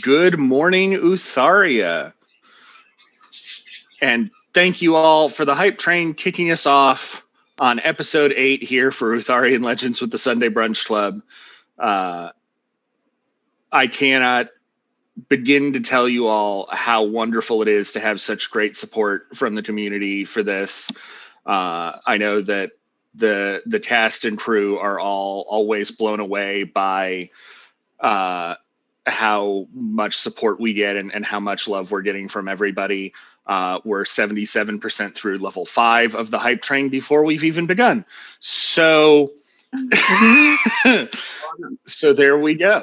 Good morning, Utharia. And thank you all for the hype train kicking us off on episode 8 here for Utharian Legends with the Sunday Brunch Club. I cannot begin to tell you all how wonderful it is to have such great support from the community for this. I know that the cast and crew are all always blown away by how much support we get and how much love we're getting from everybody. We're 77% through level 5 of the hype train before we've even begun. So, so there we go.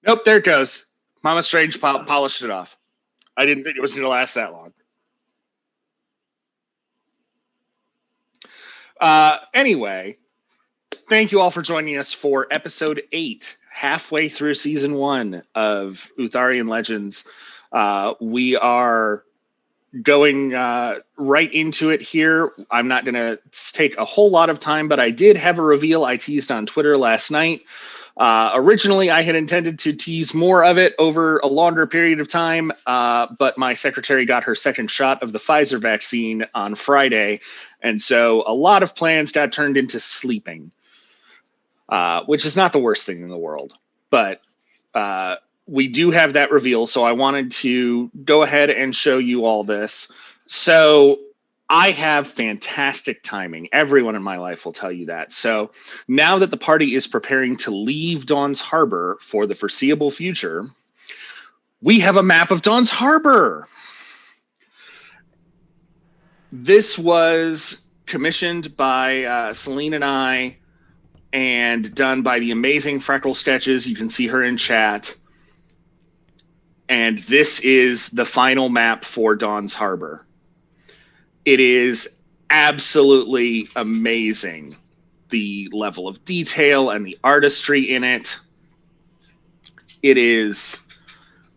Nope, there it goes. Mama Strange polished it off. I didn't think it was going to last that long. Anyway, thank you all for joining us for episode 8, halfway through season 1 of Utharian Legends. We are going right into it here. I'm not going to take a whole lot of time, but I did have a reveal I teased on Twitter last night. Originally, I had intended to tease more of it over a longer period of time, but my secretary got her second shot of the Pfizer vaccine on Friday, and so a lot of plans got turned into sleeping, which is not the worst thing in the world. But we do have that reveal, so I wanted to go ahead and show you all this. So I have fantastic timing. Everyone in my life will tell you that. So now that the party is preparing to leave Dawnsharbour for the foreseeable future, we have a map of Dawnsharbour. This was commissioned by Celine and I and done by the amazing Freckle Sketches. You can see her in chat. And this is the final map for Dawnsharbour. It is absolutely amazing, the level of detail and the artistry in it. It is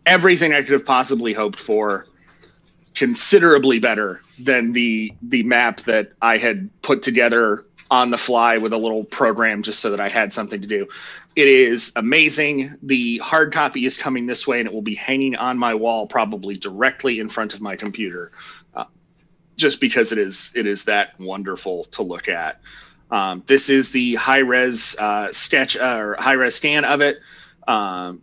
everything I could have possibly hoped for, considerably better than the map that I had put together on the fly with a little program just so that I had something to do. It is amazing. The hard copy is coming this way, and it will be hanging on my wall probably directly in front of my computer. Just because it is that wonderful to look at. This is the high-res sketch or high-res scan of it.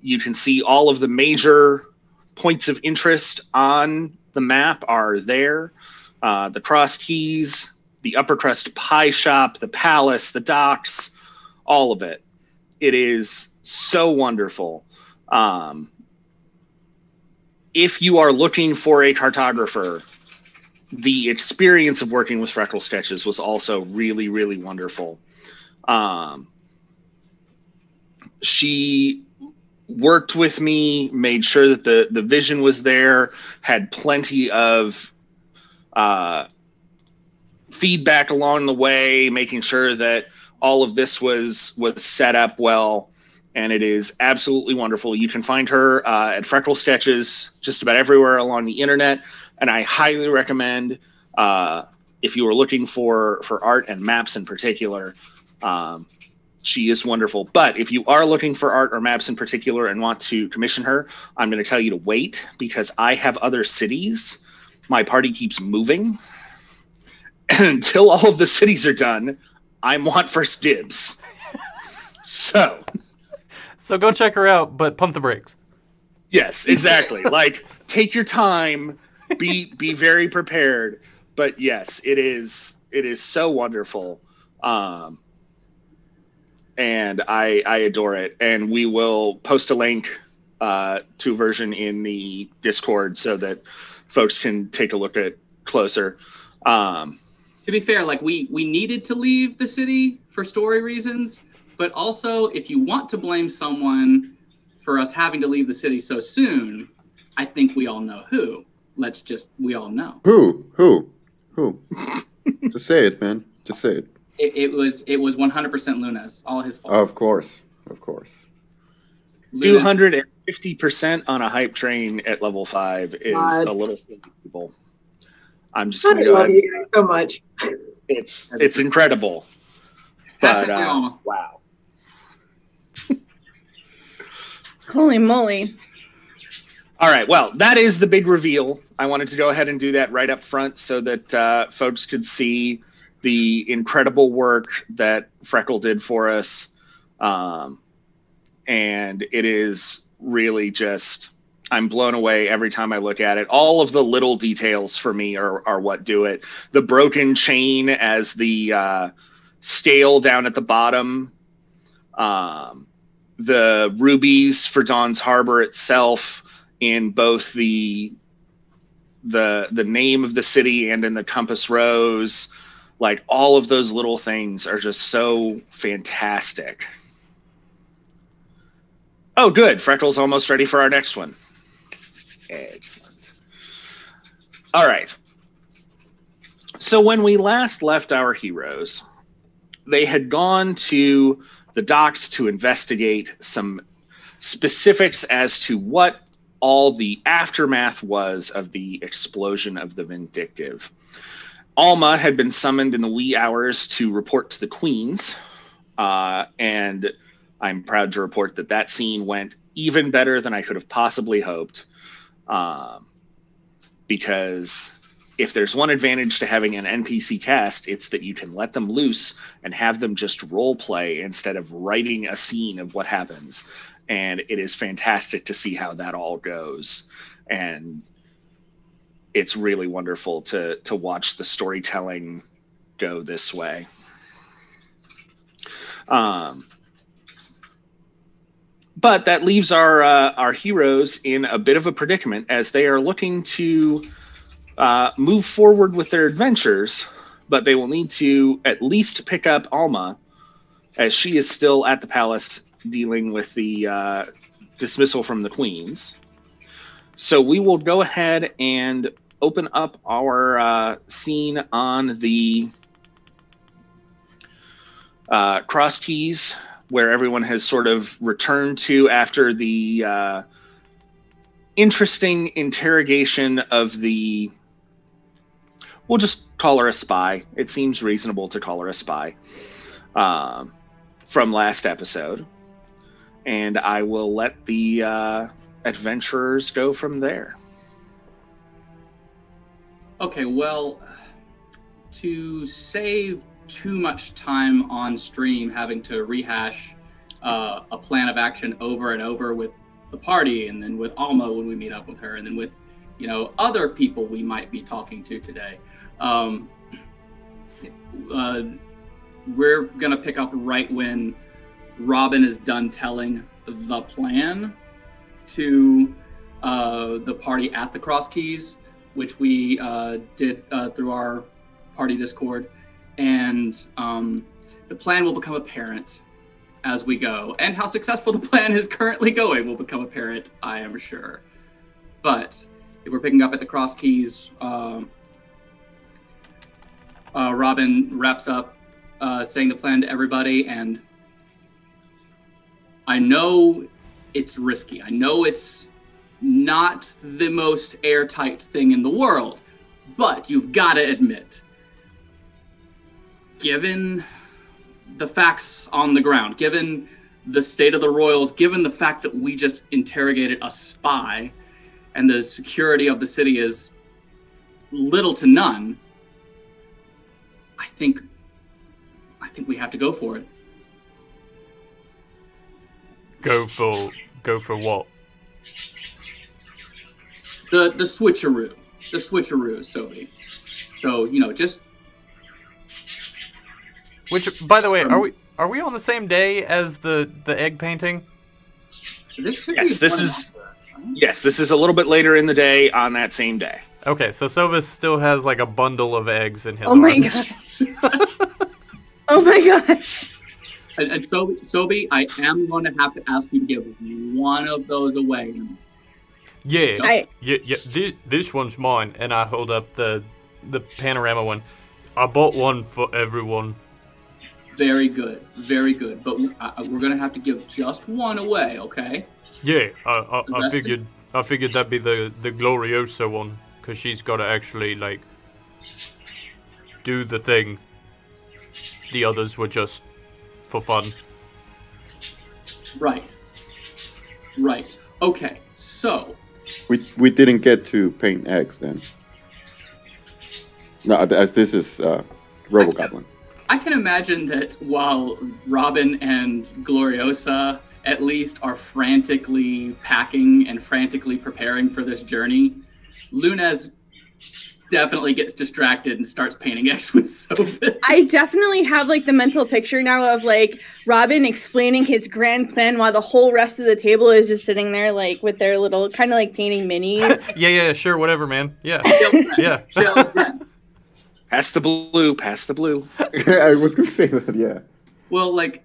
You can see all of the major points of interest on the map are there. The cross keys, the upper crust pie shop, the palace, the docks, all of it. It is so wonderful. If you are looking for a cartographer, the experience of working with Freckle Sketches was also really, really wonderful. She worked with me, made sure that the vision was there, had plenty of feedback along the way, making sure that all of this was set up well, and it is absolutely wonderful. You can find her at Freckle Sketches just about everywhere along the internet. And I highly recommend, if you are looking for art and maps in particular, she is wonderful. But if you are looking for art or maps in particular and want to commission her, I'm going to tell you to wait because I have other cities. My party keeps moving. And until all of the cities are done, I want first dibs. So go check her out, but pump the brakes. Yes, exactly. Like, take your time. Be very prepared, but yes, it is so wonderful, and I adore it. And we will post a link to a version in the Discord so that folks can take a look at closer. To be fair, like we needed to leave the city for story reasons, but also if you want to blame someone for us having to leave the city so soon, I think we all know who. We all know. Who? Just say it, man. Just say it. It was 100% Luna's. All his fault. Of course. 250% on a hype train at level 5 is a little silly, people. I'm just going to go ahead. I love you guys so much. It's incredible. But wow. Holy moly. All right, well, that is the big reveal. I wanted to go ahead and do that right up front so that folks could see the incredible work that Freckle did for us. And it is really just, I'm blown away every time I look at it. All of the little details for me are what do it. The broken chain as the scale down at the bottom. The rubies for Dawnsharbour itself in both the name of the city and in the compass rose. Like, all of those little things are just so fantastic. Oh, good. Freckle's almost ready for our next one. Excellent. All right. So when we last left our heroes, they had gone to the docks to investigate some specifics as to what all the aftermath was of the explosion of the Vindictive. Alma had been summoned in the wee hours to report to the Queens, and I'm proud to report that that scene went even better than I could have possibly hoped, because if there's one advantage to having an NPC cast, it's that you can let them loose and have them just role play instead of writing a scene of what happens. And it is fantastic to see how that all goes. And it's really wonderful to watch the storytelling go this way. But that leaves our heroes in a bit of a predicament as they are looking to move forward with their adventures, but they will need to at least pick up Alma, as she is still at the palace dealing with the dismissal from the Queens. So we will go ahead and open up our scene on the cross keys, where everyone has sort of returned to after the interesting interrogation of the... We'll just call her a spy. It seems reasonable to call her a spy from last episode. And I will let the adventurers go from there. Okay, well, to save too much time on stream having to rehash a plan of action over and over with the party, and then with Alma when we meet up with her, and then with, you know, other people we might be talking to today. We're gonna pick up right when Robin is done telling the plan to the party at the Cross Keys, which we did through our party Discord, and the plan will become apparent as we go, and how successful the plan is currently going will become apparent, I am sure. But if we're picking up at the Cross Keys, Robin wraps up saying the plan to everybody, and I know it's risky. I know it's not the most airtight thing in the world, but you've got to admit, given the facts on the ground, given the state of the royals, given the fact that we just interrogated a spy and the security of the city is little to none, I think we have to go for it. Go for what? The switcheroo, Sophie. So, you know, just... Which, by the way, are we on the same day as the egg painting? This is a little bit later in the day on that same day. Okay, so Sovis still has like a bundle of eggs in his Oh my arms. gosh. Oh my gosh. And Sobi, I am going to have to ask you to give one of those away. Yeah. This one's mine, and I hold up the panorama one. I bought one for everyone. Very good, very good. But we're going to have to give just one away, okay? Yeah, I figured that'd be the Gloriosa one, because she's got to actually like do the thing. The others were just for fun. Right. Right. Okay. So We didn't get to paint eggs then. No, as this is Robogoblin. I can imagine that while Robin and Gloriosa at least are frantically packing and frantically preparing for this journey, Lunez definitely gets distracted and starts painting eggs with soap. I definitely have like the mental picture now of like Robin explaining his grand plan while the whole rest of the table is just sitting there like with their little kind of like painting minis. Yeah, sure, whatever, man. Yeah. Yeah. Pass the blue, pass the blue. I was gonna say that, yeah. Well, like,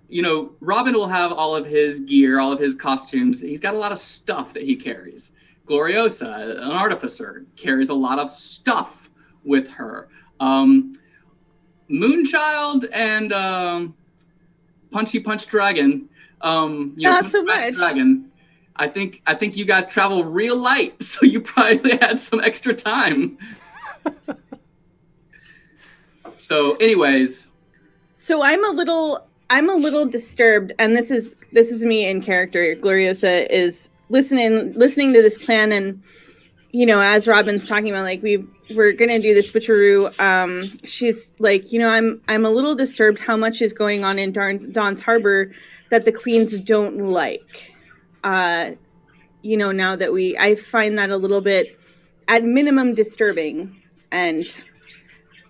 Robin will have all of his gear, all of his costumes. He's got a lot of stuff that he carries. Gloriosa, an artificer, carries a lot of stuff with her. Moonchild and Punchy Punch Dragon, Not so much. Dragon, I think you guys travel real light, so you probably had some extra time. So, anyways. So I'm a little disturbed, and this is me in character. Gloriosa is listening to this plan, and as Robin's talking about, like we're gonna do this switcheroo. She's like, I'm a little disturbed how much is going on in Dawnsharbour that the queens don't like. Now that I find that a little bit, at minimum, disturbing, and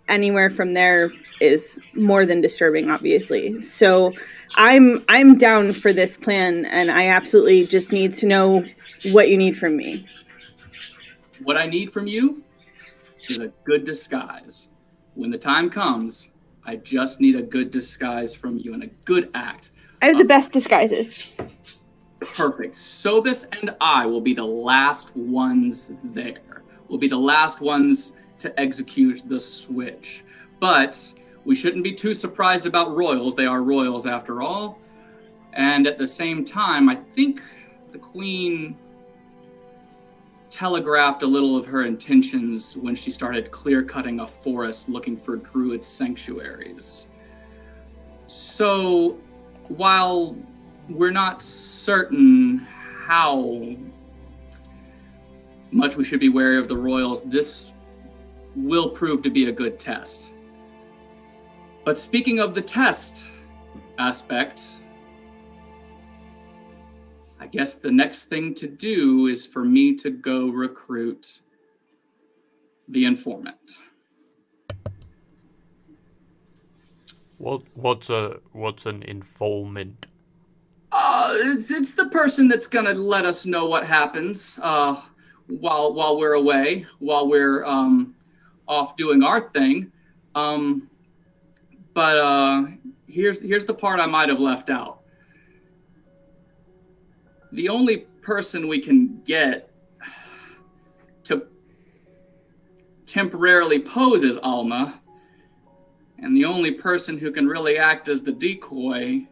anywhere from there is more than disturbing, obviously. So I'm down for this plan, and I absolutely just need to know what you need from me. What I need from you is a good disguise. When the time comes, I just need a good disguise from you and a good act. I have the best disguises. Perfect. Sobis and I will be the last ones there. We'll be the last ones to execute the switch. But we shouldn't be too surprised about royals. They are royals after all. And at the same time, I think the queen telegraphed a little of her intentions when she started clear-cutting a forest looking for druid sanctuaries. So while we're not certain how much we should be wary of the royals, this will prove to be a good test. But speaking of the test aspect, I guess the next thing to do is for me to go recruit the informant. What's an informant? It's the person that's gonna let us know what happens while we're away, while we're off doing our thing. But here's the part I might have left out. The only person we can get to temporarily pose as Alma, and the only person who can really act as the decoy,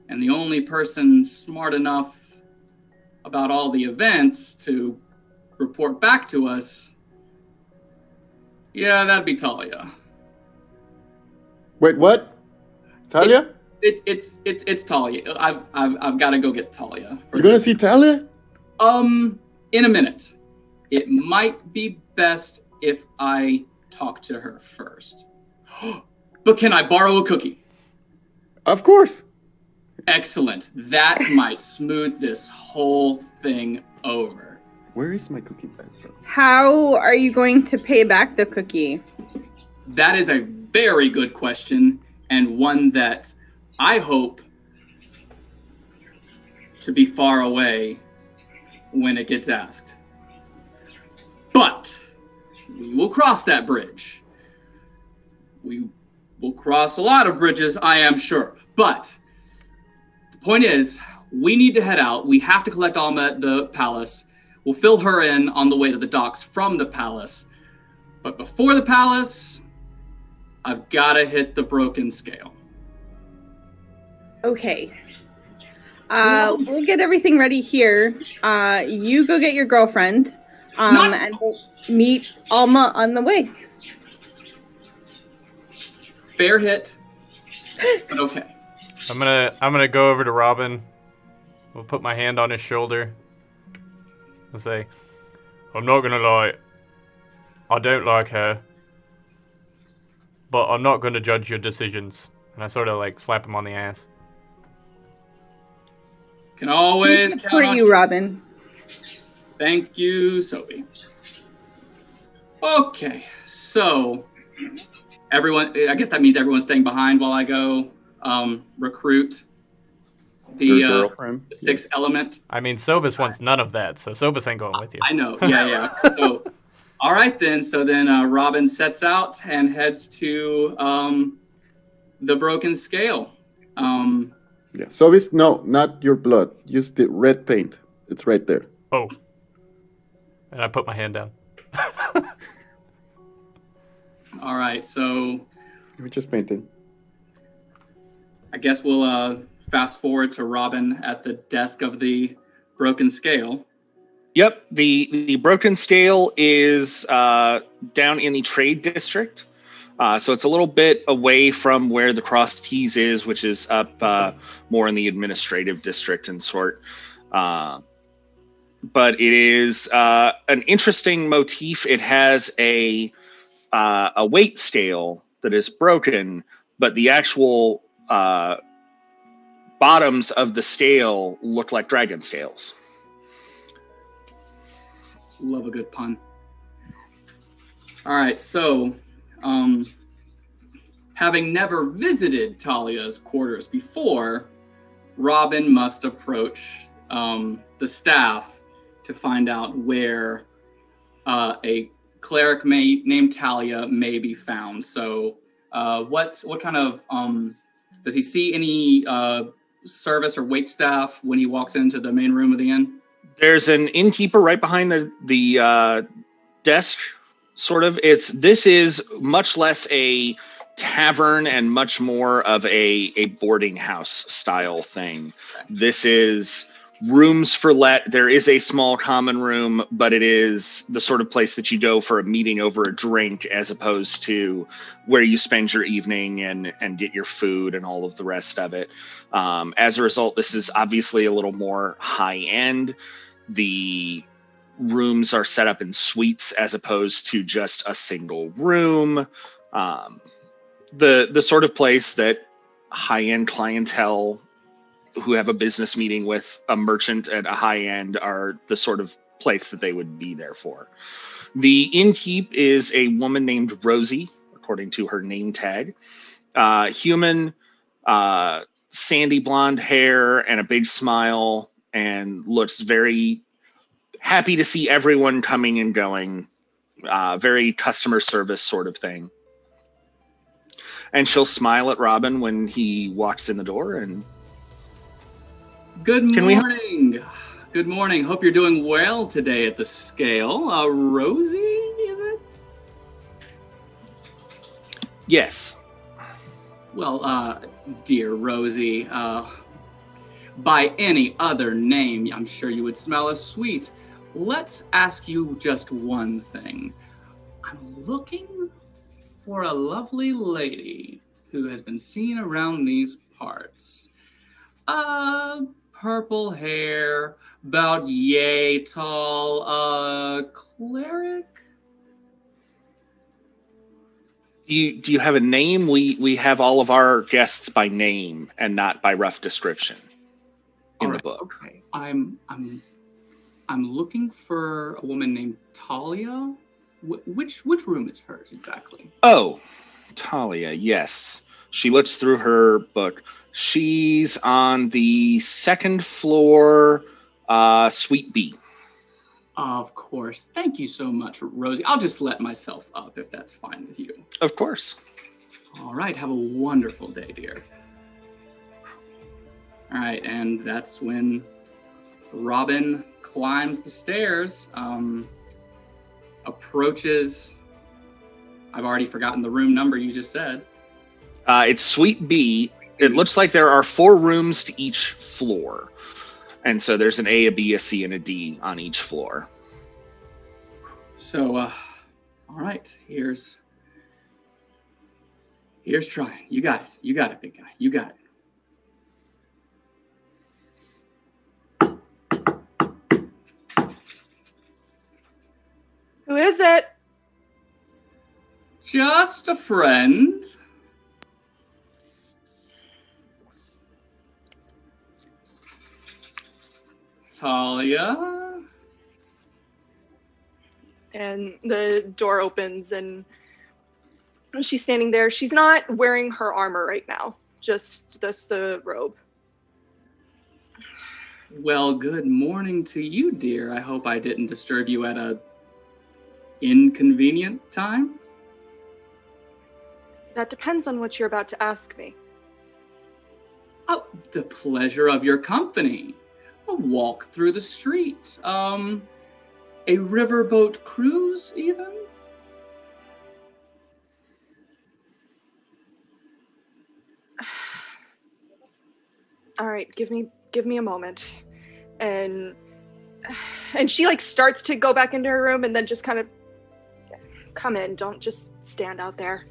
and the only person smart enough about all the events to report back to us, yeah, that'd be Talia. Wait, what? Talia? It's Talia. I've got to go get Talia. You're gonna see Talia? In a minute. It might be best if I talk to her first. But can I borrow a cookie? Of course. Excellent. That might smooth this whole thing over. Where is my cookie bag? How are you going to pay back the cookie? That is a very good question, and one that I hope to be far away when it gets asked. But we will cross that bridge. We will cross a lot of bridges, I am sure. But the point is, we need to head out. We have to collect Alma at the palace. We'll fill her in on the way to the docks from the palace. But before the palace, I've got to hit the broken scale. Okay. We'll get everything ready here. You go get your girlfriend, and we'll meet Alma on the way. Fair hit, but okay. I'm gonna go over to Robin I'll put my hand on his shoulder and say, I'm not gonna lie, I don't like her, but I'm not gonna judge your decisions. And I sort of like slap him on the ass. Can always count support on you, Robin. Thank you, Sophie. Okay, so everyone, I guess that means everyone's staying behind while I go recruit Your the girlfriend? sixth element. I mean, Sobus wants none of that, so Sobus ain't going with you. I know, yeah. So, all right then. So then Robin sets out and heads to the broken scale. Yeah. So it's no, not your blood. Use the red paint. It's right there. Oh. And I put my hand down. All right, so We just painted. I guess we'll fast forward to Robin at the desk of the broken scale. Yep, the broken scale is down in the trade district. So it's a little bit away from where the Crossed Keys is, which is up more in the administrative district and sort. But it is an interesting motif. It has a weight scale that is broken, but the actual bottoms of the scale look like dragon scales. Love a good pun. All right, so having never visited Talia's quarters before, Robin must approach the staff to find out where a cleric named Talia may be found. So what kind of, does he see any service or wait staff when he walks into the main room of the inn? There's an innkeeper right behind the desk, sort of. This is much less a tavern and much more of a boarding house style thing. This is rooms for let. There is a small common room, but it is the sort of place that you go for a meeting over a drink, as opposed to where you spend your evening and get your food and all of the rest of it. As a result, this is obviously a little more high end. The rooms are set up in suites as opposed to just a single room. The sort of place that high-end clientele who have a business meeting with a merchant at a high end are the sort of place that they would be there for. The innkeep is a woman named Rosie, according to her name tag. Human, sandy blonde hair and a big smile, and looks very happy to see everyone coming and going. Very customer service sort of thing. And she'll smile at Robin when he walks in the door and... Good morning. Good morning. Hope you're doing well today at the scale. Rosie, is it? Yes. Well, dear Rosie, by any other name, I'm sure you would smell as sweet. Let's ask you just one thing. I'm looking for a lovely lady who has been seen around these parts. Purple hair, about yay tall, cleric? Do you have a name? We have all of our guests by name and not by rough description in the book. Okay. I'm looking for a woman named Talia. Which room is hers exactly? Oh, Talia, yes. She looks through her book. She's on the second floor, Suite B. Of course. Thank you so much, Rosie. I'll just let myself up if that's fine with you. Of course. All right. Have a wonderful day, dear. All right. And that's when Robin climbs the stairs, approaches... I've already forgotten the room number you just said. It's Suite B. It looks like there are 4 rooms to each floor. And so there's an A, a B, a C, and a D on each floor. So, all right, here's trying. You got it, big guy. You got it. is it? Just a friend. Talia. And the door opens and she's standing there. She's not wearing her armor right now, just the robe. Well, good morning to you, dear. I hope I didn't disturb you at a inconvenient time. That depends on what you're about to ask me. Oh, the pleasure of your company. A walk through the street. A riverboat cruise, even? All right, give me a moment. And she like starts to go back into her room and then just kind of come in. Don't just stand out there.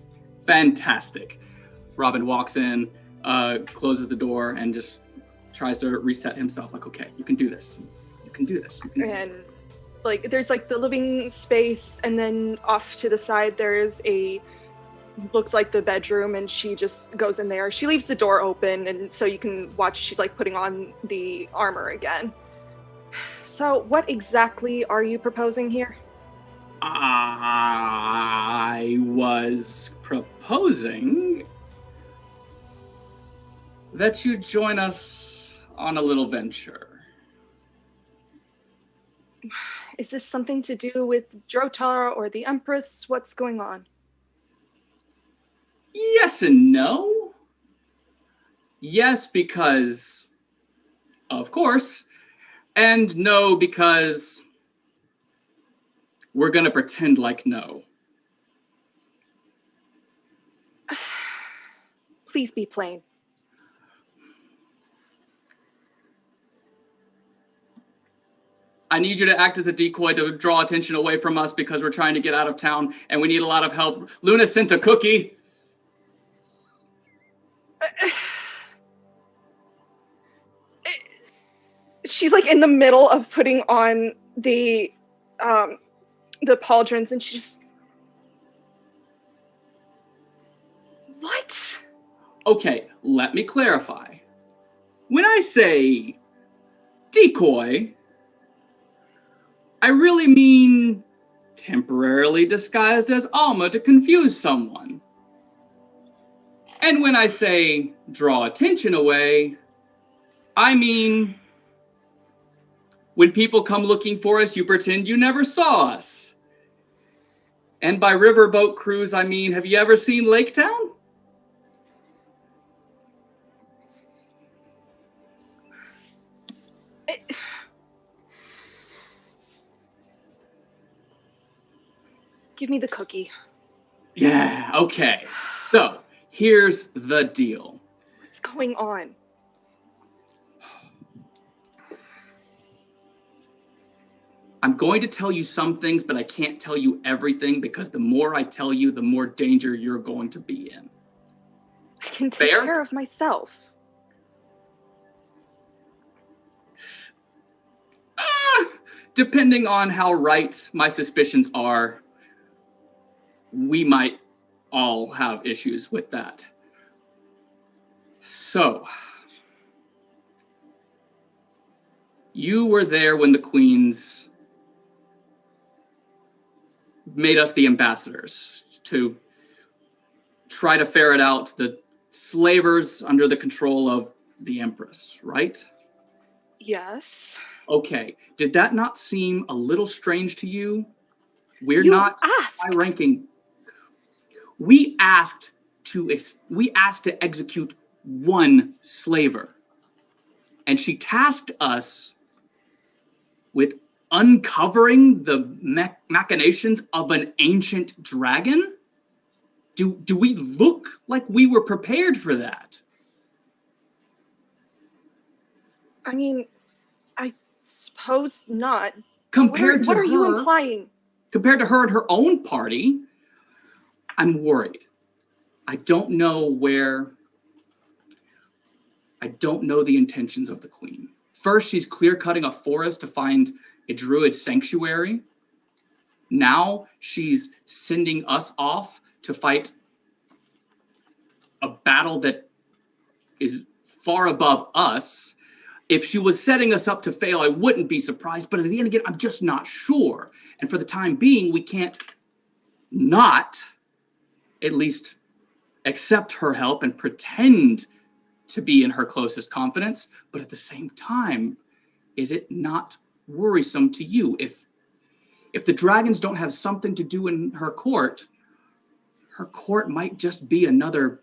Fantastic. Robin walks in, closes the door, and just tries to reset himself. Like, okay, you can do this. You can do this. You can do And like there's like the living space, and then off to the side there's looks like the bedroom, and she just goes in there. She leaves the door open, and so you can watch she's like putting on the armor again. So what exactly are you proposing here? I was proposing that you join us on a little venture. Is this something to do with Drotar or the Empress? What's going on? Yes and no. Yes, because, of course, and no, because we're going to pretend like no. Please be plain. I need you to act as a decoy to draw attention away from us because we're trying to get out of town and we need a lot of help. Luna sent a cookie. She's like in the middle of putting on the pauldrons, and she just... What? Okay, let me clarify. When I say decoy, I really mean temporarily disguised as Alma to confuse someone. And when I say draw attention away, I mean when people come looking for us, you pretend you never saw us. And by riverboat cruise, I mean, have you ever seen Lake Town? Give me the cookie. Yeah, okay. So, here's the deal. What's going on? I'm going to tell you some things, but I can't tell you everything because the more I tell you, the more danger you're going to be in. I can take Fair? care of myself. Depending on how right my suspicions are, we might all have issues with that. So, you were there when the queens made us the ambassadors to try to ferret out the slavers under the control of the Empress, right? Yes. Okay, did that not seem a little strange to you? We're You not asked. high ranking. We asked to execute one slaver, and she tasked us with uncovering the machinations of an ancient dragon. Do we look like we were prepared for that? I mean, I suppose not. Compared What to are you her- implying? Compared to her and her own party, I'm worried. I don't know the intentions of the queen. First, she's clear-cutting a forest to find a druid sanctuary. Now she's sending us off to fight a battle that is far above us. If she was setting us up to fail, I wouldn't be surprised. But at the end again, I'm just not sure. And for the time being, we can't not at least accept her help and pretend to be in her closest confidence. But at the same time, is it not worrisome to you if the dragons don't have something to do in her court might just be another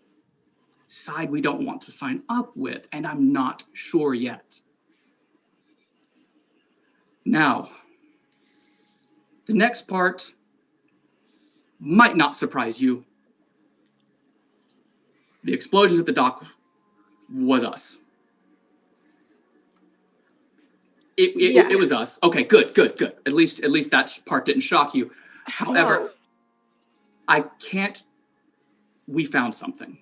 side we don't want to sign up with, and I'm not sure yet. Now, the next part might not surprise you. The explosions at the dock was us. It was us. Okay, good. At least that part didn't shock you. However, we found something.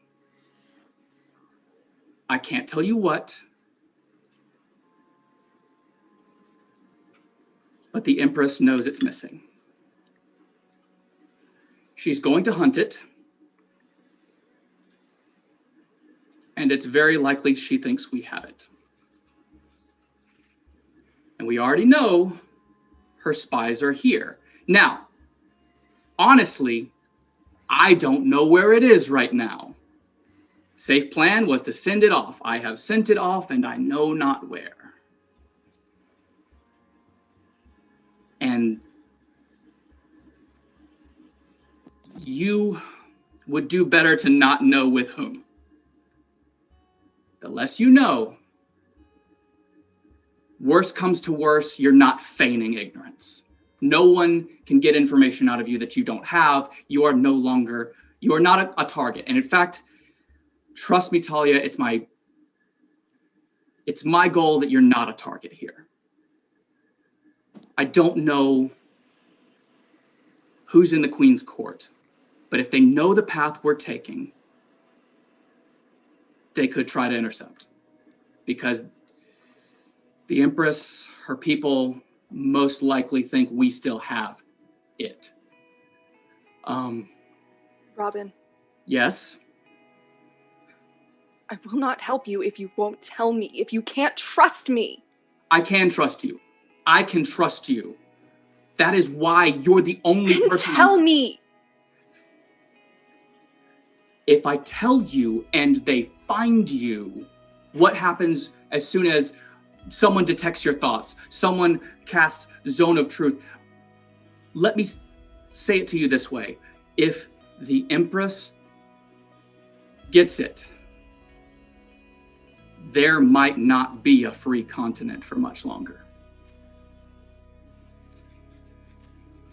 I can't tell you what, but the Empress knows it's missing. She's going to hunt it, and it's very likely she thinks we have it. And we already know her spies are here. Now, honestly, I don't know where it is right now. Safe plan was to send it off. I have sent it off, and I know not where. And you would do better to not know with whom. The less you know, worse comes to worse, you're not feigning ignorance. No one can get information out of you that you don't have. You are not a target. And in fact, trust me, Talia, it's my goal that you're not a target here. I don't know who's in the Queen's court, but if they know the path we're taking, they could try to intercept. Because the Empress, her people, most likely think we still have it. Robin. Yes? I will not help you if you won't tell me, if you can't trust me. I can trust you. I can trust you. That is why you're the only person. Tell me! If I tell you and they find you, what happens as soon as someone detects your thoughts? Someone casts Zone of Truth. Let me say it to you this way. If the Empress gets it, there might not be a free continent for much longer.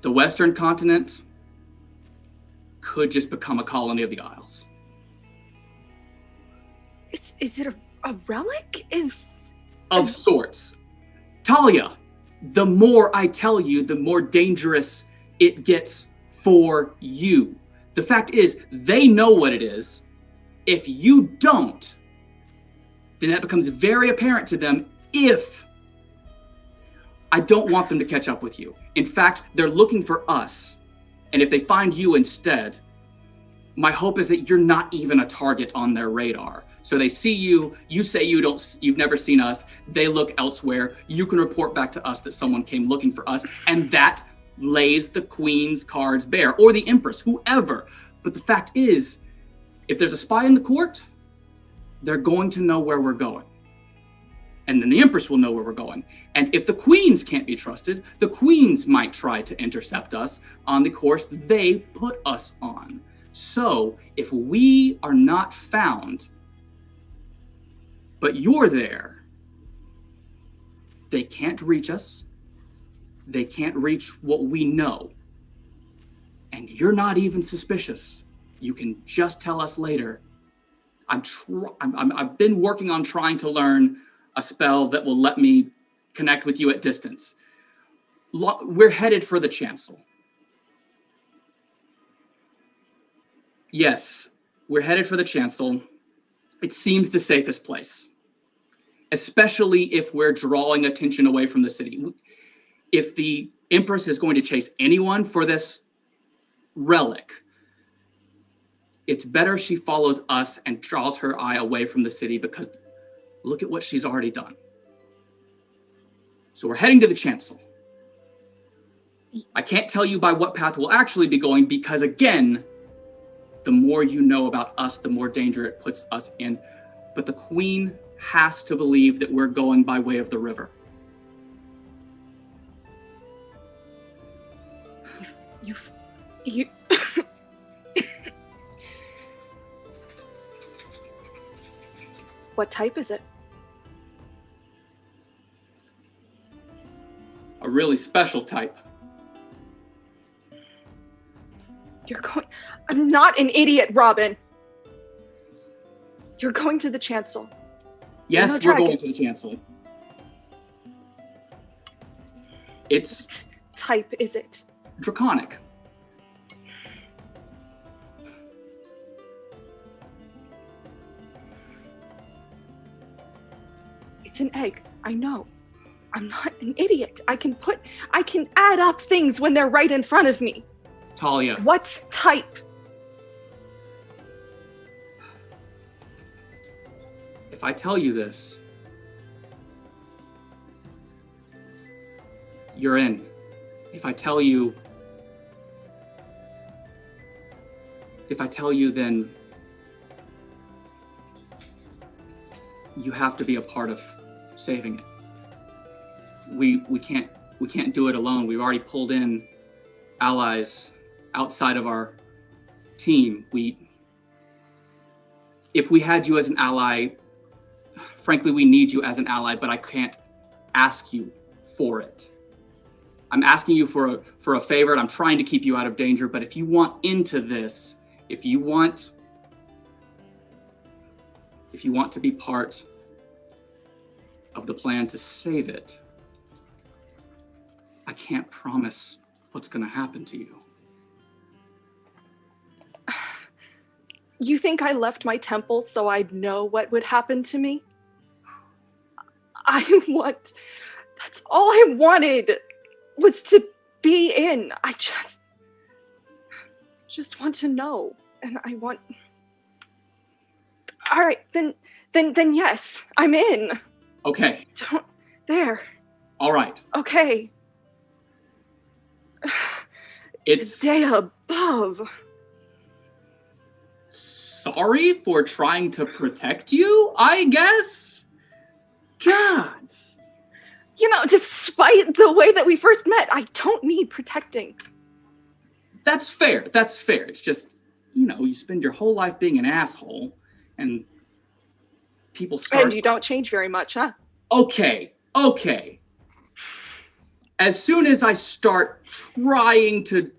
The Western continent could just become a colony of the Isles. Is it a relic? Of sorts. Talia, the more I tell you, the more dangerous it gets for you. The fact is, they know what it is. If you don't, then that becomes very apparent to them. If I don't want them to catch up with you. In fact, they're looking for us. And if they find you instead, my hope is that you're not even a target on their radar. So they see you, you say you've never seen us, they look elsewhere, you can report back to us that someone came looking for us, and that lays the Queen's cards bare, or the Empress, whoever. But the fact is, if there's a spy in the court, they're going to know where we're going. And then the Empress will know where we're going. And if the Queens can't be trusted, the Queens might try to intercept us on the course they put us on. So if we are not found, but you're there, they can't reach us. They can't reach what we know. And you're not even suspicious. You can just tell us later. I've been working on trying to learn a spell that will let me connect with you at distance. We're headed for the chancel. Yes, we're headed for the chancel. It seems the safest place, especially if we're drawing attention away from the city. If the Empress is going to chase anyone for this relic, it's better she follows us and draws her eye away from the city, because look at what she's already done. So we're heading to the chancel. I can't tell you by what path we'll actually be going, because again, the more you know about us, the more danger it puts us in. But the queen has to believe that we're going by way of the river. You What type is it? A really special type. I'm not an idiot, Robin. You're going to the chancel. Yes, No we're going to dragons. the chancel. It's What type is it? draconic. It's an egg. I know. I'm not an idiot. I can add up things when they're right in front of me. Talia, What type? if I tell you this, you're in. If I tell you, then you have to be a part of saving it. We can't do it alone. We've already pulled in allies outside of our team. If we had you as an ally, frankly, we need you as an ally, but I can't ask you for it. I'm asking you for a favor, and I'm trying to keep you out of danger, but if you want into this, if you want to be part of the plan to save it, I can't promise what's going to happen to you. You think I left my temple so I'd know what would happen to me? That's all I wanted was to be in. I just want to know. And I want... All right, then yes, I'm in. Okay. There. All right. Okay. It's The day above. sorry for trying to protect you, I guess. God. Despite the way that we first met, I don't need protecting. That's fair. It's just, you spend your whole life being an asshole, and people start... And you don't change very much, huh? Okay. As soon as I start trying to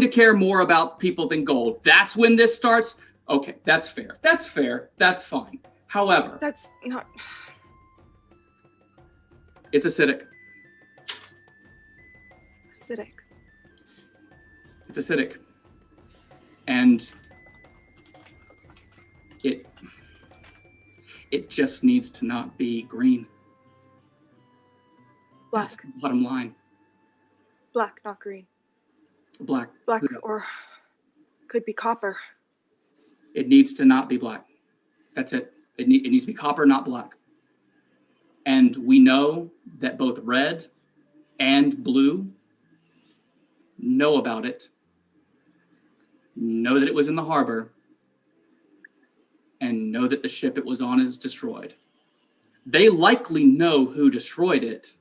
care more about people than gold, that's when this starts. Okay, that's fair. That's fine. However, That's not... it's acidic. acidic. It's acidic. And it just needs to not be green. Black. That's the bottom line. Black, not green. Black. Black, or could be copper. It needs to not be black. That's it. It needs to be copper, not black. And we know that both red and blue know about it, know that it was in the harbor, and know that the ship it was on is destroyed. They likely know who destroyed it,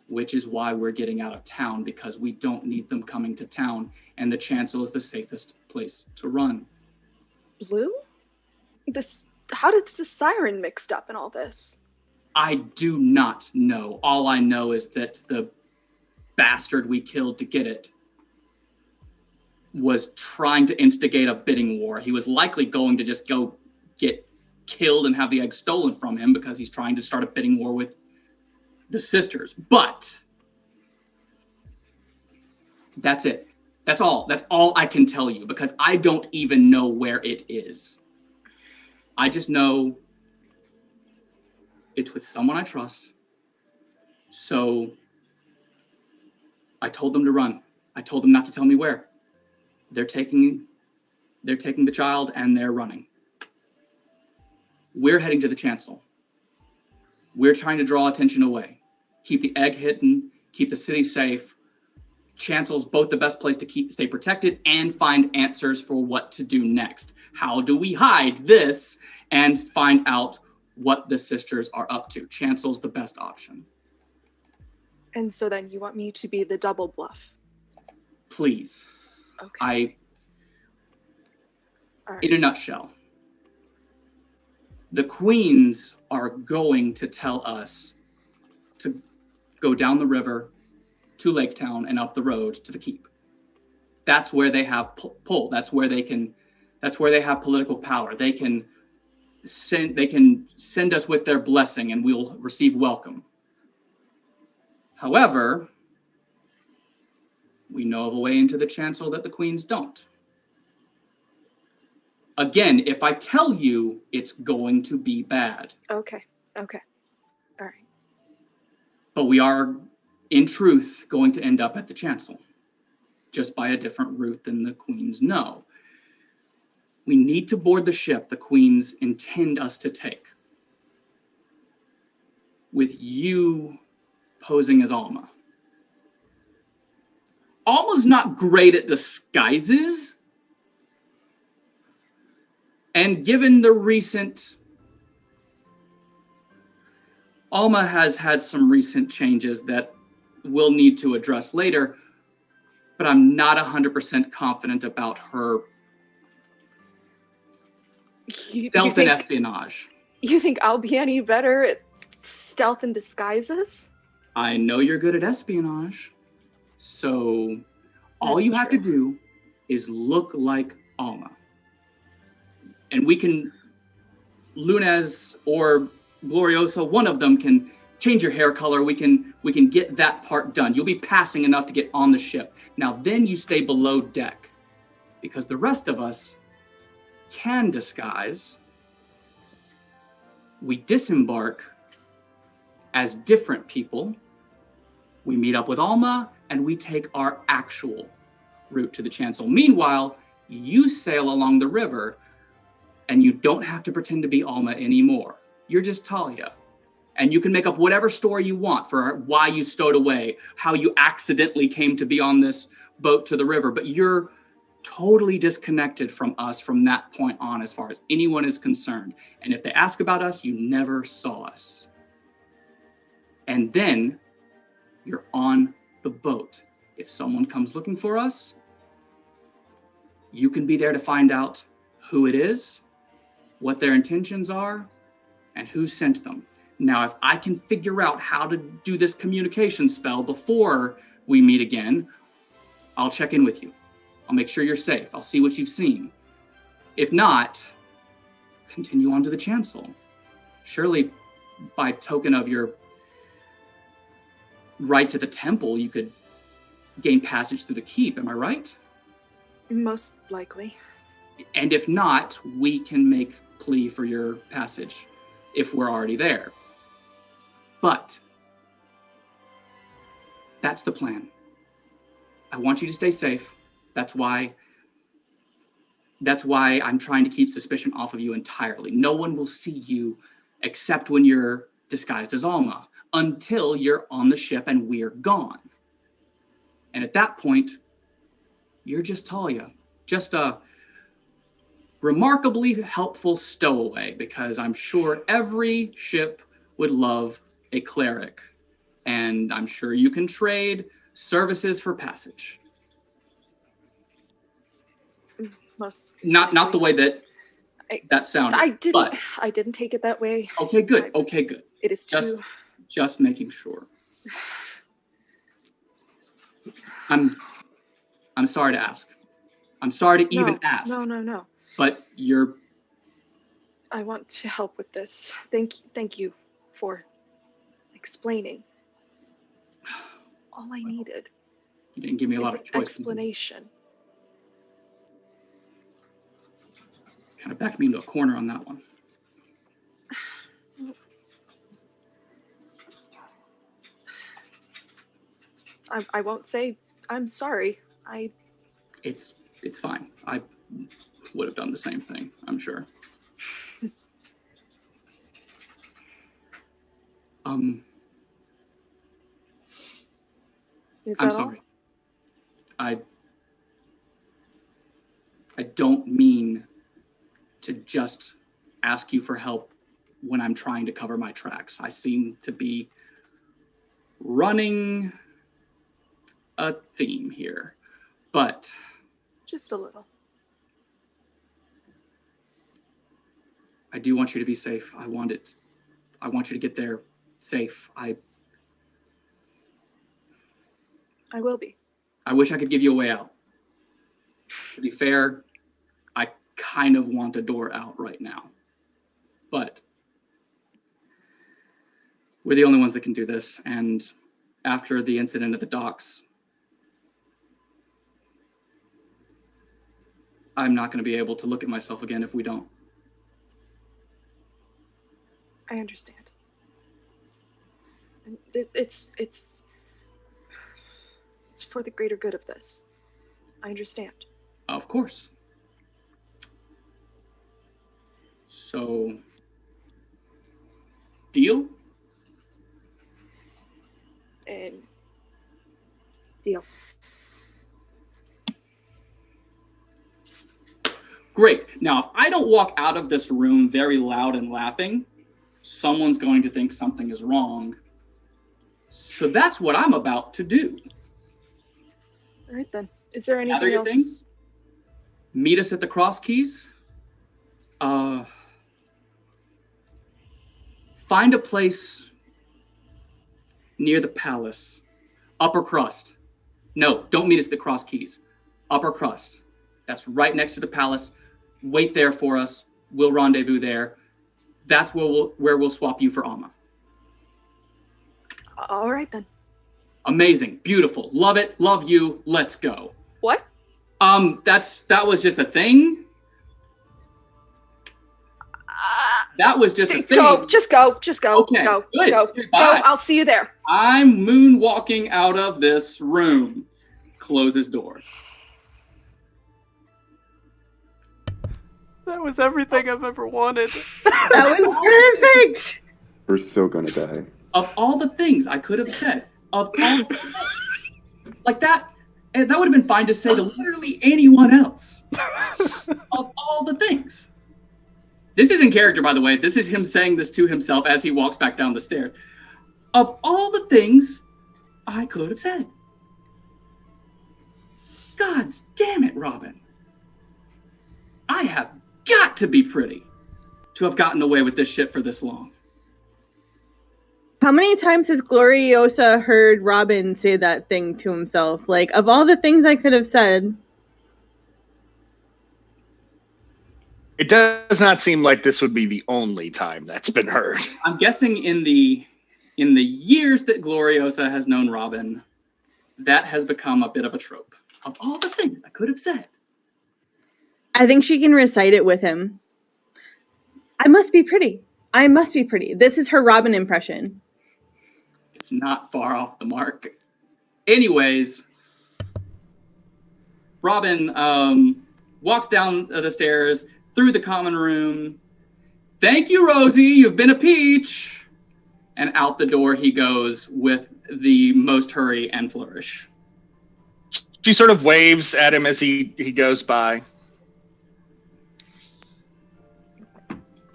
which is why we're getting out of town, because we don't need them coming to town, and the chancel is the safest place to run. Blue? How did this siren mixed up in all this? I do not know. All I know is that the bastard we killed to get it was trying to instigate a bidding war. He was likely going to just go get killed and have the egg stolen from him because he's trying to start a bidding war with the sisters. But that's it. That's all. That's all I can tell you, because I don't even know where it is. I just know it's with someone I trust. So I told them to run. I told them not to tell me where. They're taking the child and they're running. We're heading to the chancel. We're trying to draw attention away. Keep the egg hidden, keep the city safe. Chancel's both the best place to stay protected and find answers for what to do next. How do we hide this and find out what the sisters are up to? Chancel's the best option. And so then you want me to be the double bluff? Please. Okay. All right. In a nutshell, the queens are going to tell us to go down the river to Lake Town and up the road to the keep. That's where they have pull. That's where they have political power. They can send us with their blessing and we'll receive welcome. However, we know of a way into the chancel that the queens don't. Again, if I tell you, it's going to be bad. Okay. All right. But we are, in truth, going to end up at the chancel, just by a different route than the queens know. We need to board the ship the queens intend us to take, with you posing as Alma. Alma's not great at disguises. And given the recent... Alma has had some recent changes that we'll need to address later, but I'm not 100% confident about her stealth and espionage. You think I'll be any better at stealth and disguises? I know you're good at espionage, so all That's you have true. to do is look like Alma. And we can, Lunez or Gloriosa, one of them can change your hair color. We can get that part done. You'll be passing enough to get on the ship. Now then you stay below deck, because the rest of us can disguise. We disembark as different people. We meet up with Alma and we take our actual route to the chancel. Meanwhile, you sail along the river and you don't have to pretend to be Alma anymore. You're just Talia. And you can make up whatever story you want for why you stowed away, how you accidentally came to be on this boat to the river, but you're totally disconnected from us from that point on as far as anyone is concerned. And if they ask about us, you never saw us. And then you're on the boat. If someone comes looking for us, you can be there to find out who it is, what their intentions are, and who sent them. Now, if I can figure out how to do this communication spell before we meet again, I'll check in with you. I'll make sure you're safe. I'll see what you've seen. If not, continue on to the chancel. Surely, by token of your rights at the temple, you could gain passage through the keep. Am I right? Most likely. And if not, we can make plea for your passage if we're already there. But that's the plan. I want you to stay safe. That's why I'm trying to keep suspicion off of you entirely. No one will see you except when you're disguised as Alma, until you're on the ship and we're gone. And at that point, you're just Talia, just a remarkably helpful stowaway, because I'm sure every ship would love a cleric, and I'm sure you can trade services for passage. Most Not the likely. way that sounded. I didn't take it that way. Okay, good. Okay, good. It is too. Just making sure. I'm sorry to ask. I'm sorry to even ask. No. But you're... I want to help with this. Thank you for explaining. That's all I needed. You didn't give me a lot Is of an choice. explanation. Kind of backed me into a corner on that one. I won't say I'm sorry. It's fine. I would have done the same thing, I'm sure. Is I'm that sorry. all? I don't mean to just ask you for help when I'm trying to cover my tracks. I seem to be running a theme here, but Just a little. I do want you to be safe. I want you to get there safe. I will be. I wish I could give you a way out. To be fair, I kind of want a door out right now. But we're the only ones that can do this. And after the incident at the docks, I'm not going to be able to look at myself again if we don't. I understand. And it's for the greater good of this. I understand. Of course. So, deal? And deal. Great. Now, if I don't walk out of this room very loud and laughing, someone's going to think something is wrong. So that's what I'm about to do. All right then. Is there Gather anything your else? things. Meet us at the Cross Keys. Find a place near the palace. Upper crust. No, don't meet us at the Cross Keys. Upper crust. That's right next to the palace. Wait there for us. We'll rendezvous there. That's where we'll swap you for Alma. All right then. Amazing. Beautiful. Love it. Love you. Let's go. What? That was just a thing. That was just a thing. Go. Just go. Just go. Okay, Go. good. Go. Okay, Go. bye. I'll see you there. I'm moonwalking out of this room. Closes door. That was everything I've ever wanted. That was perfect. We're so gonna die. Of all the things I could have said, of all the things, like that would have been fine to say to literally anyone else. Of all the things. This is in character, by the way. This is him saying this to himself as he walks back down the stairs. Of all the things I could have said. God damn it, Robin. I have got to be pretty to have gotten away with this shit for this long. How many times has Gloriosa heard Robin say that thing to himself? Like, of all the things I could have said. It does not seem like this would be the only time that's been heard. I'm guessing in the years that Gloriosa has known Robin, that has become a bit of a trope. Of all the things I could have said. I think she can recite it with him. I must be pretty. I must be pretty. This is her Robin impression. It's not far off the mark. Anyways, Robin walks down the stairs through the common room. Thank you, Rosie. You've been a peach. And out the door he goes with the most hurry and flourish. She sort of waves at him as he goes by.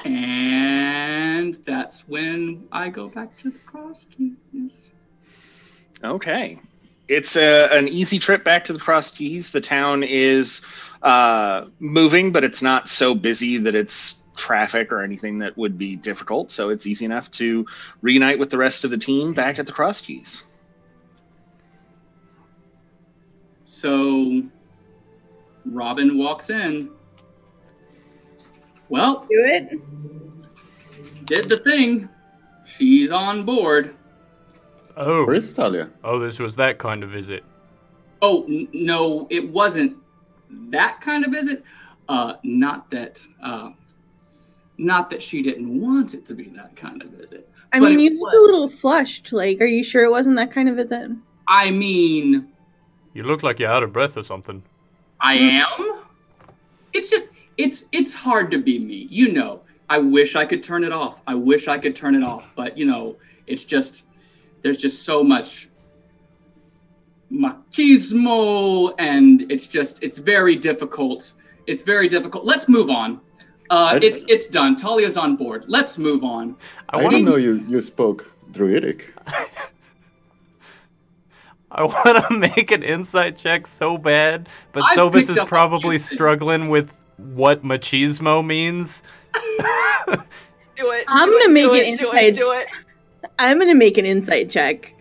And that's when I go back to the Cross Keys. Okay. It's an easy trip back to the Cross Keys. The town is moving, but it's not so busy that it's traffic or anything that would be difficult. So it's easy enough to reunite with the rest of the team back at the Cross Keys. So Robin walks in. Well, Do it. did the thing. She's on board. Oh. Where is Talia? Oh, this was that kind of visit. Oh, no, it wasn't that kind of visit. Not that she didn't want it to be that kind of visit. I But mean, it you look a was. little flushed. Like, are you sure it wasn't that kind of visit? I mean, You look like you're out of breath or something. I am. It's just, it's hard to be me. You know, I wish I could turn it off. But, you know, it's just, there's just so much machismo, and it's very difficult. Let's move on. It's done. Talia's on board. Let's move on. I didn't know you spoke Druidic. I want to make an insight check so bad, but I've Sobus picked is up on probably you. struggling with what machismo means. Do it. I'm do gonna it, make do an it, do inside- it. Do it. I'm gonna make an insight check.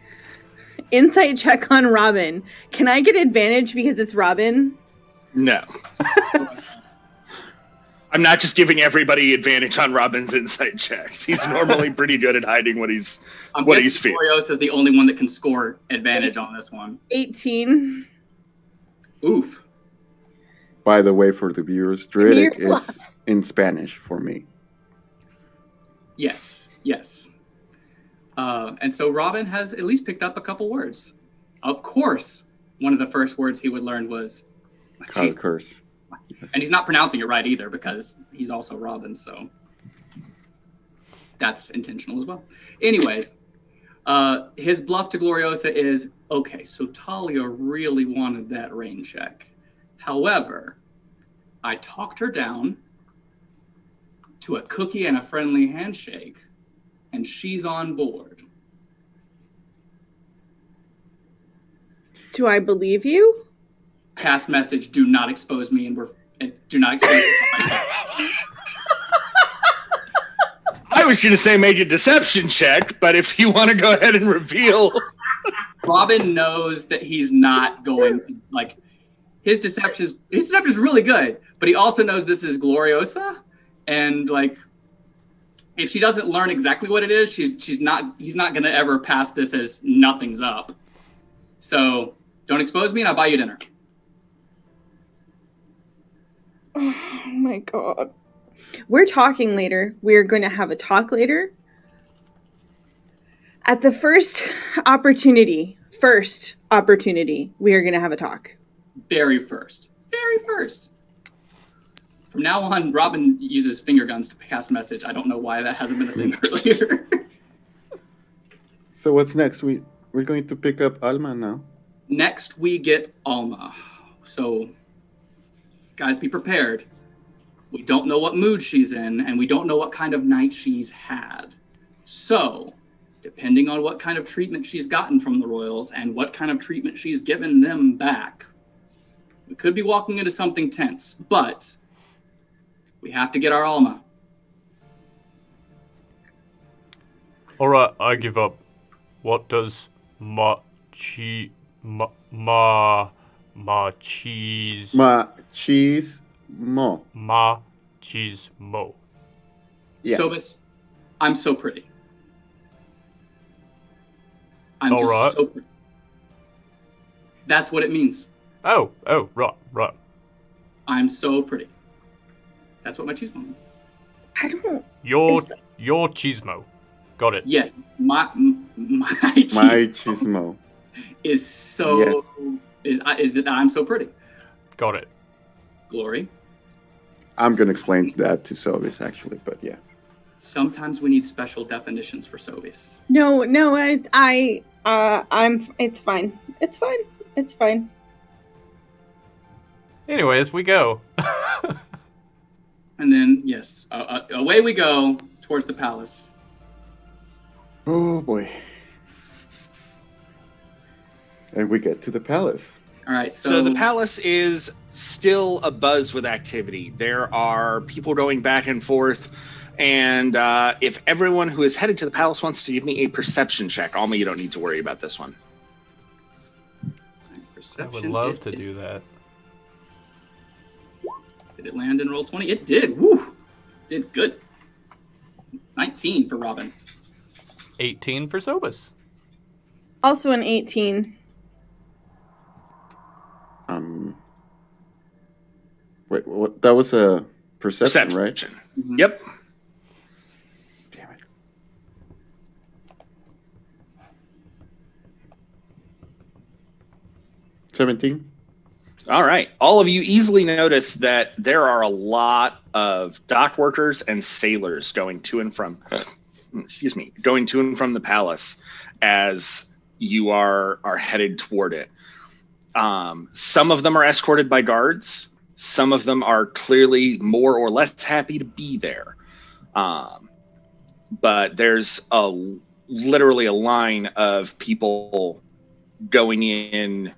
Insight check on Robin. Can I get advantage because it's Robin? No. I'm not just giving everybody advantage on Robin's insight checks. He's normally pretty good at hiding what he's feeling. Glorios is the only one that can score advantage on this one. 18. Oof. By the way, for the viewers, Druidic is in Spanish for me. Yes. And so Robin has at least picked up a couple words. Of course, one of the first words he would learn was Kyle curse. and he's not pronouncing it right either because he's also Robin, so that's intentional as well. Anyways, his bluff to Gloriosa is, okay, so Talia really wanted that rain check. However, I talked her down to a cookie and a friendly handshake, and she's on board. Do I believe you? Cast message, do not expose me, do not expose me. I was going to say make a deception check, but if you want to go ahead and reveal. Robin knows that he's not going, like, his deception is really good, but he also knows this is Gloriosa, and like, if she doesn't learn exactly what it is, he's not going to ever pass this as nothing's up. So don't expose me, and I'll buy you dinner. Oh my god. We're talking later. We're going to have a talk later. At the first opportunity, we are going to have a talk. Very first. From now on, Robin uses finger guns to cast message. I don't know why that hasn't been a thing earlier. So what's next? We're going to pick up Alma now. Next, we get Alma. So, guys, be prepared. We don't know what mood she's in, and we don't know what kind of night she's had. So, depending on what kind of treatment she's gotten from the Royals and what kind of treatment she's given them back, we could be walking into something tense, but we have to get our Alma. Alright, I give up. What does machismo machismo. Yeah. Sobus, I'm so pretty. I'm All just right. so pretty. That's what it means. Oh, right. I'm so pretty. That's what my chismo means. I don't... Your Is- chismo. Got it. Yes, my My chismo chismo. is so is that I'm so pretty. Got it. Glory. I'm going to explain that to Sovis, actually, but yeah. Sometimes we need special definitions for Sovis. No, I'm... It's fine. It's fine. Anyways, we go. And then, yes, away we go towards the palace. Oh, boy. And we get to the palace. All right, So the palace is still abuzz with activity. There are people going back and forth. And if everyone who is headed to the palace wants to give me a perception check, Alma, you don't need to worry about this one. I Perception, would love to do that. Did it land in roll 20? It did. Woo! Did good. 19 for Robin. 18 for Sobus. Also an 18. Wait, what? That was a perception, right? Mm-hmm. Yep. Damn it. 17. All right. All of you easily notice that there are a lot of dock workers and sailors going to and from the palace as you are headed toward it. Some of them are escorted by guards. Some of them are clearly more or less happy to be there. But there's literally a line of people going in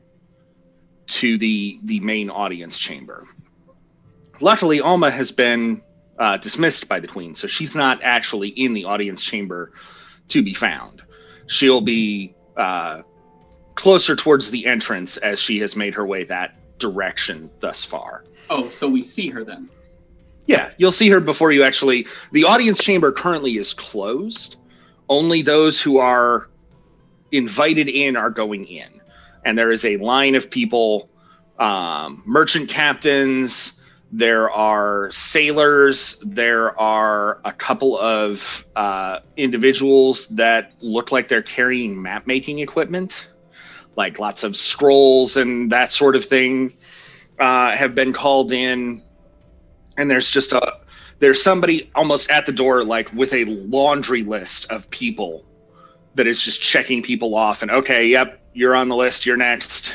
to the main audience chamber. Luckily, Alma has been dismissed by the queen, so she's not actually in the audience chamber to be found. She'll be closer towards the entrance as she has made her way that direction thus far. Oh, so we see her then? Yeah, you'll see her before you actually... The audience chamber currently is closed. Only those who are invited in are going in. And there is a line of people, merchant captains, there are sailors, there are a couple of individuals that look like they're carrying map-making equipment, like lots of scrolls and that sort of thing have been called in. And there's somebody almost at the door, like with a laundry list of people that is just checking people off and, okay, yep, you're on the list, you're next,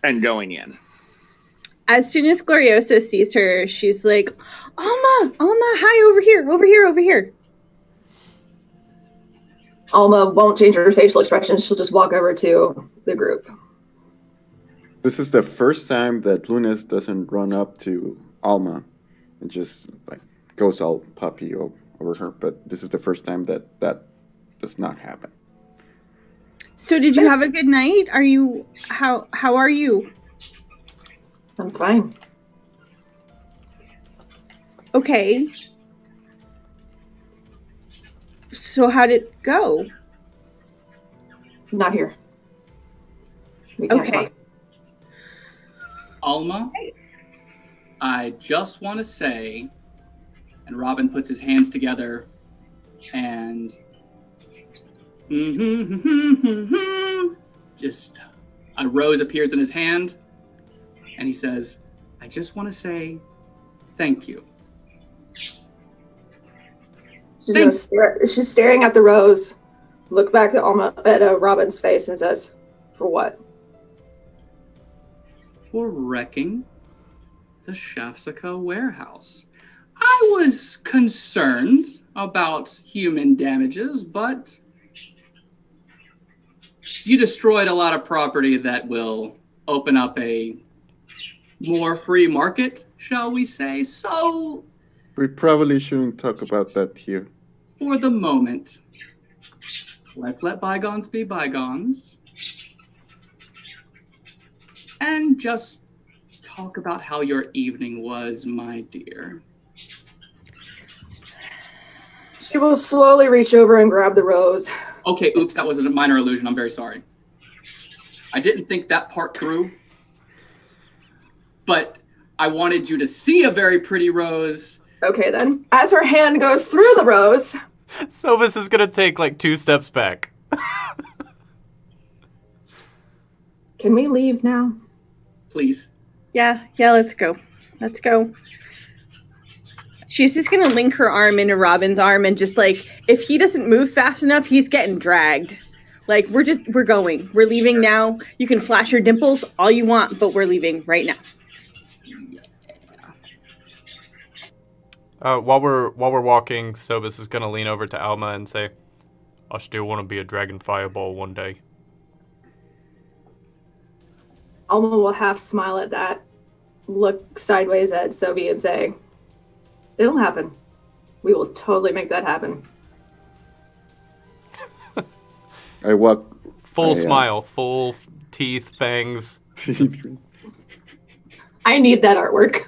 and going in. As soon as Gloriosa sees her, she's like, Alma, hi, over here. Alma won't change her facial expression. She'll just walk over to the group. This is the first time that Lunas doesn't run up to Alma and just like goes all puppy over her, but this is the first time that does not happen. So did you have a good night? How are you? I'm fine. Okay. So how did it go? Not here. We can't Okay. talk. Alma, I just want to say, and Robin puts his hands together, and just a rose appears in his hand, and he says, I just want to say thank you. She's staring at the rose, look back at Robin's face and says, for what? For wrecking the Shafsaka warehouse. I was concerned about human damages, but you destroyed a lot of property that will open up a more free market, shall we say. So, We probably shouldn't talk about that here. for the moment, let's let bygones be bygones. And just talk about how your evening was, my dear. She will slowly reach over and grab the rose. Okay, oops, that was a minor illusion. I'm very sorry. I didn't think that part through. But I wanted you to see a very pretty rose. Okay, then. As her hand goes through the rose... Sobus is gonna take like 2 steps back. Can we leave now? Please. Yeah, let's go. She's just gonna link her arm into Robin's arm and just like, if he doesn't move fast enough, he's getting dragged. Like, we're going. We're leaving now. You can flash your dimples all you want, but we're leaving right now. While we're walking, Sobus is gonna lean over to Alma and say, I still want to be a dragon fireball one day. Alma will half smile at that, look sideways at Sophie and say, it'll happen. We will totally make that happen. I walk... Full smile, full teeth, fangs. I need that artwork.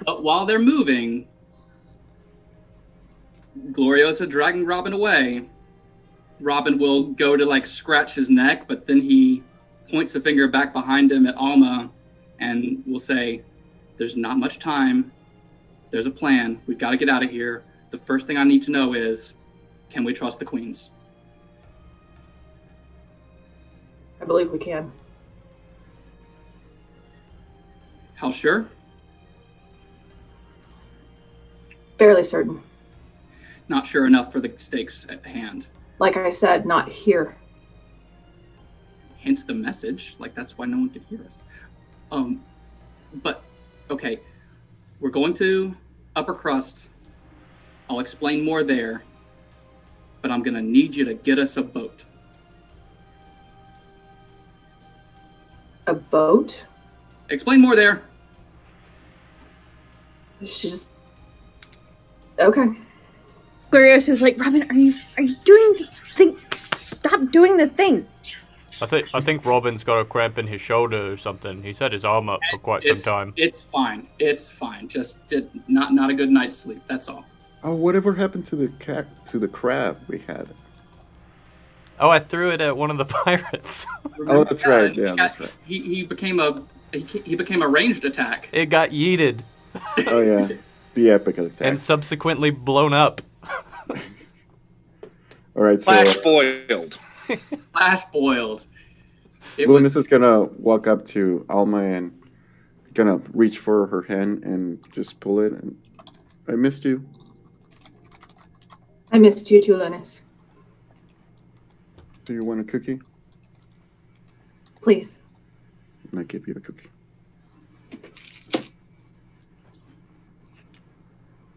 But while they're moving, Gloriosa dragging Robin away, Robin will go to like scratch his neck, but then he points a finger back behind him at Alma and will say, there's not much time. There's a plan. We've got to get out of here. The first thing I need to know is, can we trust the queens? I believe we can. How sure? Fairly certain. Not sure enough for the stakes at hand. Like I said, not here. Hence the message. Like, that's why no one could hear us. But, okay. We're going to Upper Crust. I'll explain more there. But I'm going to need you to get us a boat. A boat? Explain more there. She just... Okay. Glorious is like, Robin, are you doing the thing? Stop doing the thing. I think Robin's got a cramp in his shoulder or something. He's had his arm up for quite some time. It's fine. It's fine. Just did not a good night's sleep. That's all. Oh, whatever happened to the crab we had? Oh, I threw it at one of the pirates. Oh, that's right. Yeah, that's right. He became a ranged attack. It got yeeted. Oh yeah, the epic attack. And subsequently blown up. All right, so Flash boiled. Flash boiled. Lunas is gonna walk up to Alma and gonna reach for her hand and just pull it. And I missed you. I missed you too, Linus. Do you want a cookie? Please. I might give you a cookie.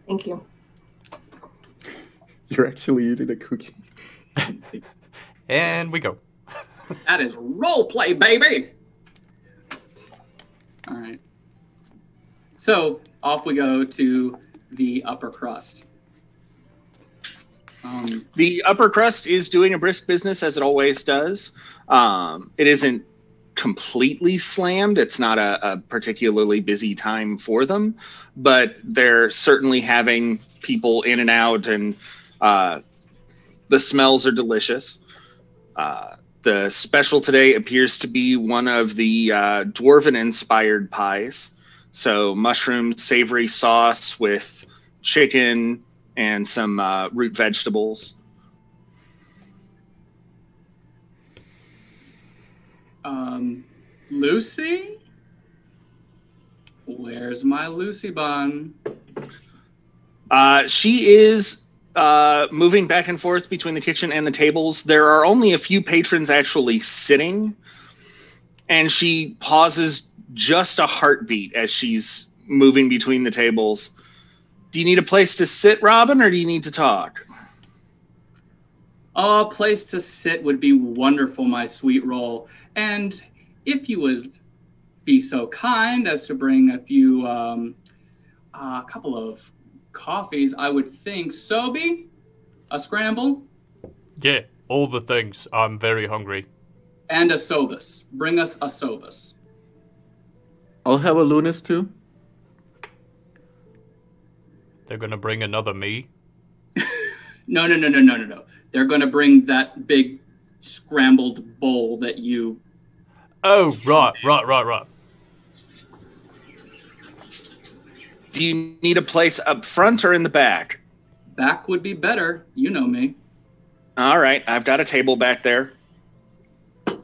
Thank you. You're actually eating a cookie. And we go. That is role play, baby. All right. So off we go to the Upper Crust. The Upper Crust is doing a brisk business as it always does. It isn't completely slammed. It's not a particularly busy time for them, but they're certainly having people in and out, and the smells are delicious. The special today appears to be one of the dwarven-inspired pies. So mushroom savory sauce with chicken and some root vegetables. Lucy? Where's my Lucy bun? She is moving back and forth between the kitchen and the tables. There are only a few patrons actually sitting, and she pauses just a heartbeat as she's moving between the tables. Do you need a place to sit, Robin, or do you need to talk? A place to sit would be wonderful, my sweet roll. And if you would be so kind as to bring a few, a couple of coffees, I would think. Sobe? A scramble? Yeah, all the things. I'm very hungry. And a Sobus. Bring us a Sobus. I'll have a Lunas too. They're gonna bring another me? No. They're going to bring that big scrambled bowl that you... Oh, right. Do you need a place up front or in the back? Back would be better. You know me. All right, I've got a table back there.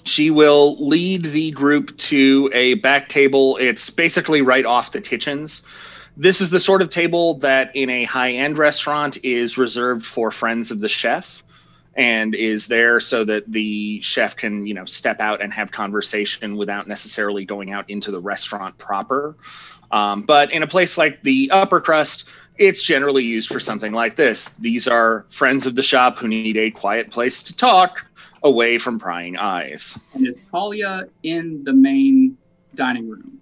She will lead the group to a back table. It's basically right off the kitchens. This is the sort of table that in a high-end restaurant is reserved for friends of the chef, and is there so that the chef can, step out and have conversation without necessarily going out into the restaurant proper. But in a place like the Upper Crust, it's generally used for something like this. These are friends of the shop who need a quiet place to talk away from prying eyes. And is Talia in the main dining room?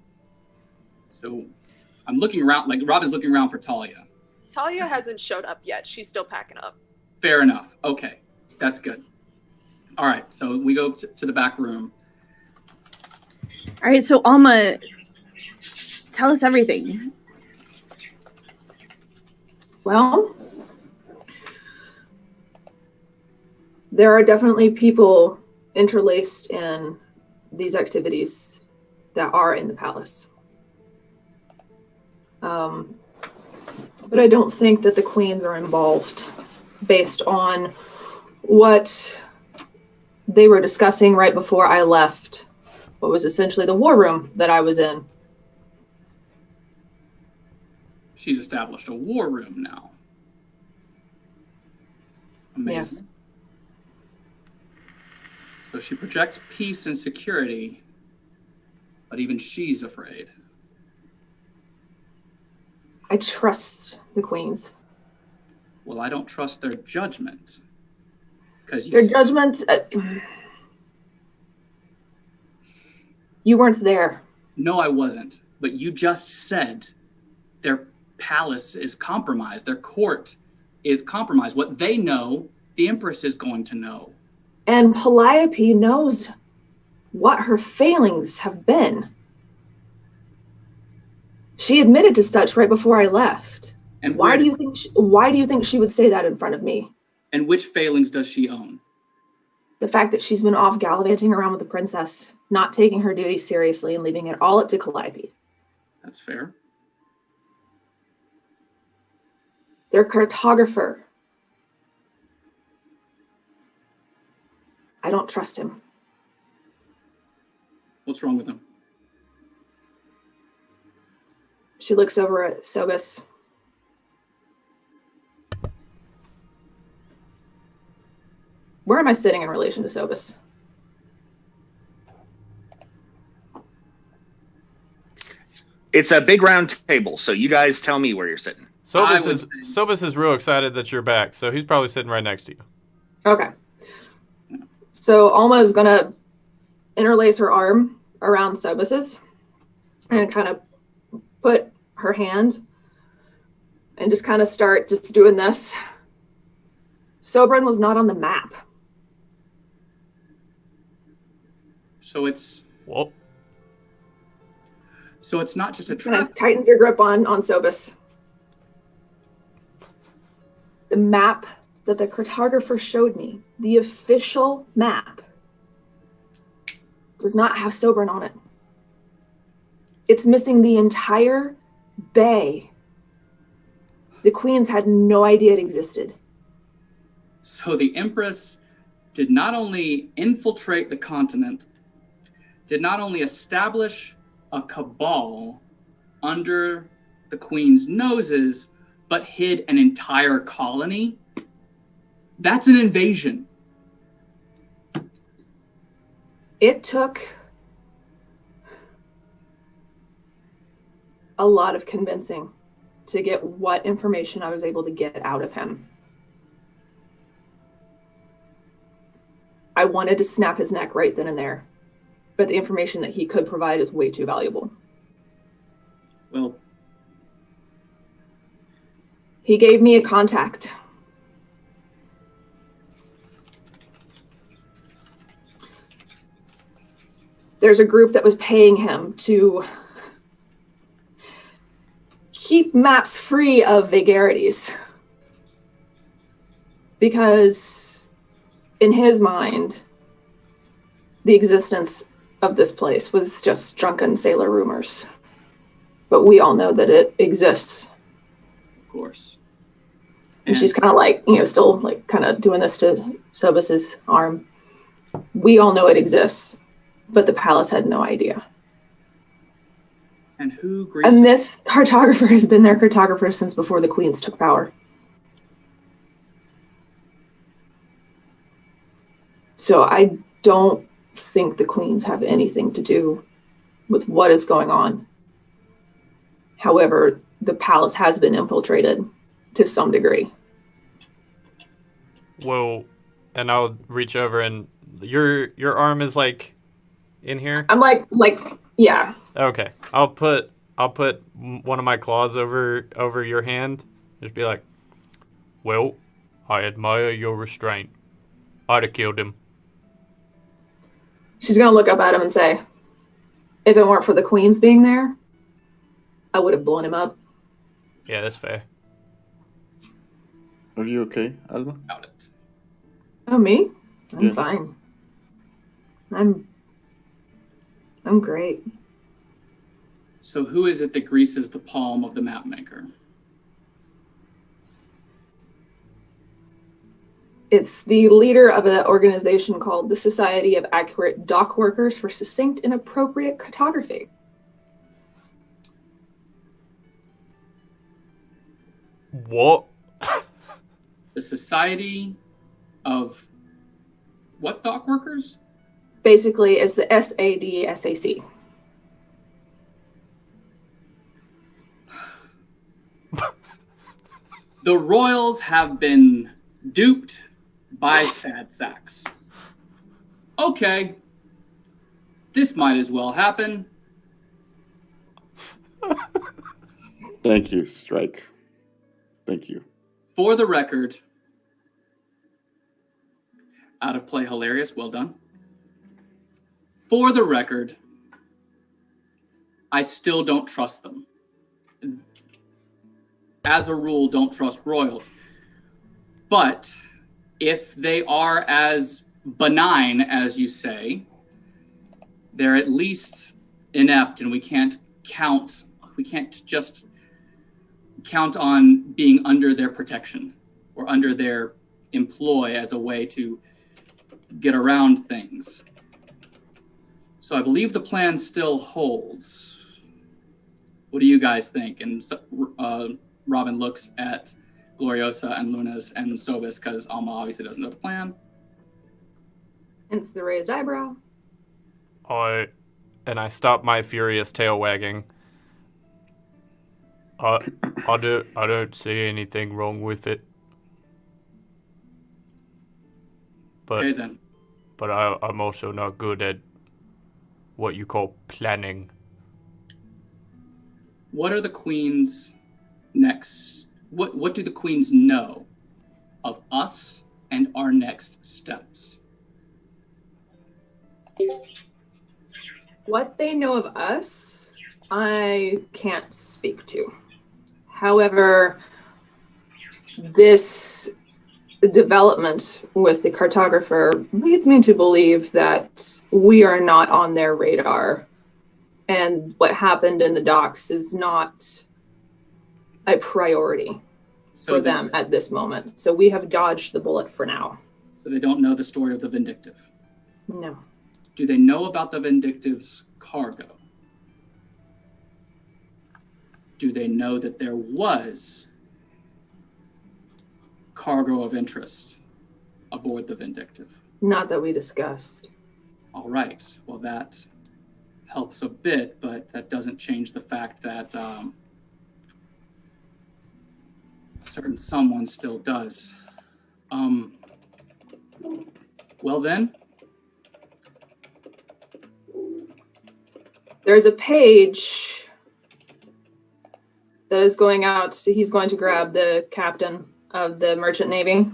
So I'm looking around, like Robin's looking around for Talia. Talia hasn't showed up yet. She's still packing up. Fair enough. Okay. That's good. All right. So we go to the back room. All right. So Alma, tell us everything. Well, there are definitely people interlaced in these activities that are in the palace. But I don't think that the queens are involved based on what they were discussing right before I left what was essentially the war room that I was in. She's established a war room now. Amazing. Yes. So she projects peace and security, but even she's afraid. I trust the queens. Well, I don't trust their judgment. Because Their judgment... you weren't there. No, I wasn't. But you just said their palace is compromised. Their court is compromised. What they know, the Empress is going to know. And Calliope knows what her failings have been. She admitted to such right before I left. And why do you think she would say that in front of me? And which failings does she own? The fact that she's been off gallivanting around with the princess, not taking her duties seriously and leaving it all up to Calliope. That's fair. Their cartographer. I don't trust him. What's wrong with him? She looks over at Sobus. Where am I sitting in relation to Sobus? It's a big round table, so you guys tell me where you're sitting. Sobus is real excited that you're back, so he's probably sitting right next to you. Okay. So Alma is going to interlace her arm around Sobus's and kind of put her hand and just kind of start just doing this. Sobran was not on the map. So it's... Whoop. So it's not just a Kind trap. of tightens your grip on Sobus. The map that the cartographer showed me, the official map, does not have Sobran on it. It's missing the entire bay. The queens had no idea it existed. So the Empress did not only infiltrate the continent, did not only establish a cabal under the Queen's noses, but hid an entire colony. That's an invasion. It took a lot of convincing to get what information I was able to get out of him. I wanted to snap his neck right then and there, but the information that he could provide is way too valuable. Well, he gave me a contact. There's a group that was paying him to keep maps free of vagarities. Because in his mind, the existence of this place was just drunken sailor rumors. But we all know that it exists. of course. And she's kind of like, still like kind of doing this to Sobus's arm. We all know it exists, but the palace had no idea. And who And this cartographer has been their cartographer since before the queens took power. So I don't think the queens have anything to do with what is going on. However, the palace has been infiltrated to some degree. Well, and I'll reach over and your arm is like in here. I'm like, yeah. Okay, I'll put one of my claws over your hand. Just be like, well, I admire your restraint. I'd have killed him. She's going to look up at him and say, if it weren't for the queens being there, I would have blown him up. Yeah, that's fair. Are you okay, Alma? about it? Oh, me? I'm Yes. fine. I'm great. So who is it that greases the palm of the map maker? It's the leader of an organization called the Society of Accurate Dock Workers for Succinct and Appropriate Cartography. What? The Society of what dock workers? Basically, it's the SADSAC. The Royals have been duped by sad sacks. Okay. This might as well happen. Thank you, Strike. Thank you. For the record, out of play hilarious, well done. For the record, I still don't trust them. As a rule, don't trust royals. But if they are as benign as you say, they're at least inept, and we can't just count on being under their protection or under their employ as a way to get around things. So I believe the plan still holds. What do you guys think? And Robin looks at Gloriosa and Lunas and Sobis because Alma obviously doesn't know the plan. Hence the raised eyebrow. I stop my furious tail wagging. I don't see anything wrong with it. But Okay then. But I'm also not good at what you call planning. What are the queens next? What do the queens know of us and our next steps? What they know of us, I can't speak to. However, this development with the cartographer leads me to believe that we are not on their radar, and what happened in the docks is not a priority for them at this moment. So we have dodged the bullet for now. So they don't know the story of the Vindictive. No. Do they know about the Vindictive's cargo? Do they know that there was cargo of interest aboard the Vindictive? Not that we discussed. All right. Well, that helps a bit, but that doesn't change the fact that a certain someone still does. Well then, there's a page that is going out. So he's going to grab the captain of the merchant navy.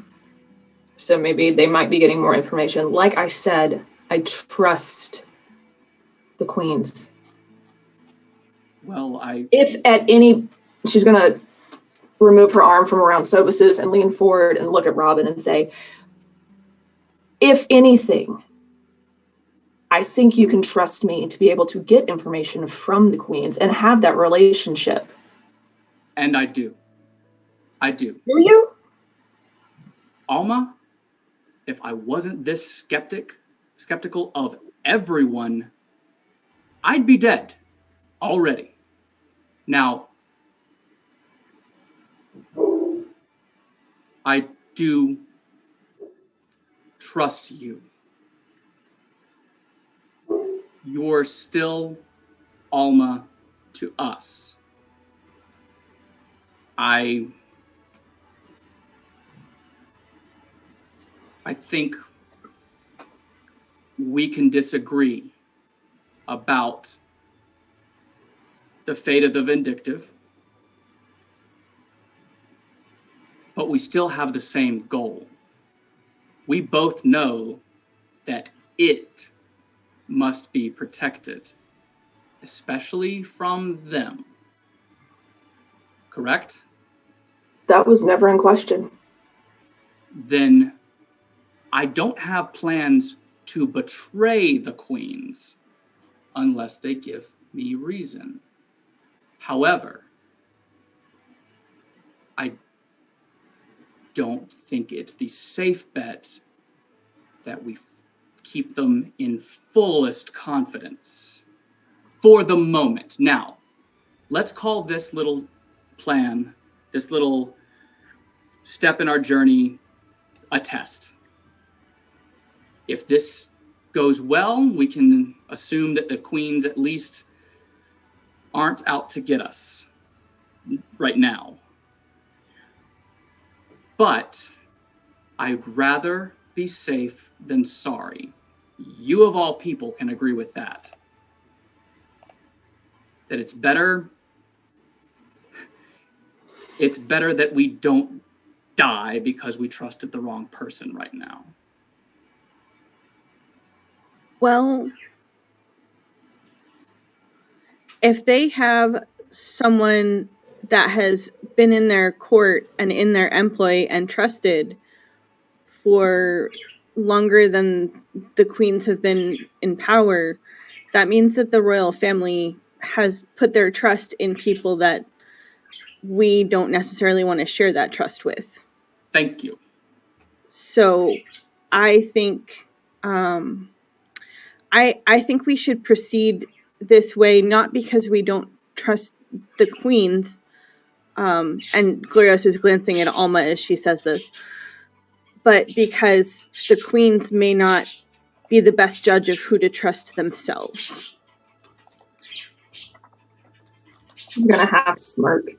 So maybe they might be getting more information. Like I said, I trust the queens. well, If at any, she's going to remove her arm from around Sobus's and lean forward and look at Robin and say, if anything, I think you can trust me to be able to get information from the queens and have that relationship. And I do. Do you? Alma, if I wasn't this skeptical of everyone, I'd be dead already. Now, I do trust you. You're still Alma to us. I think we can disagree about the fate of the Vindictive, but we still have the same goal. We both know that it must be protected, especially from them. Correct? That was never in question. Then I don't have plans to betray the queens unless they give me reason. However, don't think it's the safe bet that we keep them in fullest confidence for the moment. Now, let's call this little plan, this little step in our journey, a test. If this goes well, we can assume that the queens at least aren't out to get us right now. But I'd rather be safe than sorry. You of all people can agree with that. That it's better that we don't die because we trusted the wrong person right now. Well, if they have someone that has been in their court and in their employ and trusted for longer than the queens have been in power, that means that the royal family has put their trust in people that we don't necessarily want to share that trust with. Thank you. So I think I think we should proceed this way, not because we don't trust the queens, and Glorios is glancing at Alma as she says this, but because the queens may not be the best judge of who to trust themselves. I'm gonna half smirk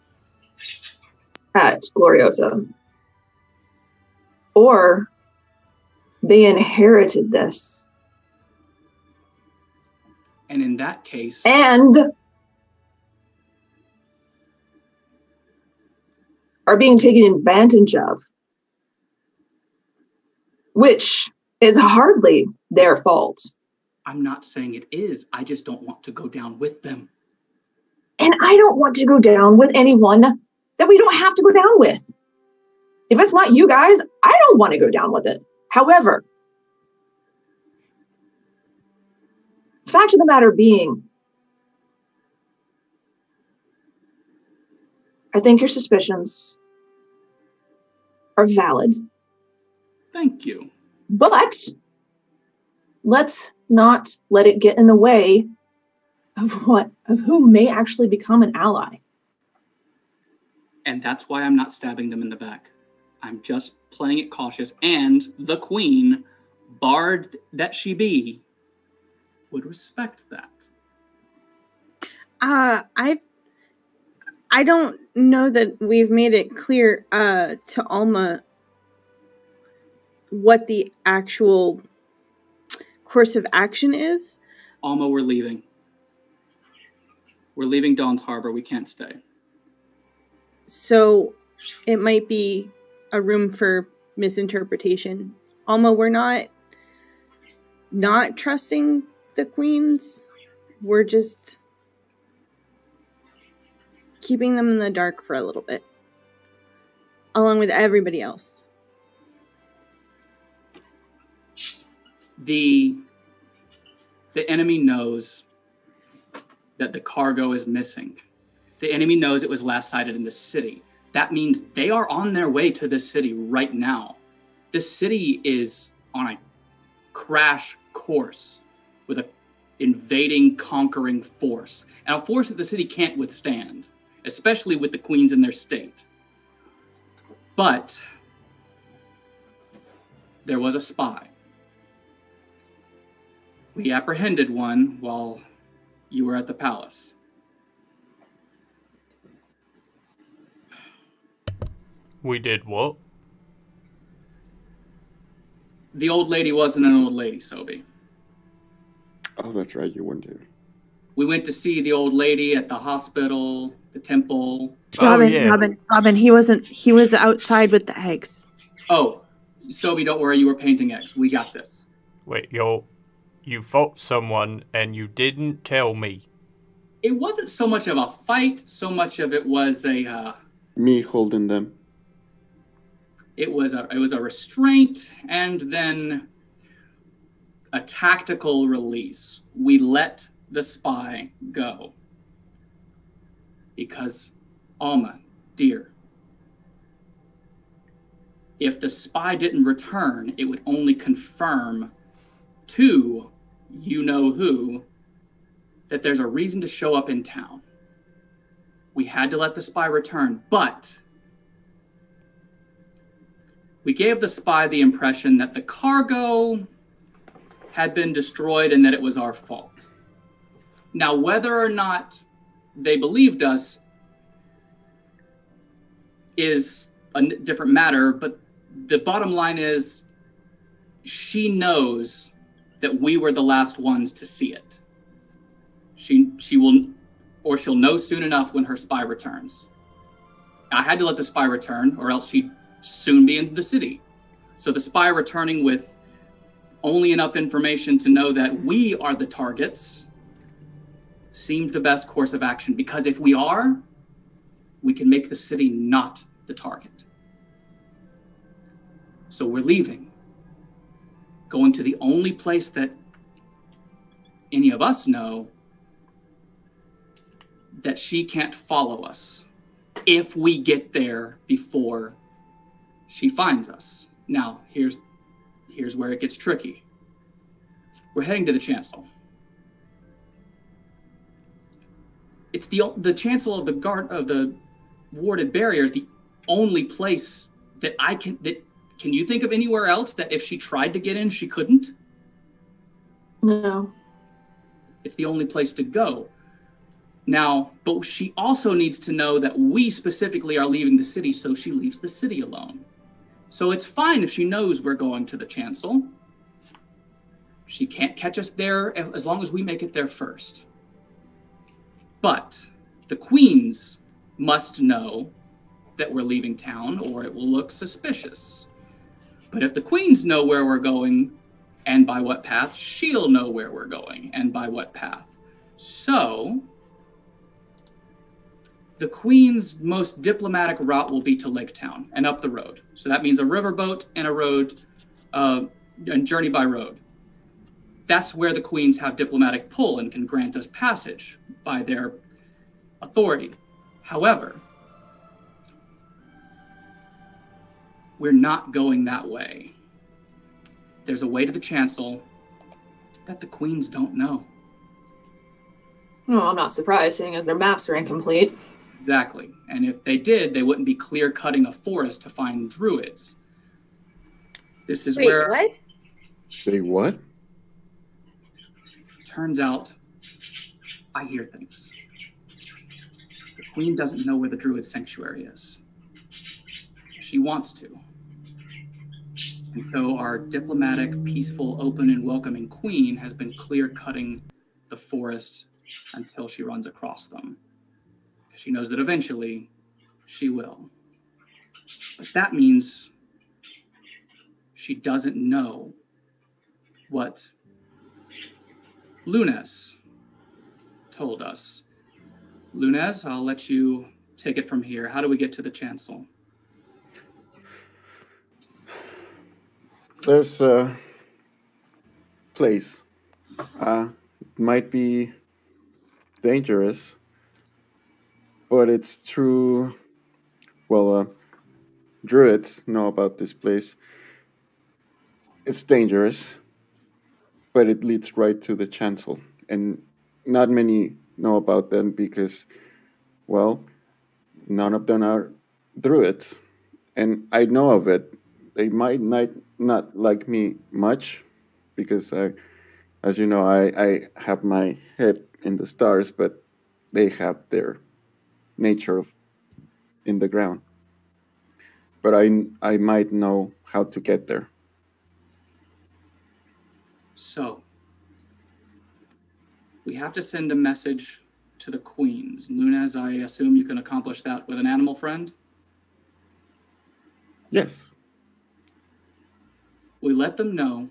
at Gloriosa. Or they inherited this. And in that case... And are being taken advantage of. Which is hardly their fault. I'm not saying it is. I just don't want to go down with them. And I don't want to go down with anyone that we don't have to go down with. If it's not you guys, I don't want to go down with it. However, fact of the matter being, I think your suspicions are valid. Thank you. But let's not let it get in the way of who may actually become an ally. And that's why I'm not stabbing them in the back. I'm just playing it cautious, and the queen, bard that she be, would respect that. I don't know that we've made it clear to Alma what the actual course of action is. Alma, we're leaving. We're leaving Dawnsharbour. We can't stay. So it might be a room for misinterpretation. Alma, we're not trusting the queens. We're just keeping them in the dark for a little bit, along with everybody else. The enemy knows that the cargo is missing. The enemy knows it was last sighted in the city. That means they are on their way to this city right now. This city is on a crash course with an invading, conquering force. And a force that the city can't withstand, especially with the queens in their state. But there was a spy. We apprehended one while you were at the palace. We did what? The old lady wasn't an old lady, Sobi. Oh, that's right. You weren't there. We went to see the old lady at the hospital, the temple. Robin, he was outside with the eggs. Oh, Sobi, don't worry, you were painting eggs. We got this. Wait, you fought someone and you didn't tell me. It wasn't so much of a fight, so much of it was me holding them. It was a restraint and then a tactical release. We let the spy go. Because, Alma, dear, If the spy didn't return, it would only confirm to you-know-who that there's a reason to show up in town. We had to let the spy return, but we gave the spy the impression that the cargo had been destroyed and that it was our fault. Now, whether or not they believed us is a different matter, but the bottom line is she knows that we were the last ones to see it. She will, or she'll know soon enough when her spy returns. I had to let the spy return, or else she'd soon be into the city. So the spy returning with only enough information to know that we are the targets seemed the best course of action, because if we are, we can make the city not the target. So we're leaving, going to the only place that any of us know that she can't follow us if we get there before she finds us. Now, here's where it gets tricky. We're heading to the chancel. It's the chancel of the warded barrier is the only place that can you think of anywhere else that if she tried to get in, she couldn't? No. It's the only place to go. Now, but she also needs to know that we specifically are leaving the city, so she leaves the city alone. So it's fine if she knows we're going to the chancel. She can't catch us there as long as we make it there first. But the queens must know that we're leaving town, or it will look suspicious. But if the queens know where we're going and by what path, she'll know where we're going and by what path. So the queen's most diplomatic route will be to Lake Town and up the road. So that means a riverboat and a road, and journey by road. That's where the queens have diplomatic pull and can grant us passage by their authority. However, we're not going that way. There's a way to the chancel that the queens don't know. Well, I'm not surprised, seeing as their maps are incomplete. Exactly. And if they did, they wouldn't be clear-cutting a forest to find druids. This is where... What? Say what? Turns out, I hear things. The queen doesn't know where the druid sanctuary is. She wants to. And so our diplomatic, peaceful, open, and welcoming queen has been clear-cutting the forest until she runs across them. She knows that eventually she will. But that means she doesn't know what Lunes told us. Lunes, I'll let you take it from here. How do we get to the chancel? There's a place. It might be dangerous, but it's true. Well, druids know about this place. It's dangerous, but it leads right to the chancel. And not many know about them because, well, none of them are druids. And I know of it. They might not like me much because as you know, I have my head in the stars, but they have their nature in the ground. But I might know how to get there. So, we have to send a message to the queens. Lunes, I assume you can accomplish that with an animal friend? Yes. We let them know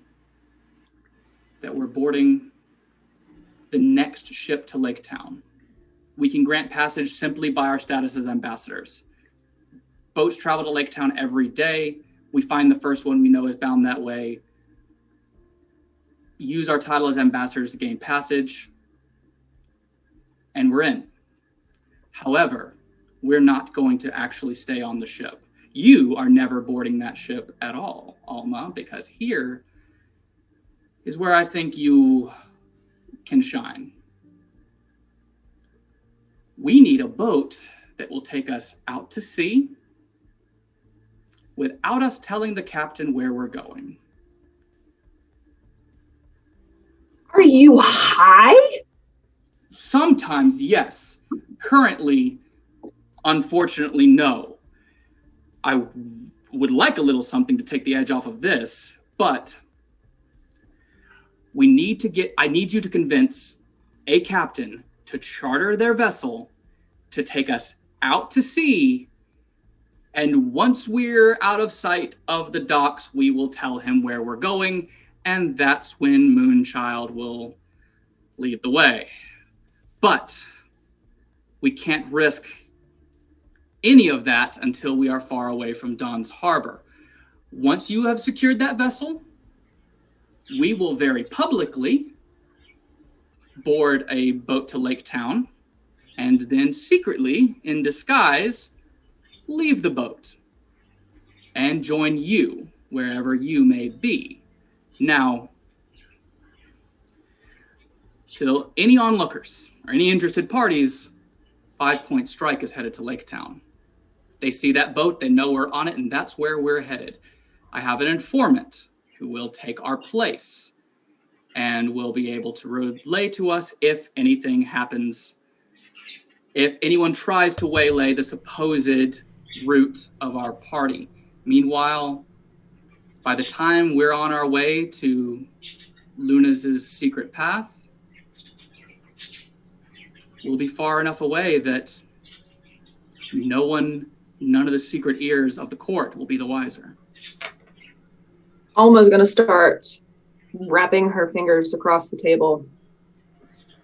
that we're boarding the next ship to Lake Town. We can grant passage simply by our status as ambassadors. Boats travel to Lake Town every day. We find the first one we know is bound that way. Use our title as ambassadors to gain passage, and we're in. However, we're not going to actually stay on the ship. You are never boarding that ship at all, Alma, because here is where I think you can shine. We need a boat that will take us out to sea without us telling the captain where we're going. Are you high? Sometimes, yes. Currently, unfortunately, no. I would like a little something to take the edge off of this, but I need you to convince a captain to charter their vessel to take us out to sea. And once we're out of sight of the docks, we will tell him where we're going. And that's when Moonchild will lead the way. But we can't risk any of that until we are far away from Dawnsharbour. Once you have secured that vessel, we will very publicly board a boat to Lake Town and then secretly, in disguise, leave the boat and join you wherever you may be. Now, to any onlookers or any interested parties, 5 Point Strike is headed to Lake Town. They see that boat, they know we're on it, and that's where we're headed. I have an informant who will take our place and will be able to relay to us if anything happens, if anyone tries to waylay the supposed route of our party. Meanwhile, by the time we're on our way to Luna's secret path, we'll be far enough away that none of the secret ears of the court will be the wiser. Alma's going to start wrapping her fingers across the table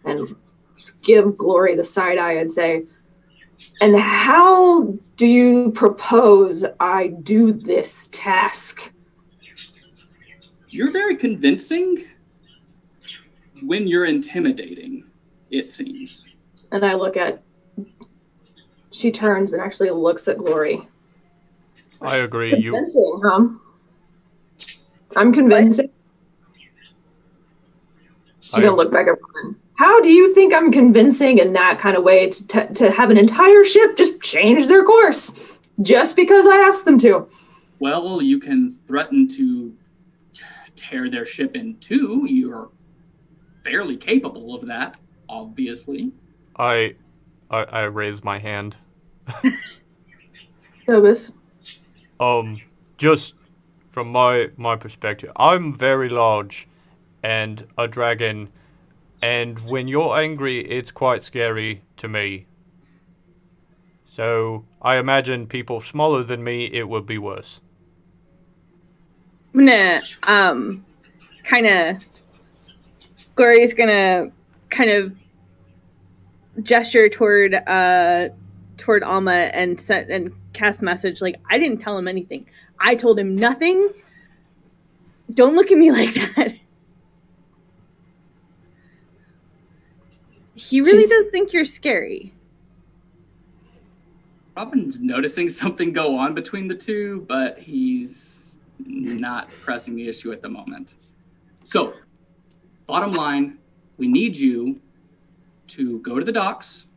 and give Glory the side eye and say, "And how do you propose I do this task?" You're very convincing when you're intimidating, it seems. And I she turns and actually looks at Glory. I agree. Convincing, huh? I'm convincing. She's going to look back at Robin. How do you think I'm convincing in that kind of way to have an entire ship just change their course just because I asked them to? Well, you can threaten to tear their ship in two. You're fairly capable of that, obviously. I raise my hand. Tobis. Just from my perspective, I'm very large and a dragon, and when you're angry, it's quite scary to me. So I imagine people smaller than me, it would be worse. I'm gonna Glory's gonna kind of gesture toward Alma and cast message like, I didn't tell him anything. I told him nothing. Don't look at me like that. He really does think you're scary. Robin's noticing something go on between the two, but he's not pressing the issue at the moment. So, bottom line, we need you to go to the docks,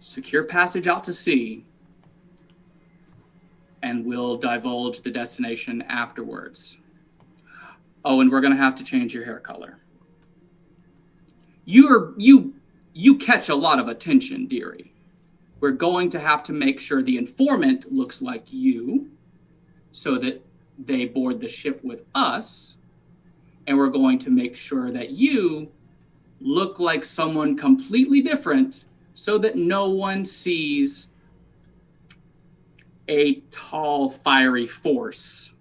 secure passage out to sea, and we'll divulge the destination afterwards. Oh, and we're going to have to change your hair color. You catch a lot of attention, dearie. We're going to have to make sure the informant looks like you so that they board the ship with us. And we're going to make sure that you look like someone completely different so that no one sees a tall, fiery force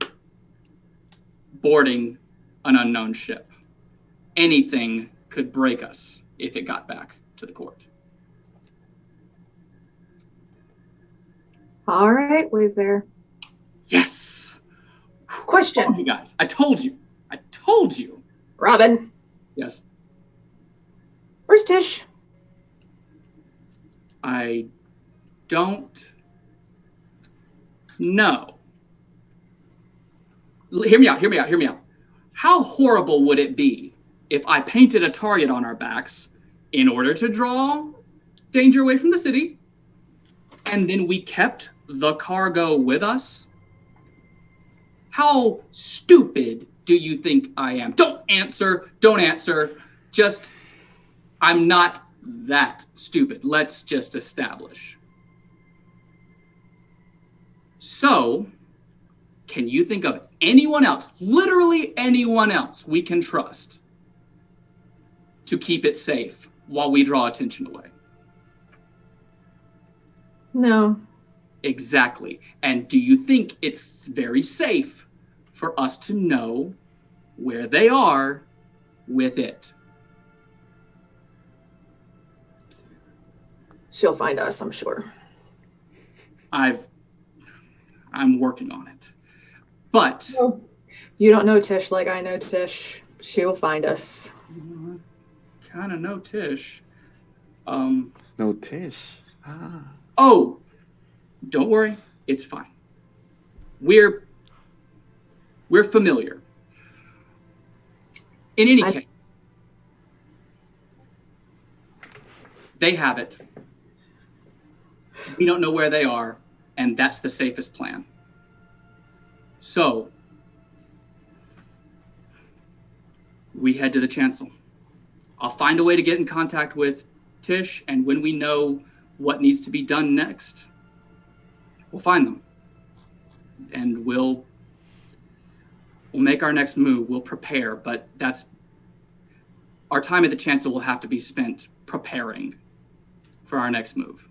boarding an unknown ship. Anything could break us if it got back to the court. All right, Wayfair. Yes. Question. I told you guys. I told you. Robin. Yes. Where's Tish? I don't No. Hear me out. How horrible would it be if I painted a target on our backs in order to draw danger away from the city, and then we kept the cargo with us? How stupid do you think I am? Don't answer. Just, I'm not that stupid. Let's just establish. So, can you think of anyone else, literally anyone else we can trust to keep it safe while we draw attention away? No. Exactly. And do you think it's very safe for us to know where they are with it? She'll find us, I'm sure. I'm working on it. But Well, you don't know Tish like I know Tish. She will find us. Kind of know Tish. No Tish. Oh, don't worry. It's fine. We're familiar. In any case, they have it. We don't know where they are, and that's the safest plan. So, we head to the chancel. I'll find a way to get in contact with Tish, and when we know what needs to be done next, we'll find them. And we'll make our next move. We'll prepare, but that's our time at the chancel will have to be spent preparing for our next move.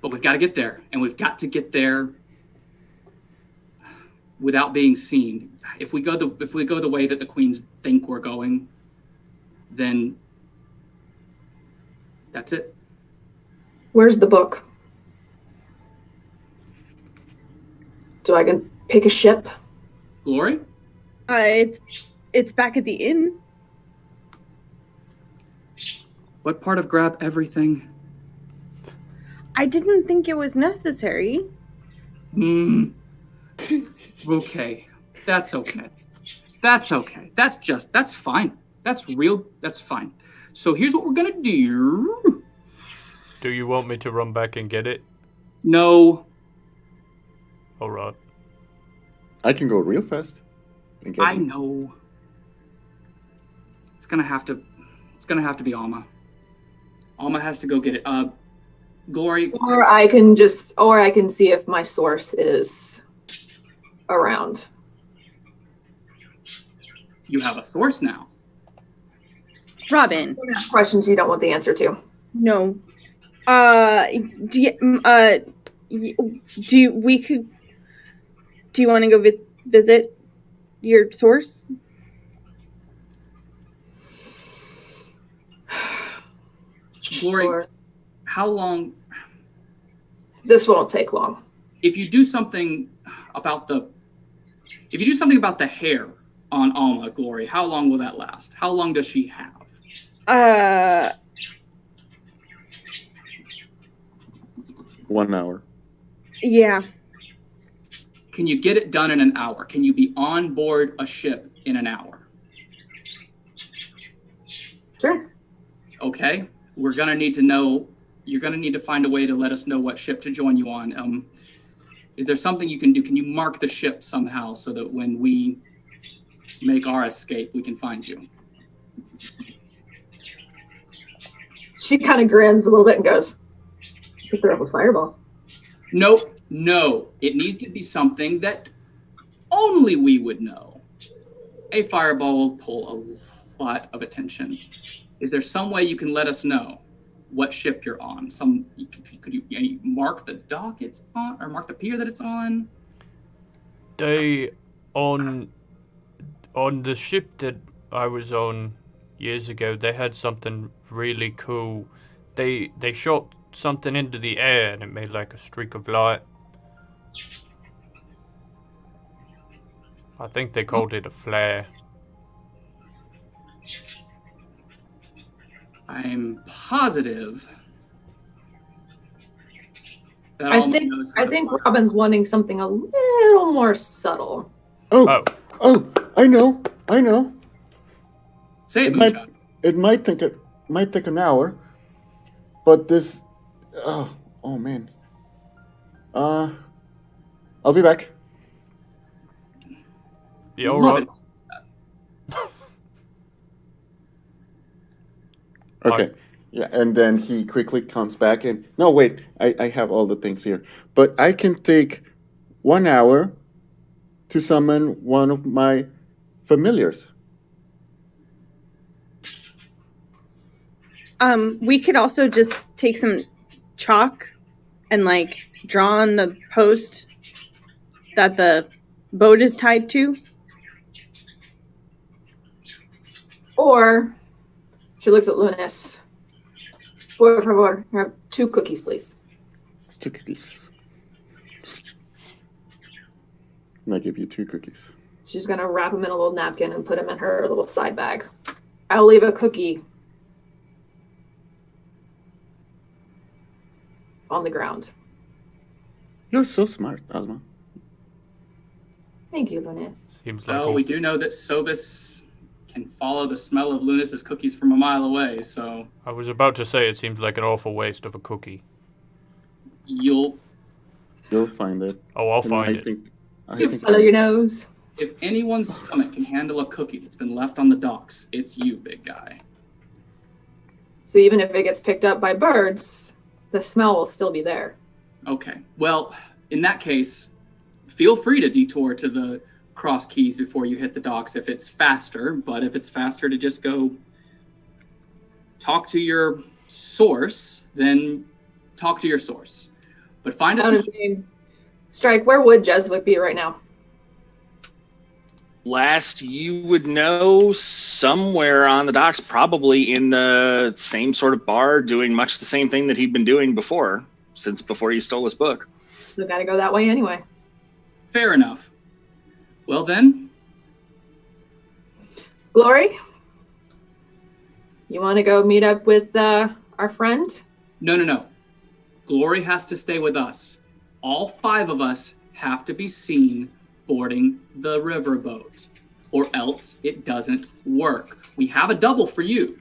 But we've got to get there, and we've got to get there without being seen. If we go the way that the queens think we're going, then that's it. Where's the book? So I can pick a ship? Glory? It's back at the inn. What part of grab everything? I didn't think it was necessary. Okay. That's okay. That's fine. That's fine. So here's what we're gonna do. Do you want me to run back and get it? No. All right. I can go real fast. And get I it. know. It's gonna have to be Alma. Alma has to go get it. Glory. Or I can see if my source is around. You have a source now. Robin. Don't ask questions you don't want the answer to. No. Do you want to go visit your source? Glory, Sure. how long? This won't take long. If you do something about the hair on Alma, Glory, how long will that last? How long does she have? 1 hour. Yeah. Can you get it done in an hour? Can you be on board a ship in an hour? Sure. Okay. We're gonna need to know. You're gonna need to find a way to let us know what ship to join you on. Is there something you can do? Can you mark the ship somehow so that when we make our escape, we can find you? She kind of grins a little bit and goes, "Pick her up a fireball." Nope. No. It needs to be something that only we would know. A fireball will pull a lot of attention. Is there some way you can let us know what ship you're on? Could you mark the dock it's on, or mark the pier that it's on? They on the ship that I was on years ago, they had something really cool. They shot something into the air and it made like a streak of light. I think they called it a flare. I'm positive That I Alma think knows how I to think flirt. Robin's wanting something a little more subtle. Oh, I know. Say it, It might Moonshot. it might take an hour, but this. Oh man. I'll be back. Yeah, Love alright. it. Okay. Yeah, and then he quickly comes back and no, wait, I have all the things here. But I can take 1 hour to summon one of my familiars. We could also just take some chalk and like draw on the post that the boat is tied to. Or she looks at Lunas. Por favor, have 2 cookies, please. 2 cookies. And I give you 2 cookies. She's gonna wrap them in a little napkin and put them in her little side bag. I'll leave a cookie on the ground. You're so smart, Alma. Thank you, Lunas. Seems like Well, we do know that Sobus can follow the smell of Lunas's cookies from a mile away, so I was about to say it seems like an awful waste of a cookie. you'll You'll find it. Oh, I'll And find I it. think You follow your nose. if anyone's stomach can handle a cookie that's been left on the docks, it's you, big guy. So even if it gets picked up by birds, the smell will still be there. Okay. Well, in that case, feel free to detour to the Cross Keys before you hit the docks if it's faster, but if it's faster to just go talk to your source, then talk to your source. But find Out us. of game. Strike, where would Jeswick be right now? Last you would know, somewhere on the docks, probably in the same sort of bar, doing much the same thing that he'd been doing before, since before you stole his book. We gotta go that way anyway. Fair enough. Well then, Glory? You wanna go meet up with our friend? no. Glory has to stay with us. All 5 of us have to be seen boarding the riverboat, or else it doesn't work. We have a double for you,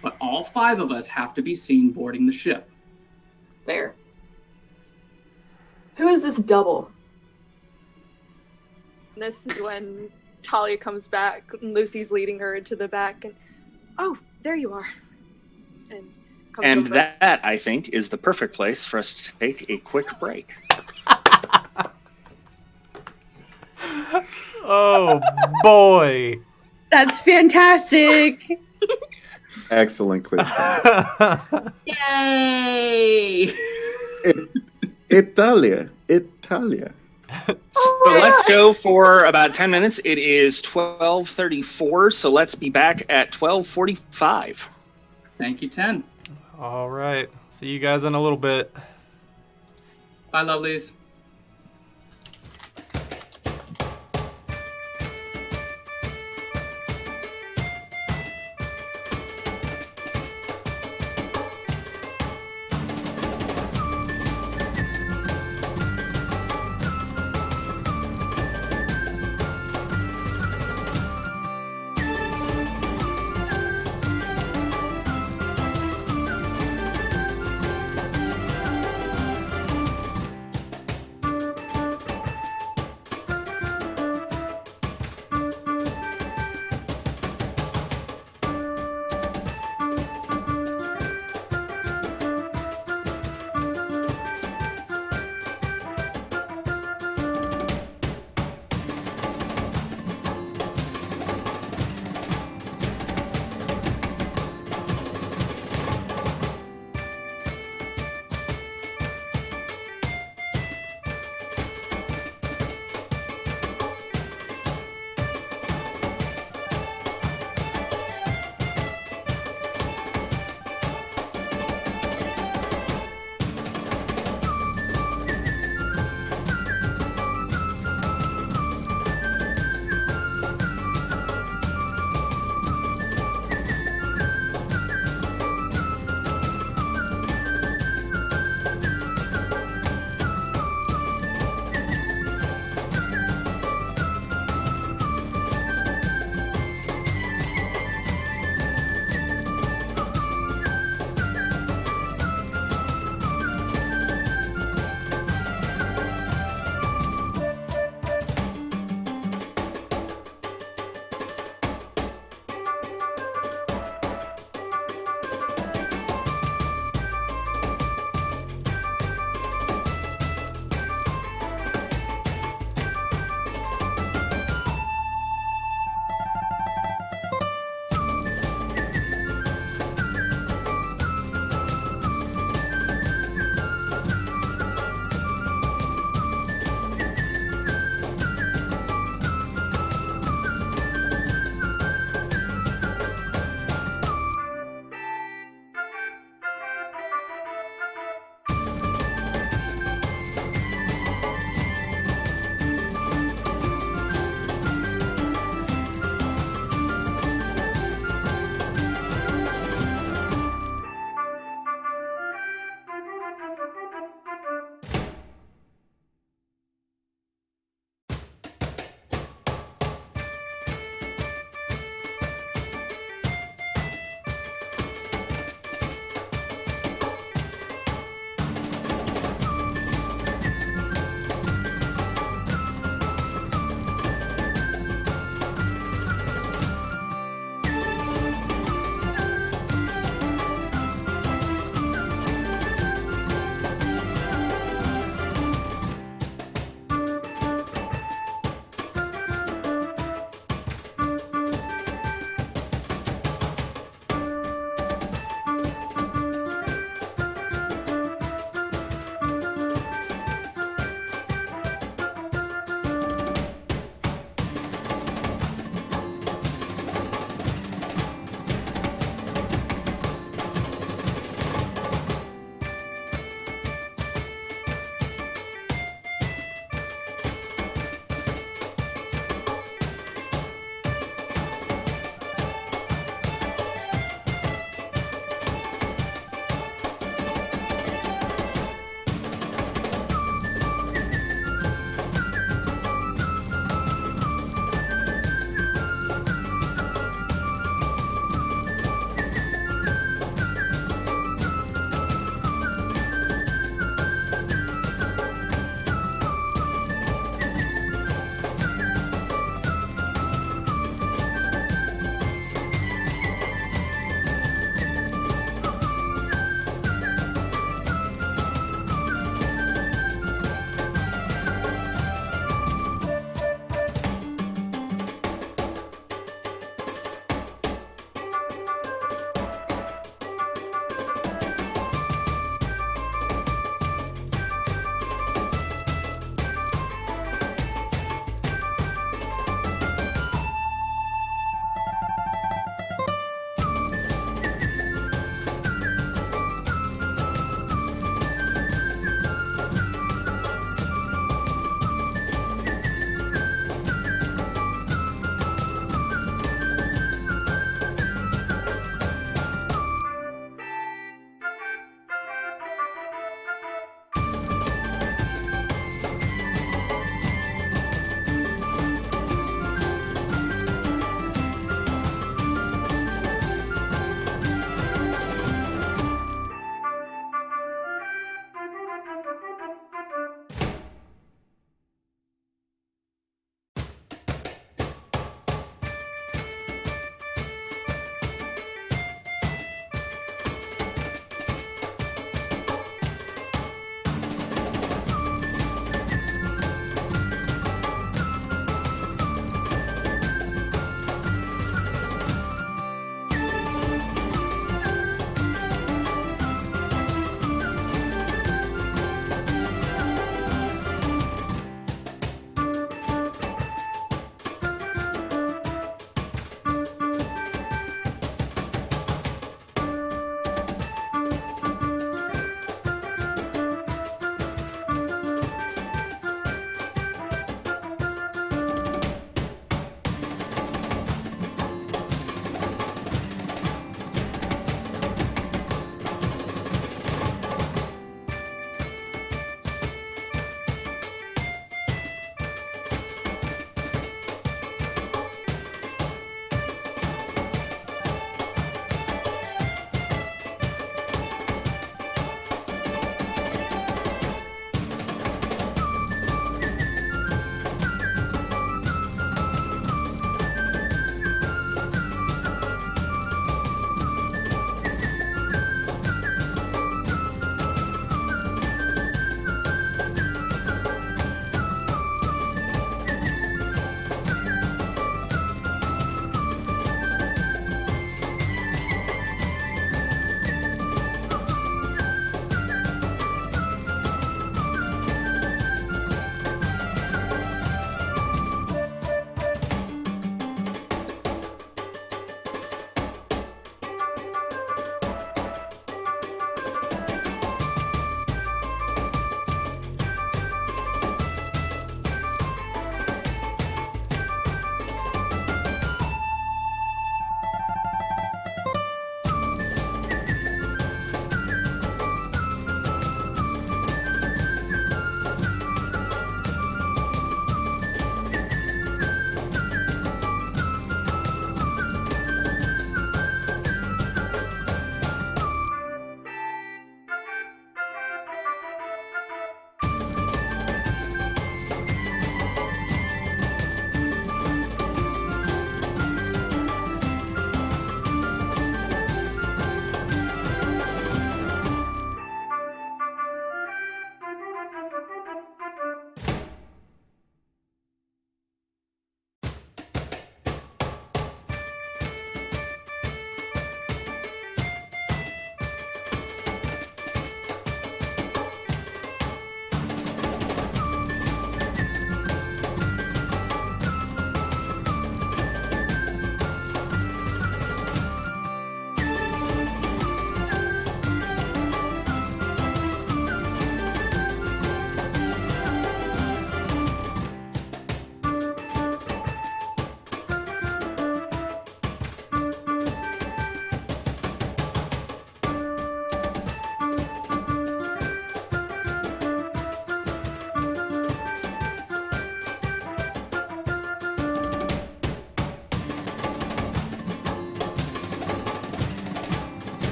but all 5 of us have to be seen boarding the ship. Fair. Who is this double? This is when Talia comes back and Lucy's leading her into the back and oh, there you are. And comes And over. that, I think, is the perfect place for us to take a quick break. Oh, boy. That's fantastic. Excellent clip. Yay! Italia. So let's go for about 10 minutes. It is 12:34, so let's be back at 12:45. Thank you, 10. All right. See you guys in a little bit. Bye, lovelies.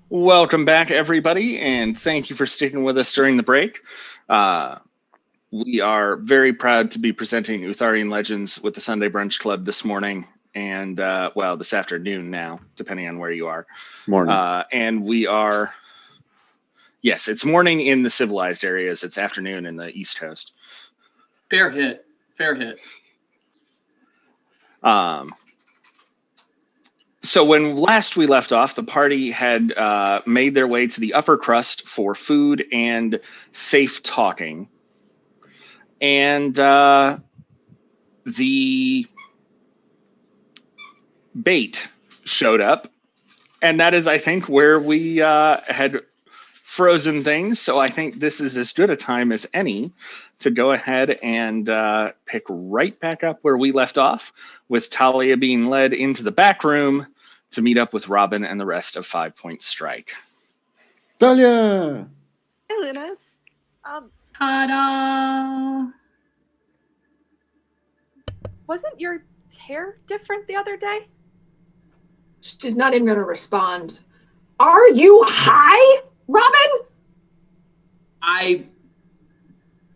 Welcome back, everybody, and thank you for sticking with us during the break. We are very proud to be presenting Utharian Legends with the Sunday Brunch Club this morning, and this afternoon now, depending on where you are. Morning. And we are, yes, it's morning in the civilized areas. It's afternoon in the East Coast. Fair hit. Fair hit. So when last we left off, the party had made their way to the upper crust for food and safe talking. And the bait showed up. And that is, I think, where we had frozen things. So I think this is as good a time as any to go ahead and pick right back up where we left off, with Talia being led into the back room to meet up with Robin and the rest of 5 Point Strike. Talia! Hey, Lunas. Ta-da! Wasn't your hair different the other day? She's not even going to respond. Are you high, Robin?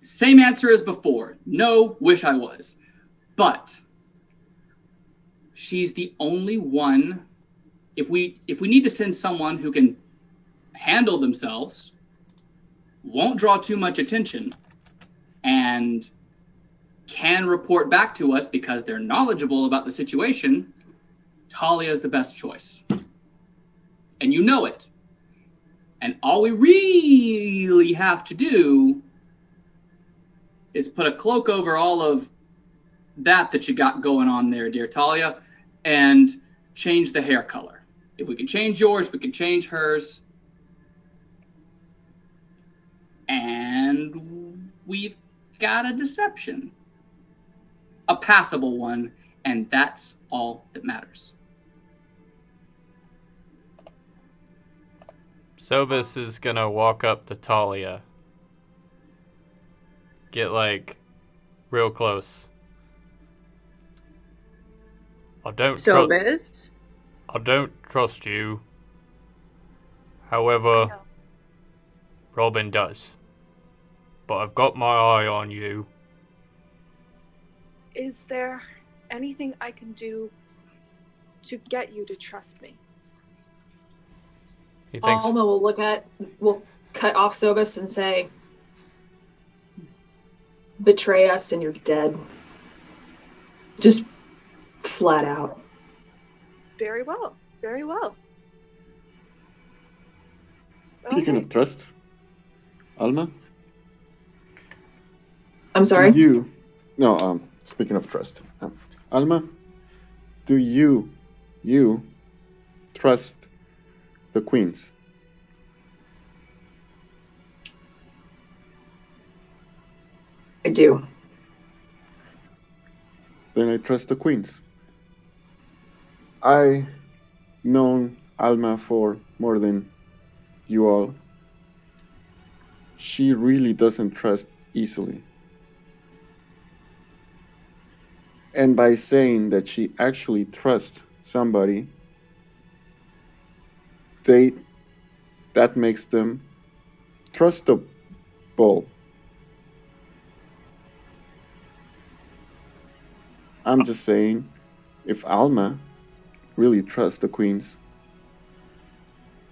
Same answer as before. No, wish I was. But she's the only one. If we need to send someone who can handle themselves, won't draw too much attention, and can report back to us because they're knowledgeable about the situation, Talia is the best choice. And you know it. And all we really have to do is put a cloak over all of that you got going on there, dear Talia, and change the hair color. If we can change yours, we can change hers. And we've got a deception. A passable one, and that's all that matters. Sobus is gonna walk up to Talia. Get, real close. I don't trust you. However, Robin does. But I've got my eye on you. Is there anything I can do to get you to trust me? He thinks Alma will cut off Sobus and say, betray us and you're dead. Just flat out. Very well. Very well. Speaking of trust, Alma? I'm sorry? Speaking of trust. Alma, do you trust the queens? I do. Then I trust the queens. I known Alma for more than you all. She really doesn't trust easily. And by saying that she actually trusts somebody, that makes them trustable. I'm just saying, if Alma really trusts the queens,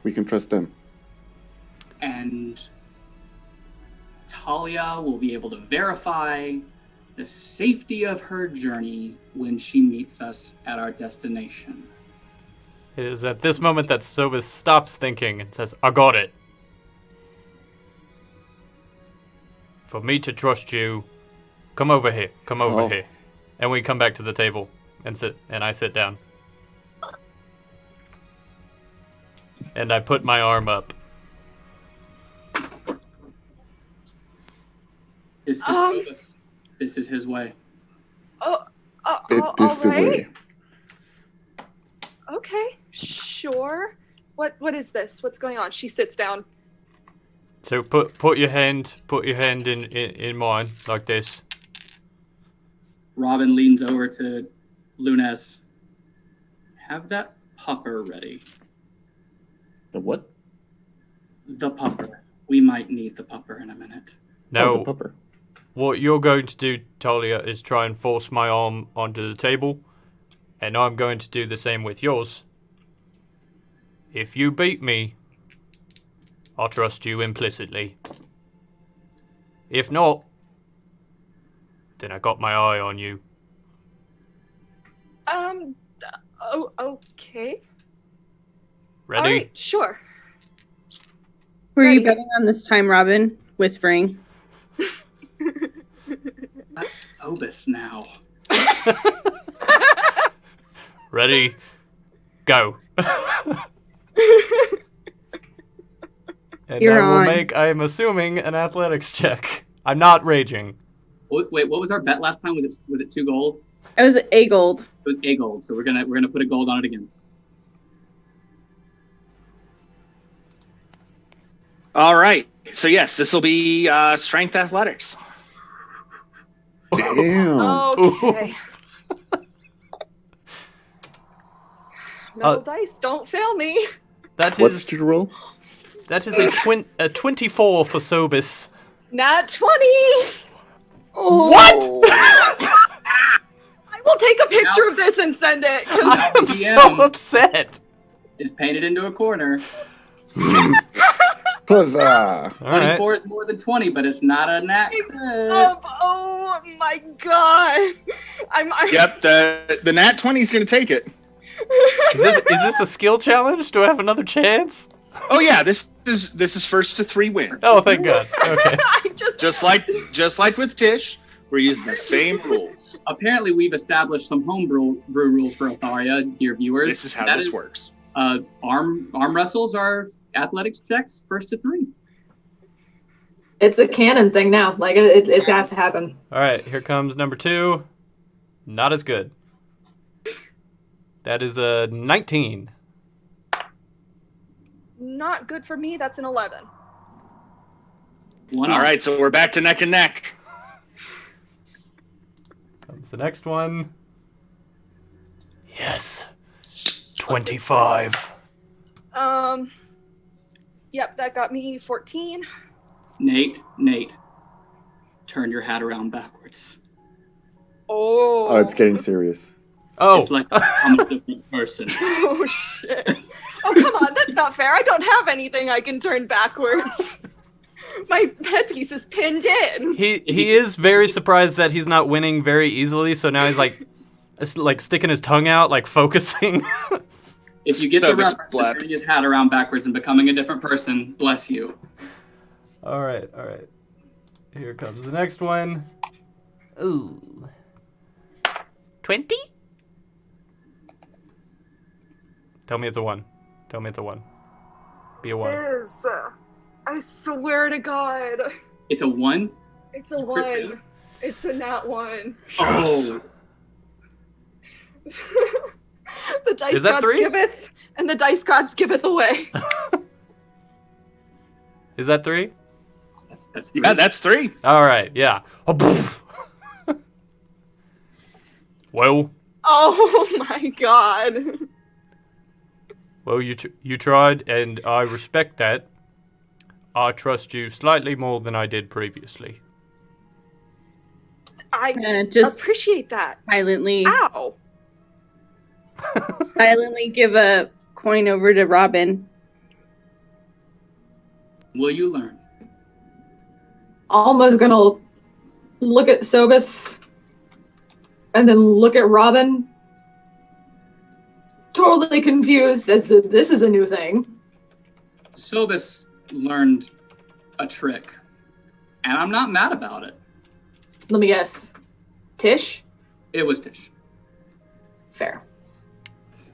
we can trust them. And Talia will be able to verify the safety of her journey when she meets us at our destination. it is at this moment that Sobus stops thinking and says, I got it. For me to trust you, come over here. Come over here. And we come back to the table and I sit down. And I put my arm up. This is Sobus. This is his way. It is the way. Okay, sure. What is this? What's going on? She sits down. So put your hand in mine like this. Robin leans over to Lunes. Have that pupper ready. The what? The pupper. We might need the pupper in a minute. Now, the pupper. what you're going to do, Talia, is try and force my arm onto the table, and I'm going to do the same with yours. If you beat me, I'll trust you implicitly. If not, then I got my eye on you. Oh, okay. Ready? All right, sure. Who are you Ready. betting on this time, Robin? Whispering. That's Obus now. Ready? Go. And You're I will on. make, I am assuming, an athletics check. I'm not raging. Wait, what was our bet last time? Was it 2 gold? It was a gold. It was a gold. So we're gonna put a gold on it again. All right. So yes, this will be strength athletics. Damn. Okay. Metal dice, don't fail me. That What's is the roll? that is a 24 for Sobis. Nat 20. What? I will take a picture of this and send it. 'Cause I'm DM. so upset. Is painted into a corner. Huzzah! All right. 24 is more than 20, but it's not a nat crit. oh my god. I'm Yep, the nat 20 is going to take it. Is this a skill challenge? Do I have another chance? Oh yeah, this is first to 3 wins. Oh, thank God. Okay. I Just like with Tish, we're using the same rules. Apparently, we've established some homebrew rules for Utharia, dear viewers. This is how That this works. Arm wrestles are athletics checks, first to 3. It's a canon thing now. Like it has to happen. All right, here comes number 2. Not as good. That is a 19. not good for me. That's an 11. All right, so we're back to neck and neck. Comes the next one. Yes. 25. Yep, that got me 14. Nate, turn your hat around backwards. Oh. Oh, it's getting serious. Oh. It's like I'm a different person. Oh shit. Oh come on, that's not fair. I don't have anything I can turn backwards. My headpiece is pinned in. He is very surprised that he's not winning very easily, so now he's like sticking his tongue out, like focusing. If you get So the this reference, blap. turning his hat around backwards and becoming a different person, bless you. All right. Here comes the next one. Ooh. 20? Tell me it's a 1. Be a 1. It is. I swear to God. It's a 1? It's a 1. It's a nat 1. Oh, The dice Is that gods 3? giveth, and the dice gods giveth away. Is that 3? that's Yeah, that's 3. All right. Yeah. Oh, poof. Well, Oh my God. you tried, and I respect that. I trust you slightly more than I did previously. I Just appreciate that. silently Ow. give a coin over to Robin. Will you learn? Alma's gonna look at Sobus and then look at Robin. Totally confused as this is a new thing. Sobus learned a trick, and I'm not mad about it. Let me guess. Tish? It was Tish. Fair.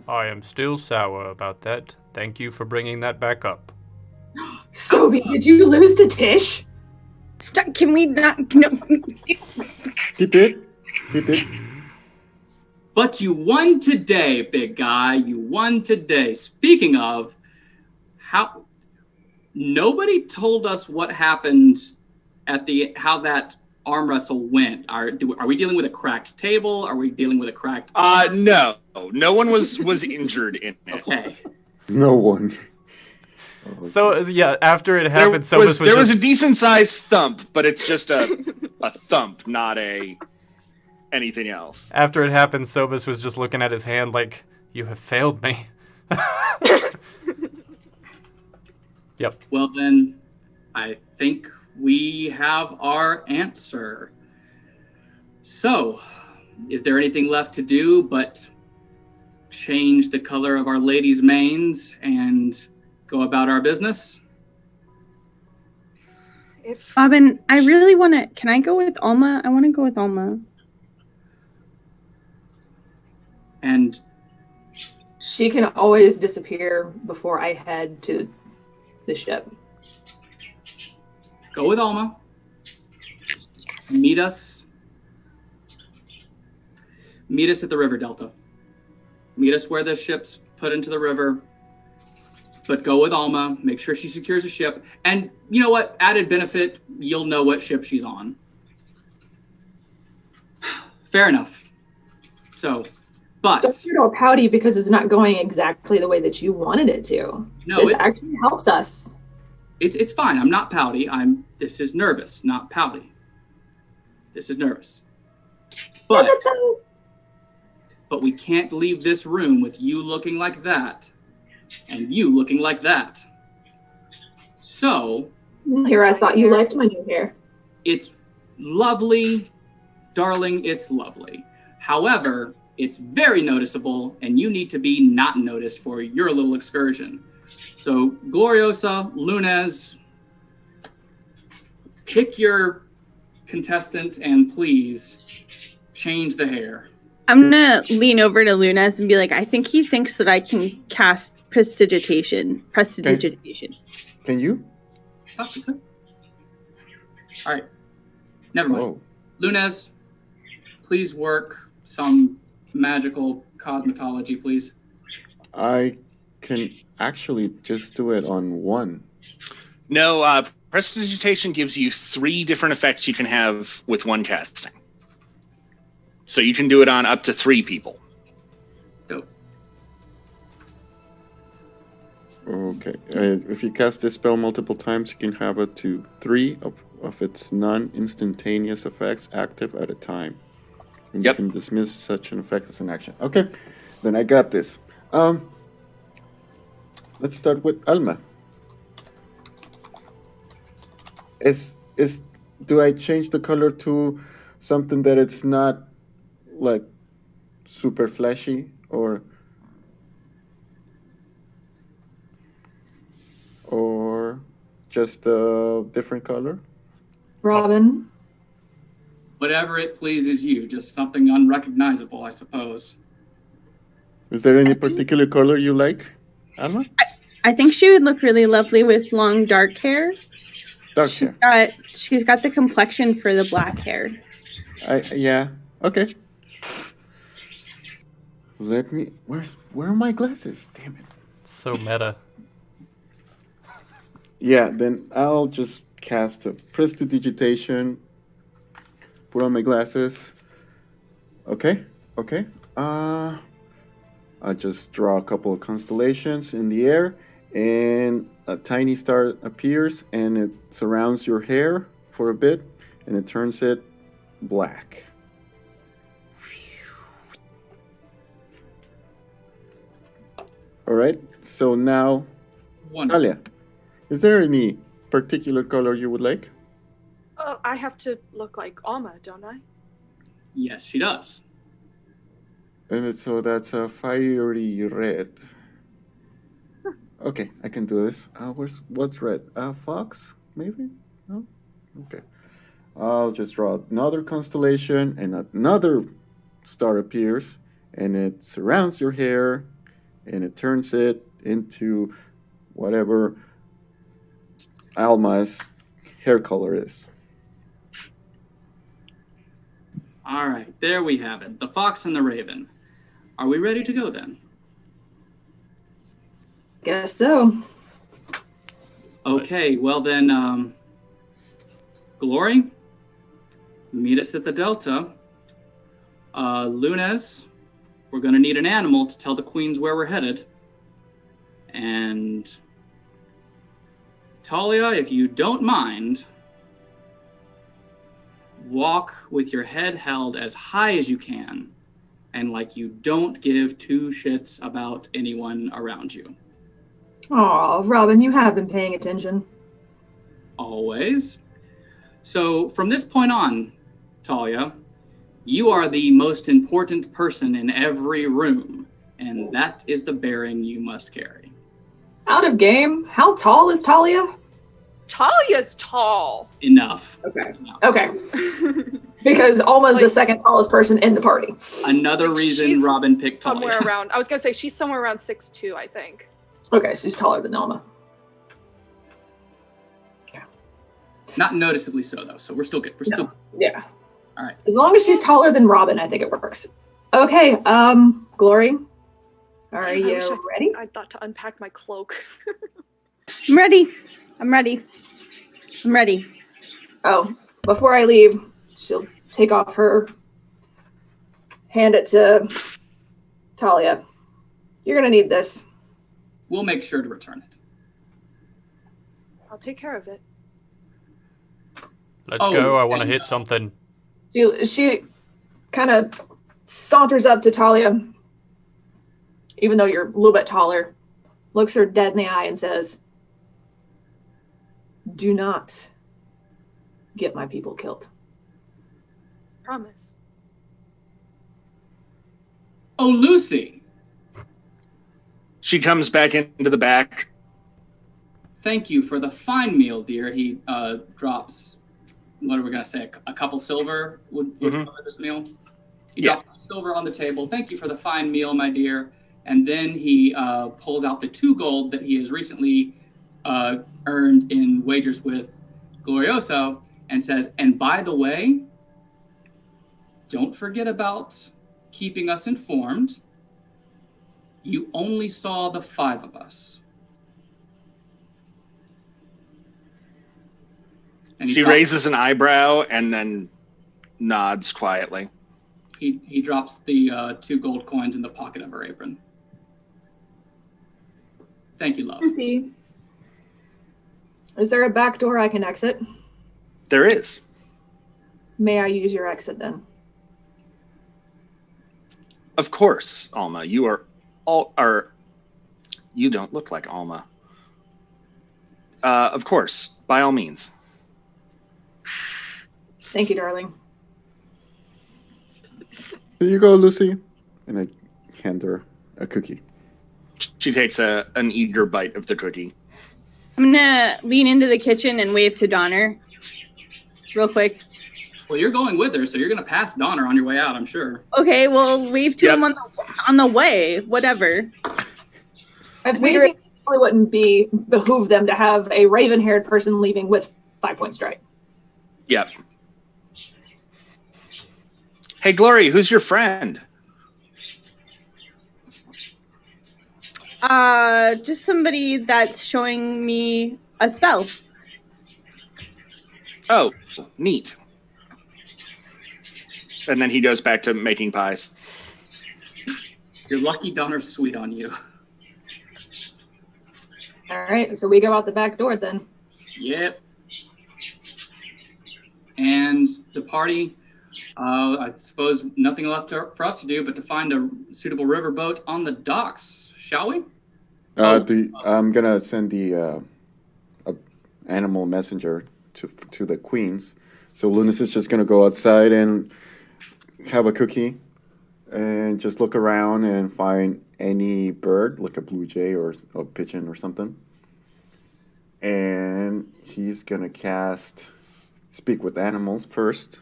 I am still sour about that. Thank you for bringing that back up. Sobe, did you lose to Tish? Stop, can we not? No. He did. He did. But you won today, big guy. You won today. Speaking of, how nobody told us what happened at how that arm wrestle went. Are we dealing with a cracked table? Are we dealing with a cracked? No one was injured in it. Okay. No one. So yeah, after it There happened, was, Sobus there was a just- decent sized thump, but it's just a thump, not anything else. After it happened, Sobus was just looking at his hand like, "You have failed me." Yep. Well, then, I think we have our answer. So, is there anything left to do but change the color of Our Lady's manes and go about our business? If Robin, I really want to. Can I go with Alma? I want to go with Alma. And She can always disappear before I head to the ship. go with Alma. Meet us at the river delta. Meet us where the ship's put into the river. But go with Alma. Make sure she secures a ship. And you know what? Added benefit, you'll know what ship she's on. Fair enough. So, but Don't get all pouty because it's not going exactly the way that you wanted it to. no, This actually helps us. it's fine. I'm not pouty. This is nervous, not pouty. This is nervous. But Is it though? but we can't leave this room with you looking like that and you looking like that. So, Here, I thought you liked my new hair. it's lovely, darling, it's lovely. However, it's very noticeable and you need to be not noticed for your little excursion. So, Gloriosa, Lunez, pick your contestant and please change the hair. I'm gonna lean over to Lunas and be like, I think he thinks that I can cast prestidigitation. Prestidigitation. Can you? Oh, okay. All right. Never mind. Oh, Lunez, please work some magical cosmetology, please. I can actually just do it on one. No, prestidigitation gives you 3 different effects you can have with one casting. So you can do it on up to 3 people. Go. Okay. If you cast this spell multiple times, you can have up to 3 of its non-instantaneous effects active at a time. And Yep. you can dismiss such an effect as an action. Okay, then I got this. Let's start with Alma. Do I change the color to something that it's not like super flashy or just a different color? Robin, Whatever it pleases you, just something unrecognizable, I suppose. Is there any particular color you like, Alma? I think she would look really lovely with long dark hair. Dark hair. She's got the complexion for the black hair. Yeah. Okay. Where are my glasses? Damn it. So meta. Yeah, then I'll just cast a prestidigitation. Put on my glasses. Okay. I'll just draw a couple of constellations in the air, and a tiny star appears, and it surrounds your hair for a bit, and it turns it black. All right. So now, Wonderful. Talia, is there any particular color you would like? I have to look like Alma, don't I? Yes, she does. So that's a fiery red. Okay, I can do this. What's red? Fox, maybe? No? Okay. I'll just draw another constellation, and another star appears, and it surrounds your hair, and it turns it into whatever Alma's hair color is. All right, there we have it. The fox and the raven. Are we ready to go then? guess so. Okay, well then, Glory, meet us at the Delta. Lunez, we're going to need an animal to tell the queens where we're headed. And Talia, if you don't mind, walk with your head held as high as you can, and like you don't give two shits about anyone around you. Oh, Robin, you have been paying attention. Always. So from this point on, Talia, you are the most important person in every room, and that is the bearing you must carry. Out of game. How tall is Talia? Talia's tall. Enough. Okay. Enough. Okay. Because Alma's the second tallest person in the party. Another reason she's Robin picked somewhere Talia. around. I was gonna say she's somewhere around 6'2", I think. Okay, she's taller than Alma. Not noticeably so, though, so we're still good. We're still good. Yeah. All right. As long as she's taller than Robin, I think it works. Okay, Glory, are you ready? I thought to unpack my cloak. I'm ready. I'm ready. I'm ready. Oh, before I leave, she'll take off her, hand it to Talia. You're gonna need this. We'll make sure to return it. I'll take care of it. Let's go. I want to hit something. She kind of saunters up to Talia, even though you're a little bit taller, looks her dead in the eye and says, "Do not get my people killed." Promise. Oh, Lucy! She comes back into the back. Thank you for the fine meal, dear. He drops, what are we going to say, a couple silver would cover this meal? He drops silver on the table. Thank you for the fine meal, my dear. And then he pulls out the 2 gold that he has recently earned in wagers with Glorioso and says, and by the way, don't forget about keeping us informed. You only saw the 5 of us. And She raises an eyebrow and then nods quietly. He drops the 2 gold coins in the pocket of her apron. Thank you, love. Lucy, is there a back door I can exit? There is. May I use your exit then? Of course, Alma. You don't look like Alma. Of course, by all means. Thank you, darling. Here you go, Lucy. And I hand her a cookie. She takes an eager bite of the cookie. I'm gonna lean into the kitchen and wave to Donner, real quick. Well, you're going with her, so you're going to pass Donner on your way out, I'm sure. Okay, well, wave to him on the way. Whatever. I figured it probably wouldn't behoove them to have a raven-haired person leaving with 5-point strike. Yep. Hey, Glory, who's your friend? Just somebody that's showing me a spell. Oh, neat. And then he goes back to making pies. You're lucky Donner's sweet on you. All right, so we go out the back door then. Yep. And the party, I suppose nothing left for us to do but to find a suitable riverboat on the docks, shall we? I'm gonna send the animal messenger to the queens. So Lunas is just gonna go outside and have a cookie and just look around and find any bird, like a blue jay or a pigeon or something. And he's gonna cast Speak with Animals first.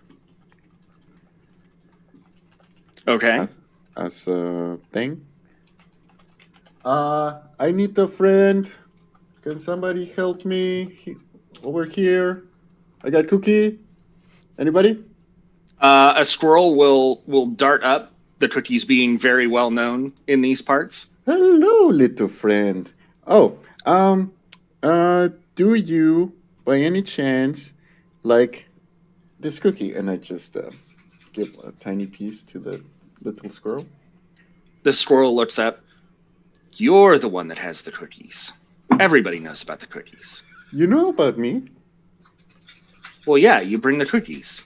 Okay. As a thing. I need a friend. Can somebody help me over here? I got cookie. Anybody? A squirrel will dart up, the cookies being very well known in these parts. Hello, little friend. Oh, do you, by any chance, like this cookie? And I just give a tiny piece to the little squirrel. The squirrel looks up. You're the one that has the cookies. Everybody knows about the cookies. You know about me. Well, yeah, you bring the cookies.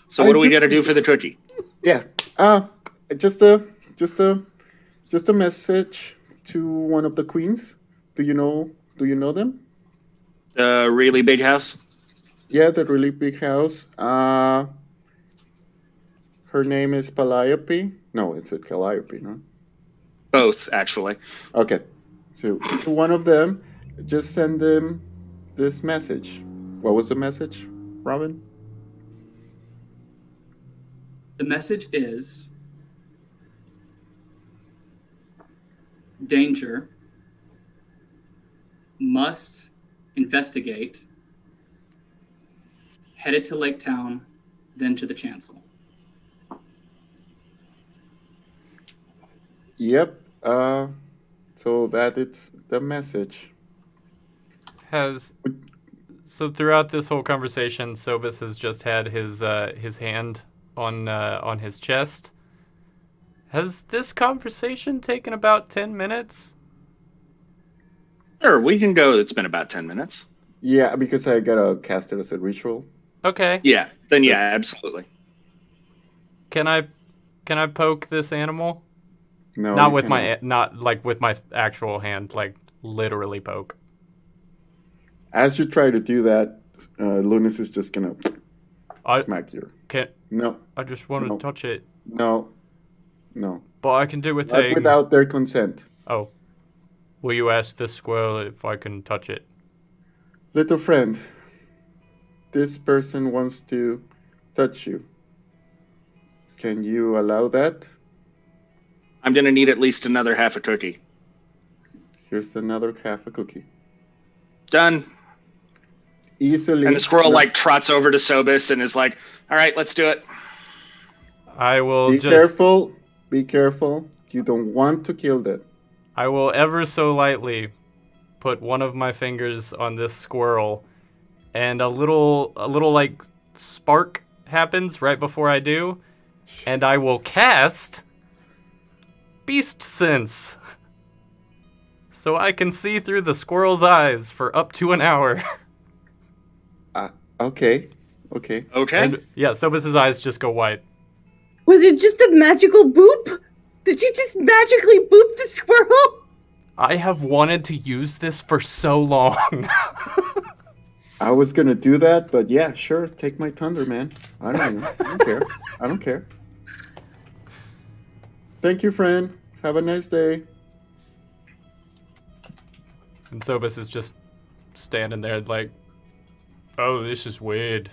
So what I do we do- got to do for the cookie? Yeah. Just a message to one of the queens. Do you know them? The really big house? Yeah, the really big house. Her name is Calliope. No, it's a Calliope, no? Both, actually. Okay. So to one of them, just send them this message. What was the message, Robin? The message is danger, must investigate, headed to Lake Town, then to the chancel. Yep. So that it's the message. So throughout this whole conversation, Sobus has just had his hand on his chest. Has this conversation taken about 10 minutes? Sure, we can go. It's been about 10 minutes. Yeah, because I gotta cast it as a ritual. Okay. Yeah, then So yeah, it's- absolutely. Can I poke this animal? No, Not you with cannot. not like with my actual hand, like literally poke. As you try to do that, Lunas is just gonna I smack you. can't. No, I just want No. to touch it, no. but I can do with Not a. without their consent. Oh, will you ask this squirrel if I can touch it? Little friend, this person wants to touch you. Can you allow that? I'm going to need at least another half a cookie. Here's another half a cookie. Done. Easily. And the squirrel, No, like, trots over to Sobis and is like, all right, let's do it. I will Be just. careful. Be careful. You don't want to kill that. I will ever so lightly put one of my fingers on this squirrel, and a little like spark happens right before I do, and I will cast Beast Sense, so I can see through the squirrel's eyes for up to an hour. Okay. Okay. And yeah, Sobus's eyes just go white. Was it just a magical boop? Did you just magically boop the squirrel? I have wanted to use this for so long. I was gonna do that, but yeah, sure. Take my thunder, man. I don't care. I don't care. Thank you, friend. Have a nice day. And Sobus is just standing there like, oh, this is weird.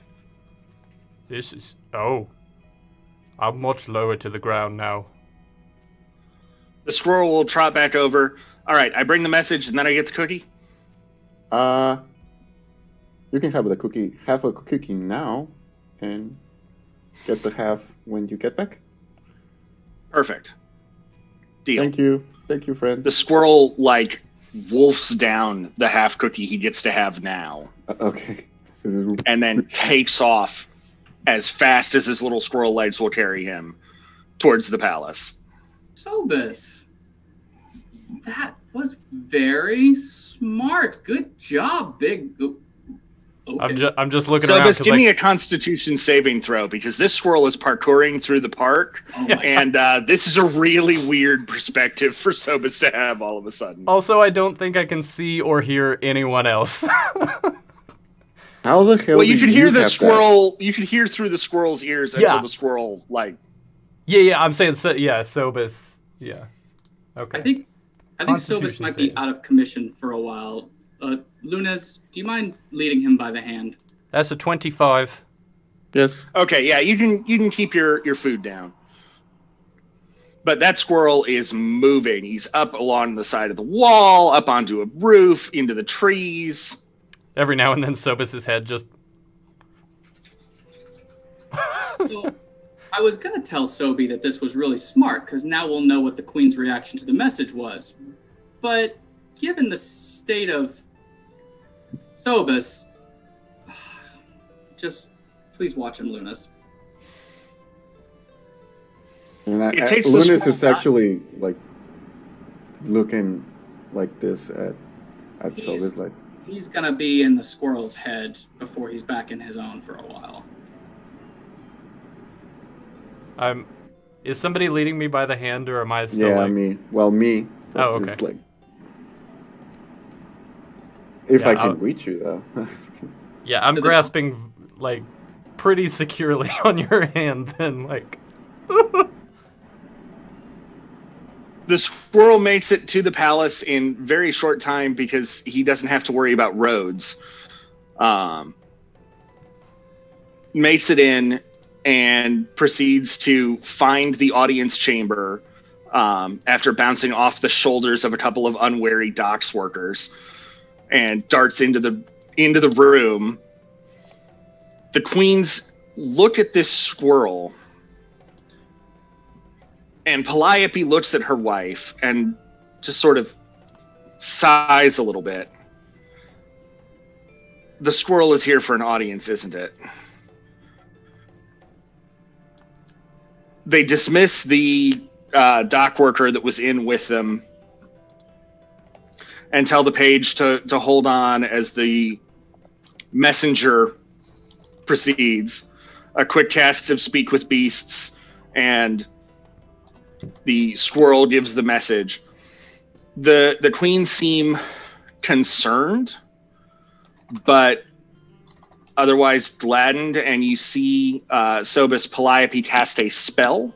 I'm much lower to the ground now. The squirrel will trot back over. All right, I bring the message and then I get the cookie. You can have the cookie, half a cookie now, and get the half when you get back. Perfect. Deal. Thank you, friend. The squirrel, like, wolfs down the half cookie he gets to have now Okay. and then takes off as fast as his little squirrel legs will carry him towards the palace. Sobus, that was very smart. Good job, big. Okay. I'm just looking So around. just 'cause, give like, me a Constitution saving throw because this squirrel is parkouring through the park, Oh my and this is a really weird perspective for Sobus to have all of a sudden. Also, I don't think I can see or hear anyone else. How the hell? Well, you do could hear the have squirrel. You could hear through the squirrel's ears until Yeah. the squirrel like. yeah, I'm saying Sobus. Yeah. Okay. I think Sobus Constitution might be save. out of commission for a while. Lunas, do you mind leading him by the hand? That's a 25. that? Yes. Okay, yeah, you can keep your food down. But that squirrel is moving. He's up along the side of the wall, up onto a roof, into the trees. Every now and then, Sobus's head just. Well, I was going to tell Sobi that this was really smart, because now we'll know what the Queen's reaction to the message was. But given the state of Sobus, just please watch him, Lunas. And It takes the Lunas squirrel is actually like looking like this at He's- Sylvis, like He's gonna be in the squirrel's head before he's back in his own for a while. Is somebody leading me by the hand, or am I still Yeah, like... me. Well, me. Oh, okay. Just like... If Yeah, I can reach you, though. Yeah, I'm grasping, like, pretty securely on your hand, then, like... The squirrel makes it to the palace in very short time because he doesn't have to worry about roads. Makes it in and proceeds to find the audience chamber after bouncing off the shoulders of a couple of unwary docks workers, and darts into the room. The queens look at this squirrel, and Calliope looks at her wife and just sort of sighs a little bit. The squirrel is here for an audience, isn't it? They dismiss the dock worker that was in with them and tell the page to hold on as the messenger proceeds. A quick cast of Speak with Beasts, and the squirrel gives the message. The queens seem concerned, but otherwise gladdened, and you see Sobus Calliope cast a spell,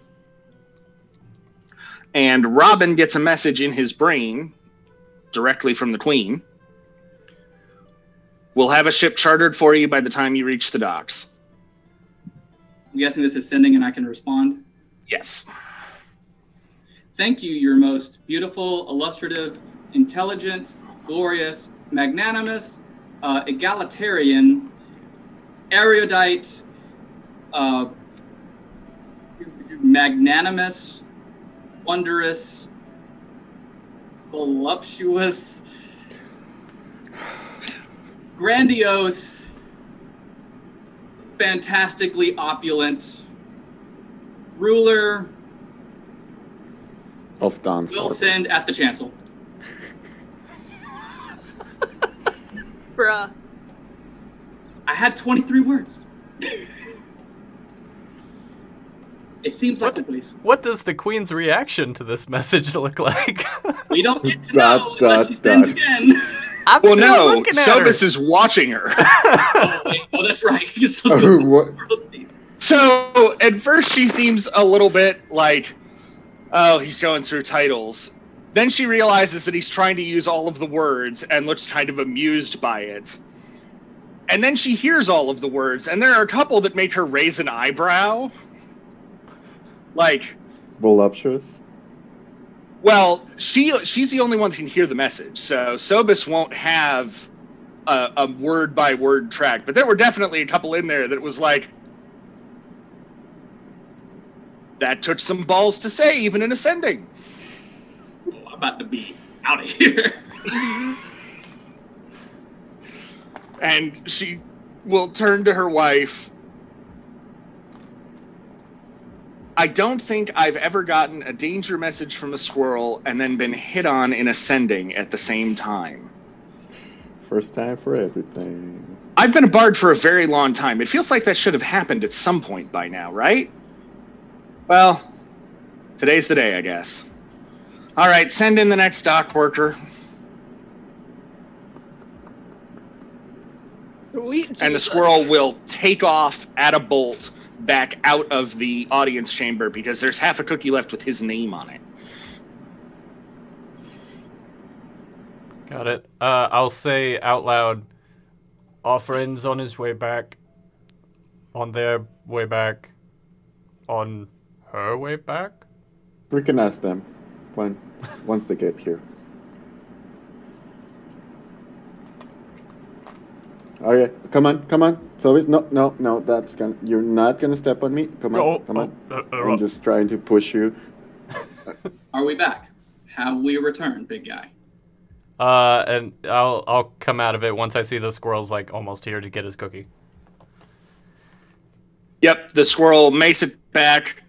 and Robin gets a message in his brain directly from the queen. We'll have a ship chartered for you by the time you reach the docks. I'm guessing this is sending and I can respond? Yes. Thank you, your most beautiful, illustrative, intelligent, glorious, magnanimous, egalitarian, erudite, magnanimous, wondrous, voluptuous, grandiose, fantastically opulent, ruler Of Dawnsharbour. will send at the chancel. Bruh. I had 23 words. It seems like the police. What does the queen's reaction to this message look like? We don't get to know unless she sends again. I'm Well, still no, looking at her. Sobus is watching her. Oh, wait. Oh, that's right. You're supposed Oh, to what? So at first she seems a little bit like, oh, he's going through titles. Then she realizes that he's trying to use all of the words and looks kind of amused by it. And then she hears all of the words, and there are a couple that make her raise an eyebrow. Like, Voluptuous. well, she's the only one that can hear the message, so Sobus won't have a word-by-word track. But there were definitely a couple in there that was like, that took some balls to say, even in ascending. Oh, I'm about to be out of here. And she will turn to her wife. I don't think I've ever gotten a danger message from a squirrel and then been hit on in ascending at the same time. First time for everything. I've been a bard for a very long time. It feels like that should have happened at some point by now, right? Well, today's the day, I guess. All right, send in the next dock worker. Sweet Jesus. And the squirrel will take off at a bolt back out of the audience chamber because there's half a cookie left with his name on it. Got it. I'll say out loud, our friend's on his way back, on their way back, on her way back? We can ask them once they get here. Okay, come on. So it's no. You're not gonna step on me. Come on. I'm just trying to push you. Are we back? Have we returned, big guy? And I'll come out of it once I see the squirrel's like almost here to get his cookie. Yep, the squirrel makes it back,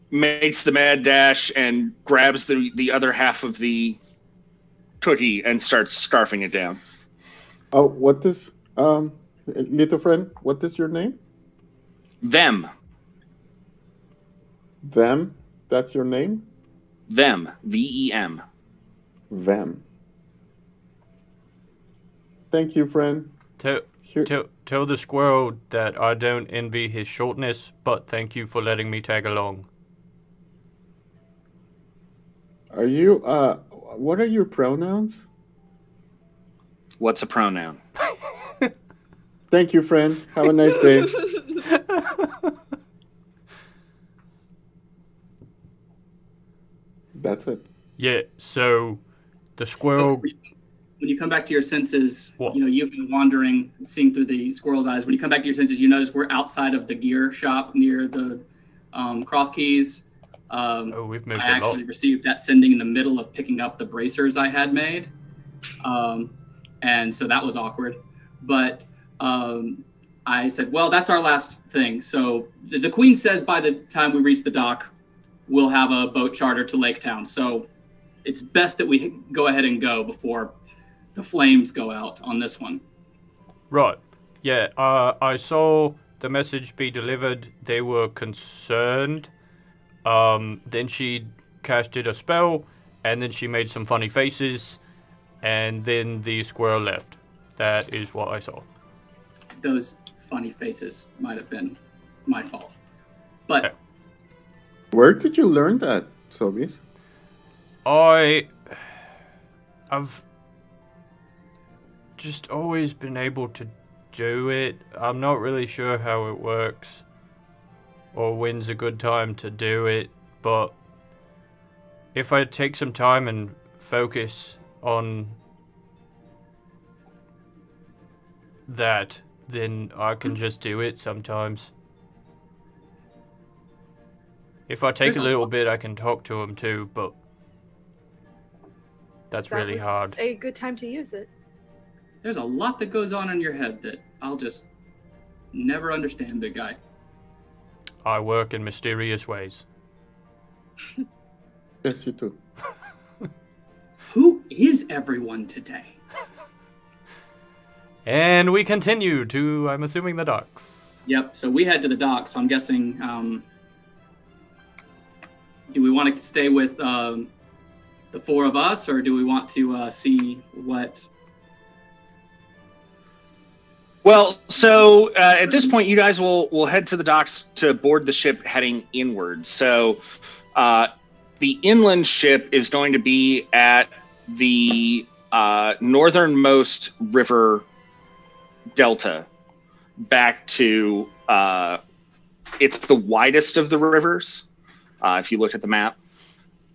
makes the mad dash, and grabs the other half of the cookie and starts scarfing it down. Oh, what is little friend? What is your name? Them. Them. That's your name. Them. Vem. Them. Thank you, friend. Here. Tell the squirrel that I don't envy his shortness, but thank you for letting me tag along. Are you? What are your pronouns? What's a pronoun? Thank you, friend. Have a nice day. That's it. Yeah, so the squirrel... When you come back to your senses, What? You've been wandering, seeing through the squirrel's eyes. When you come back to your senses, you notice we're outside of the gear shop near the cross keys. We've moved I a actually lot. received that sending in the middle of picking up the bracers I had made. And so that was awkward. But I said, well, that's our last thing. So the Queen says by the time we reach the dock, we'll have a boat charter to Lake Town. So it's best that we go ahead and go before the flames go out on this one. Right. Yeah, I saw the message be delivered. They were concerned. Then she casted a spell, and then she made some funny faces, and then the squirrel left. That is what I saw. Those funny faces might have been my fault. But Where did you learn that, Sobis? I've just always been able to do it. I'm not really sure how it works or when's a good time to do it, but if I take some time and focus on that, then I can just do it sometimes. If I take a little bit, I can talk to him too, but that's really hard. A good time to use it. there's a lot that goes on in your head that I'll just never understand, big guy. I work in mysterious ways. Yes, you do. Who is everyone today? And we continue to, I'm assuming, the docks. Yep, so we head to the dock, so I'm guessing, do we want to stay with the four of us, or do we want to see what... Well, so at this point, you guys will head to the docks to board the ship heading inward. So the inland ship is going to be at the northernmost river delta back to it's the widest of the rivers if you look at the map,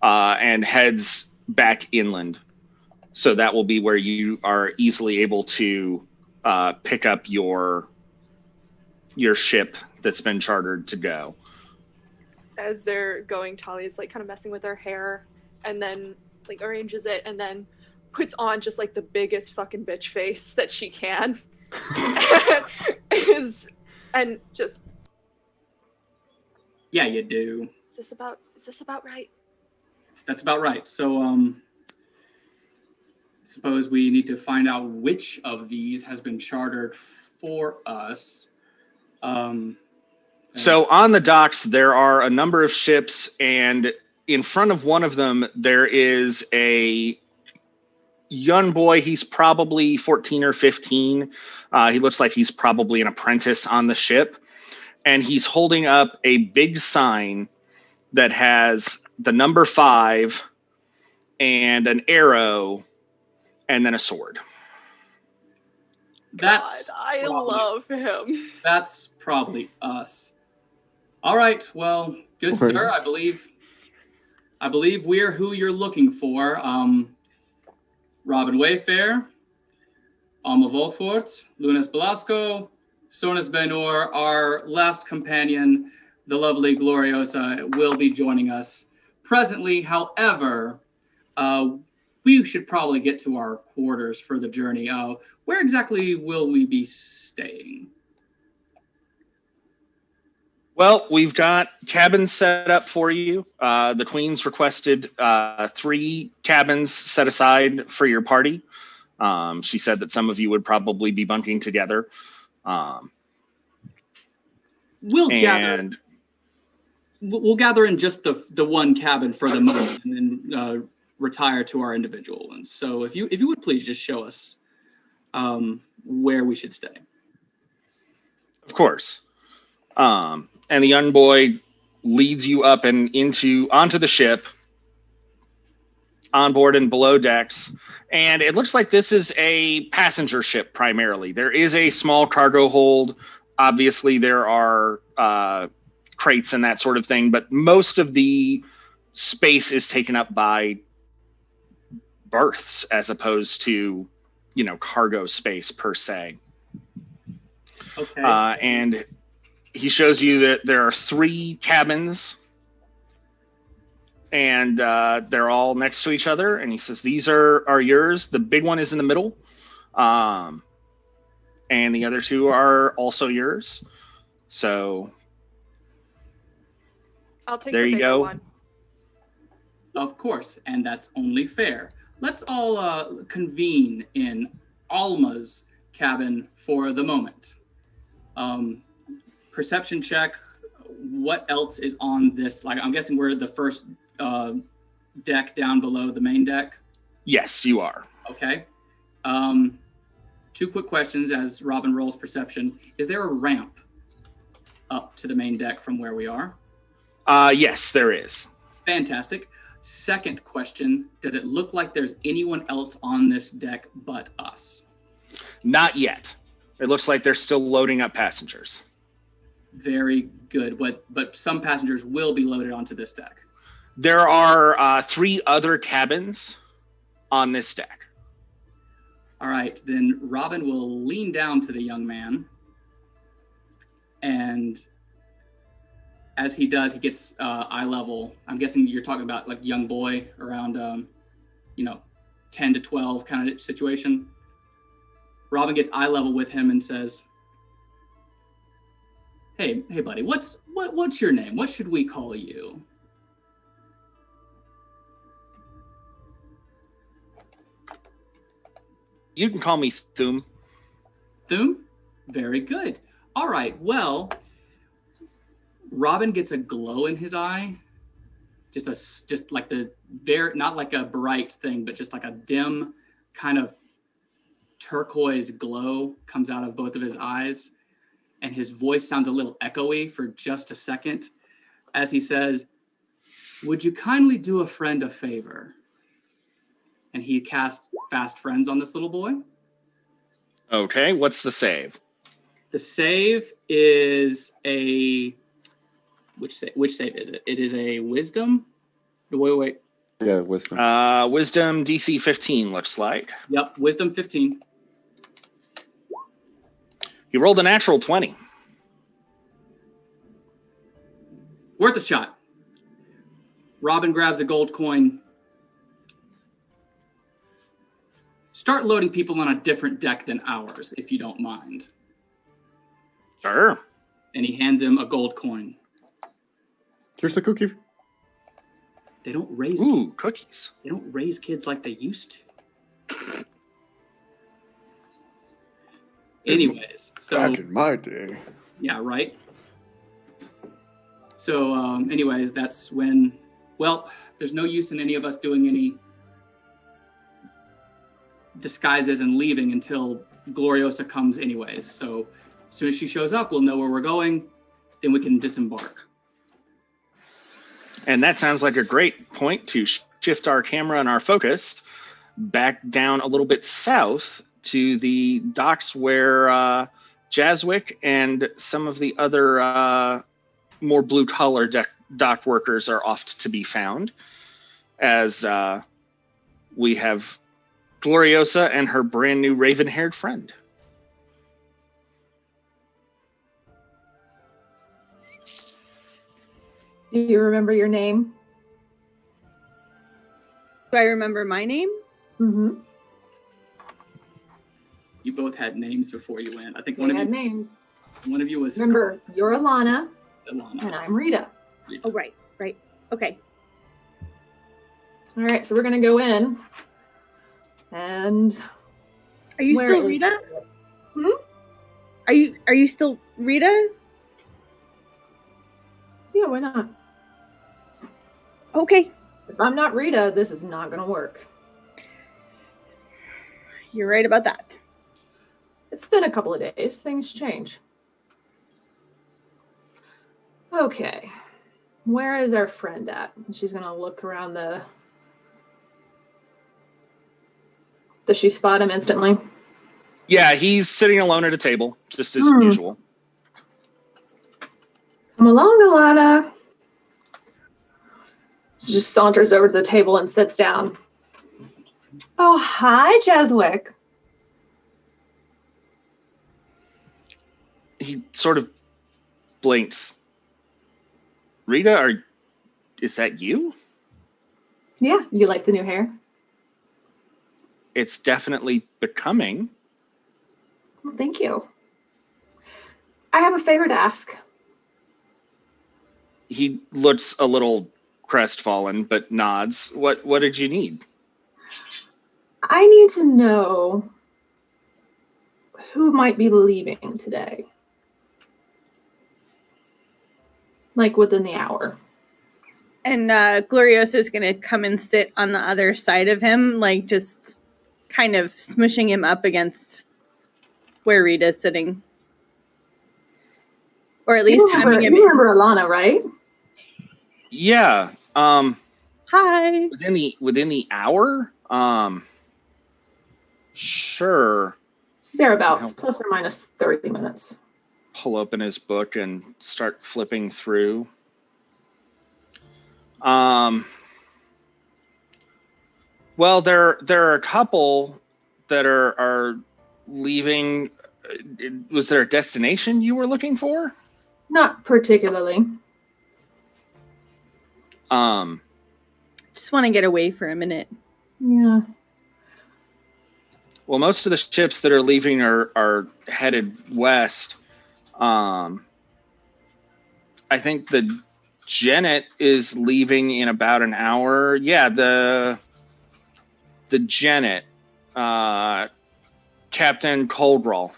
and heads back inland. So that will be where you are easily able to pick up your ship that's been chartered to go. As they're going, Talia's like kind of messing with her hair and then like arranges it and then puts on just like the biggest fucking bitch face that she can. and just Yeah, you do. Is this about right? That's about right. So, suppose we need to find out which of these has been chartered for us. So on the docks, there are a number of ships, and in front of one of them, there is a young boy. He's probably 14 or 15. He looks like he's probably an apprentice on the ship, and he's holding up a big sign that has the number 5 and an arrow and then a sword. That's God, I love him. That's probably us. All right, well, good sir. I believe we're who you're looking for. Robin Wayfair, Alma Volfort, Lunas Belasco, Sonas Benor, our last companion, the lovely Gloriosa, will be joining us presently. However, we should probably get to our quarters for the journey. Where exactly will we be staying? Well, we've got cabins set up for you. The Queen's requested 3 cabins set aside for your party. She said that some of you would probably be bunking together. We'll gather in just the one cabin for the moment, and then retire to our individual ones. So if you would please just show us where we should stay. Of course. And the young boy leads you up and onto the ship, on board and below decks. And it looks like this is a passenger ship primarily. There is a small cargo hold. Obviously, there are crates and that sort of thing, but most of the space is taken up by berths as opposed to, cargo space per se. Okay. And he shows you that there are 3 cabins, and they're all next to each other. And he says, these are yours. The big one is in the middle. And the other 2 are also yours. So I'll take there the you bigger go. one. Of course, and that's only fair. Let's all convene in Alma's cabin for the moment. Perception check. What else is on this? Like, I'm guessing we're the first deck down below the main deck. Yes, you are. Okay. 2 quick questions as Robin rolls perception. Is there a ramp up to the main deck from where we are? Yes, there is. Fantastic. Second question, does it look like there's anyone else on this deck but us? Not yet. It looks like they're still loading up passengers. Very good. But some passengers will be loaded onto this deck. There are 3 other cabins on this deck. All right, then Robin will lean down to the young man, and as he does, he gets eye level. I'm guessing you're talking about like young boy around, 10 to 12 kind of situation. Robin gets eye level with him and says, "Hey, buddy, what's your name? What should we call you?" You can call me Thum. Thum? Very good. All right, well, Robin gets a glow in his eye. Just like not like a bright thing, but just like a dim kind of turquoise glow comes out of both of his eyes. And his voice sounds a little echoey for just a second as he says, "Would you kindly do a friend a favor?" And he casts Fast Friends on this little boy. Okay, what's the save? The save is a... Which save is it? It is a wisdom? Wait. Yeah, wisdom. Wisdom DC 15 looks like. Yep, wisdom 15. He rolled a natural 20. Worth a shot. Robin grabs a gold coin. Start loading people on a different deck than ours, if you don't mind. Sure. And he hands him a gold coin. Here's a cookie. They don't raise Ooh, kids. cookies. They don't raise kids like they used to. Anyways, so Back in my day. yeah, right. So, anyways, that's when. Well, there's no use in any of us doing any disguises and leaving until Gloriosa comes, anyways. So, as soon as she shows up, we'll know where we're going. Then we can disembark. And that sounds like a great point to shift our camera and our focus back down a little bit south to the docks where Jaswick and some of the other more blue-collar dock workers are oft to be found, as we have Gloriosa and her brand new raven-haired friend. Do you remember your name? Do I remember my name? Mm-hmm. You both had names before you went. I think We one of had you. names. One of you was Remember, you're Alana, Alana. and I'm Rita. Oh, right. Okay. All right, so we're gonna go in, and Are you Where still is Rita? Hmm? Are you still Rita? Yeah, why not? Okay, If I'm not Rita, this is not going to work. you're right about that. It's been a couple of days. Things change. Okay. Where is our friend at? She's going to look around the... Does she spot him instantly? Yeah, he's sitting alone at a table, just as usual. Come along, Alana. She just saunters over to the table and sits down. Oh, hi, Jeswick. He sort of blinks. Rita, is that you? Yeah, you like the new hair? It's definitely becoming. Well, thank you. I have a favor to ask. He looks a little crestfallen, but nods. What did you need? I need to know who might be leaving today. Like within the hour. And Gloriosa is going to come and sit on the other side of him, like just kind of smushing him up against where Rita's sitting. Or at least having him. You remember Alana, right? Yeah. Hi. Within the hour? Sure. Thereabouts, plus or minus 30 minutes. Pull open his book and start flipping through. Well, there are a couple that are leaving. Was there a destination you were looking for? Not particularly. Just want to get away for a minute. Yeah. Well, most of the ships that are leaving are headed west. I think the Janet is leaving in about an hour. Yeah, the Janet, Captain Coldroll.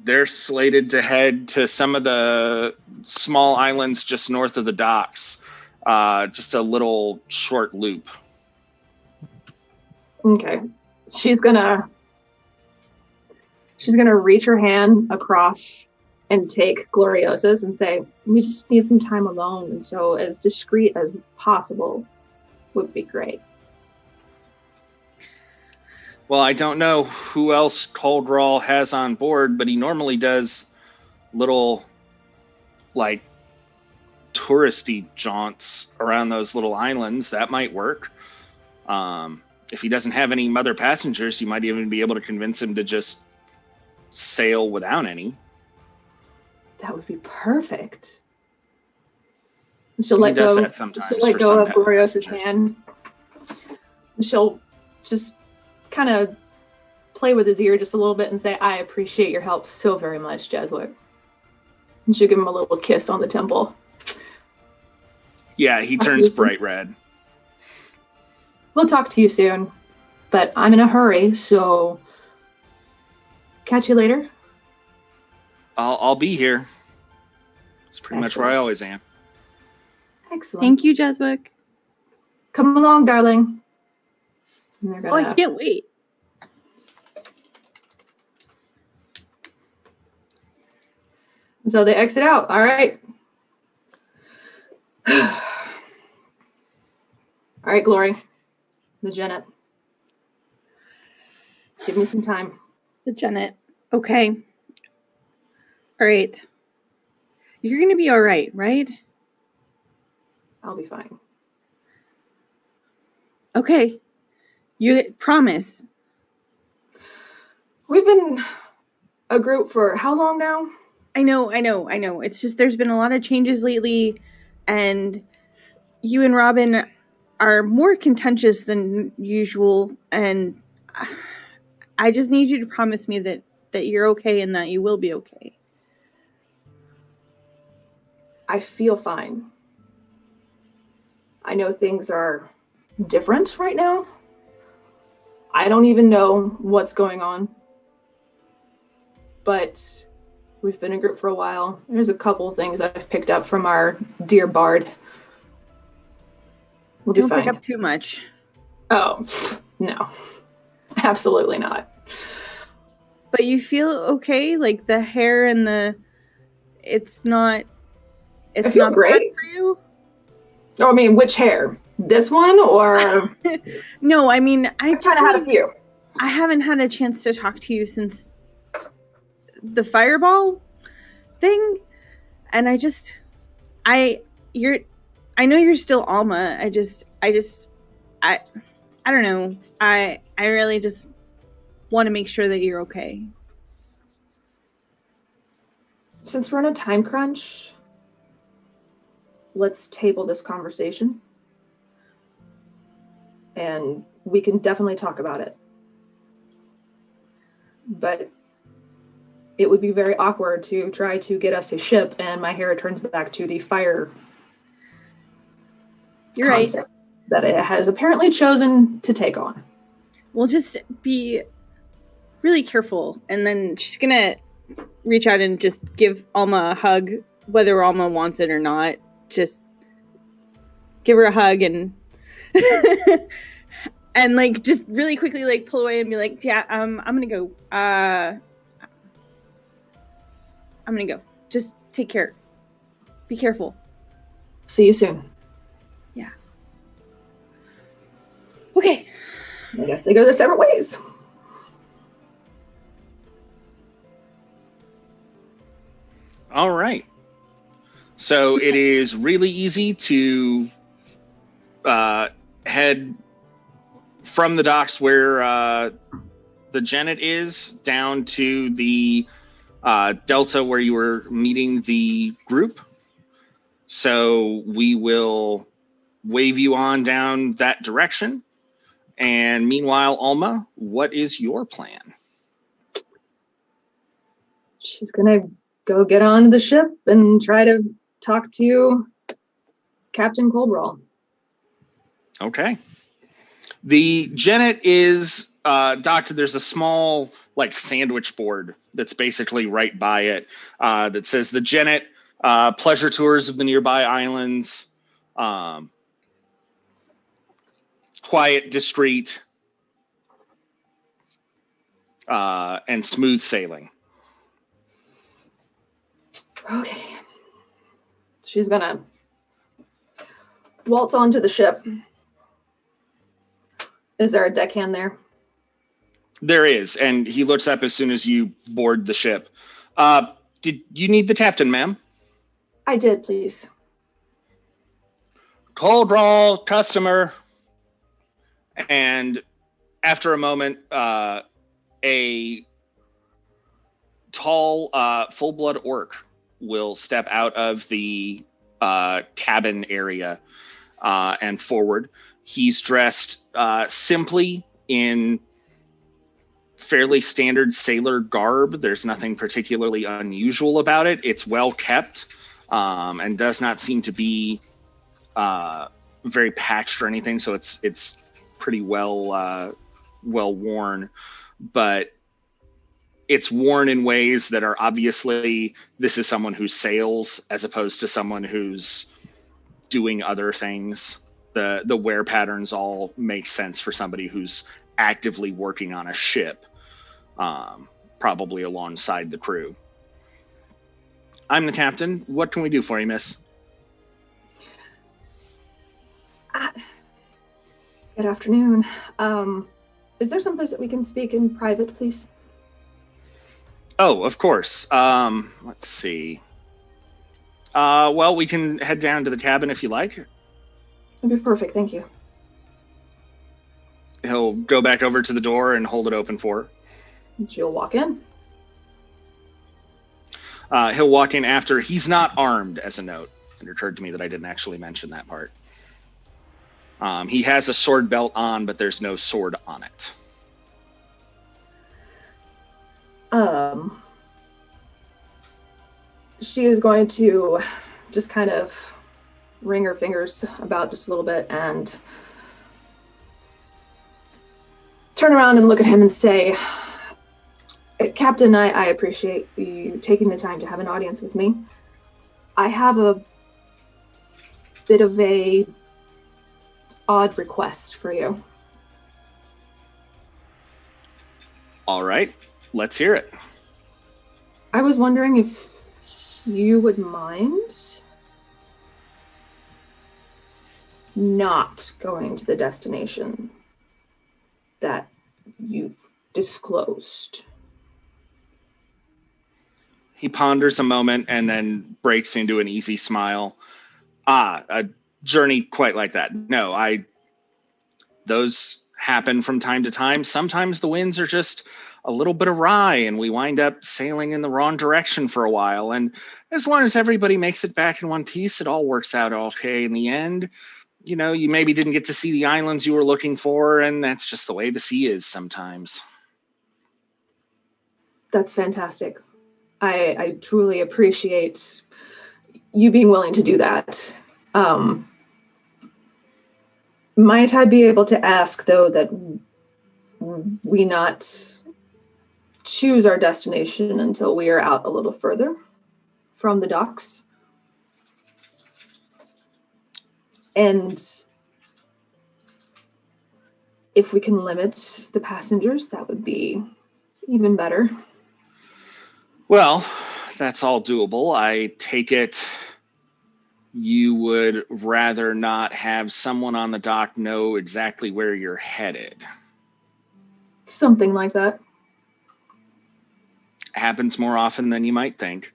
They're slated to head to some of the small islands just north of the docks. Just a little short loop. Okay. She's gonna reach her hand across and take Gloriosa's and say, we just need some time alone, and so as discreet as possible would be great. Well, I don't know who else Coldroll has on board, but he normally does little, like, touristy jaunts around those little islands. That might work. If he doesn't have any mother passengers, you might even be able to convince him to just sail without any. That would be perfect. She'll He let does go. that sometimes. She'll let for go some of Gloriosa's passengers. hand. She'll just kind of play with his ear just a little bit and say, I appreciate your help so very much, Jeswick. And she'll give him a little kiss on the temple. Yeah, he Talk to you turns soon. bright red. We'll talk to you soon, but I'm in a hurry, so catch you later. I'll be here. It's pretty much where I Excellent. always am. Excellent. Thank you, Jeswick. Come along, darling. And they're Oh, I gonna... can't wait. So they exit out. All right. All right, Glory. The Janet. Give me some time. The Janet. Okay. All right. You're going to be all right, right? I'll be fine. Okay. You promise. We've been a group for how long now? I know. It's just there's been a lot of changes lately, and you and Robin are more contentious than usual, and I just need you to promise me that you're okay and that you will be okay. I feel fine. I know things are different right now, I don't even know what's going on. But we've been in group for a while. There's a couple of things I've picked up from our dear bard. We'll be Don't fine. pick up too much. Oh, no. Absolutely not. But you feel okay? Like the hair and it's not feel not great. bad for you? Oh, I mean, which hair? This one or? No, I mean, I kind of had a few. I haven't had a chance to talk to you since the fireball thing, and I know you're still Alma. I don't know. I really just want to make sure that you're okay. Since we're on a time crunch, let's table this conversation. And we can definitely talk about it. But it would be very awkward to try to get us a ship and my hair returns back to the fire You're concept right. that it has apparently chosen to take on. We'll just be really careful. And then she's going to reach out and just give Alma a hug, whether Alma wants it or not. Just give her a hug and and like just really quickly like pull away and be like, yeah, I'm gonna go. I'm gonna go. Just take care. Be careful. See you soon. Yeah. Okay. I guess they go their separate ways. All right. So it is really easy to head from the docks where the Genet is down to the delta where you were meeting the group. So we will wave you on down that direction. And meanwhile, Alma, what is your plan? She's gonna go get on the ship and try to talk to Captain Coldroll. Okay. The Genet is docked. There's a small like sandwich board that's basically right by it that says the Genet pleasure tours of the nearby islands, quiet, discreet, and smooth sailing. Okay. She's gonna waltz onto the ship. Is there a deckhand there? There is, and he looks up as soon as you board the ship. Did you need the captain, ma'am? I did, please. Cold roll, customer. And after a moment, a tall, full-blood orc will step out of the cabin area and forward. He's dressed simply in fairly standard sailor garb. There's nothing particularly unusual about it. It's well kept and does not seem to be very patched or anything. So it's pretty well worn, but it's worn in ways that are obviously, this is someone who sails as opposed to someone who's doing other things. The wear patterns all make sense for somebody who's actively working on a ship, probably alongside the crew. I'm the captain. What can we do for you, miss? Good afternoon. Is there someplace that we can speak in private, please? Oh, of course. Let's see. Well, we can head down to the cabin if you like. That'd be perfect, thank you. He'll go back over to the door and hold it open for her. And she'll walk in. He'll walk in after. He's not armed, as a note. It occurred to me that I didn't actually mention that part. He has a sword belt on, but there's no sword on it. She is going to just kind of wring her fingers about just a little bit and turn around and look at him and say, Captain, I appreciate you taking the time to have an audience with me. I have a bit of a odd request for you. All right, let's hear it. I was wondering if you would mind not going to the destination that you've disclosed. He ponders a moment and then breaks into an easy smile. A journey quite like that. No, those happen from time to time. Sometimes the winds are just a little bit awry and we wind up sailing in the wrong direction for a while. And as long as everybody makes it back in one piece, it all works out okay in the end. You know, you maybe didn't get to see the islands you were looking for, and that's just the way the sea is sometimes. That's fantastic. I truly appreciate you being willing to do that. Might I be able to ask, though, that we not choose our destination until we are out a little further from the docks? And if we can limit the passengers, that would be even better. Well, that's all doable. I take it you would rather not have someone on the dock know exactly where you're headed. Something like that. Happens more often than you might think.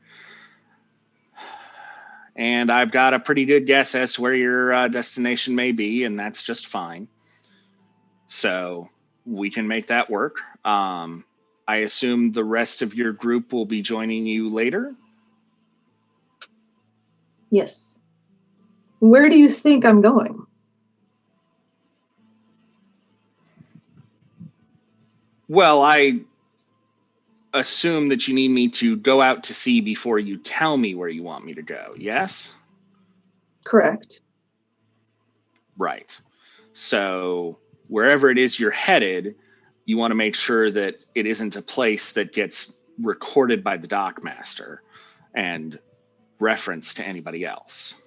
And I've got a pretty good guess as to where your destination may be, and that's just fine. So we can make that work. I assume the rest of your group will be joining you later? Yes. Where do you think I'm going? Well, I assume that you need me to go out to sea before you tell me where you want me to go, yes? Correct. Right. So wherever it is you're headed, you want to make sure that it isn't a place that gets recorded by the dockmaster and referenced to anybody else.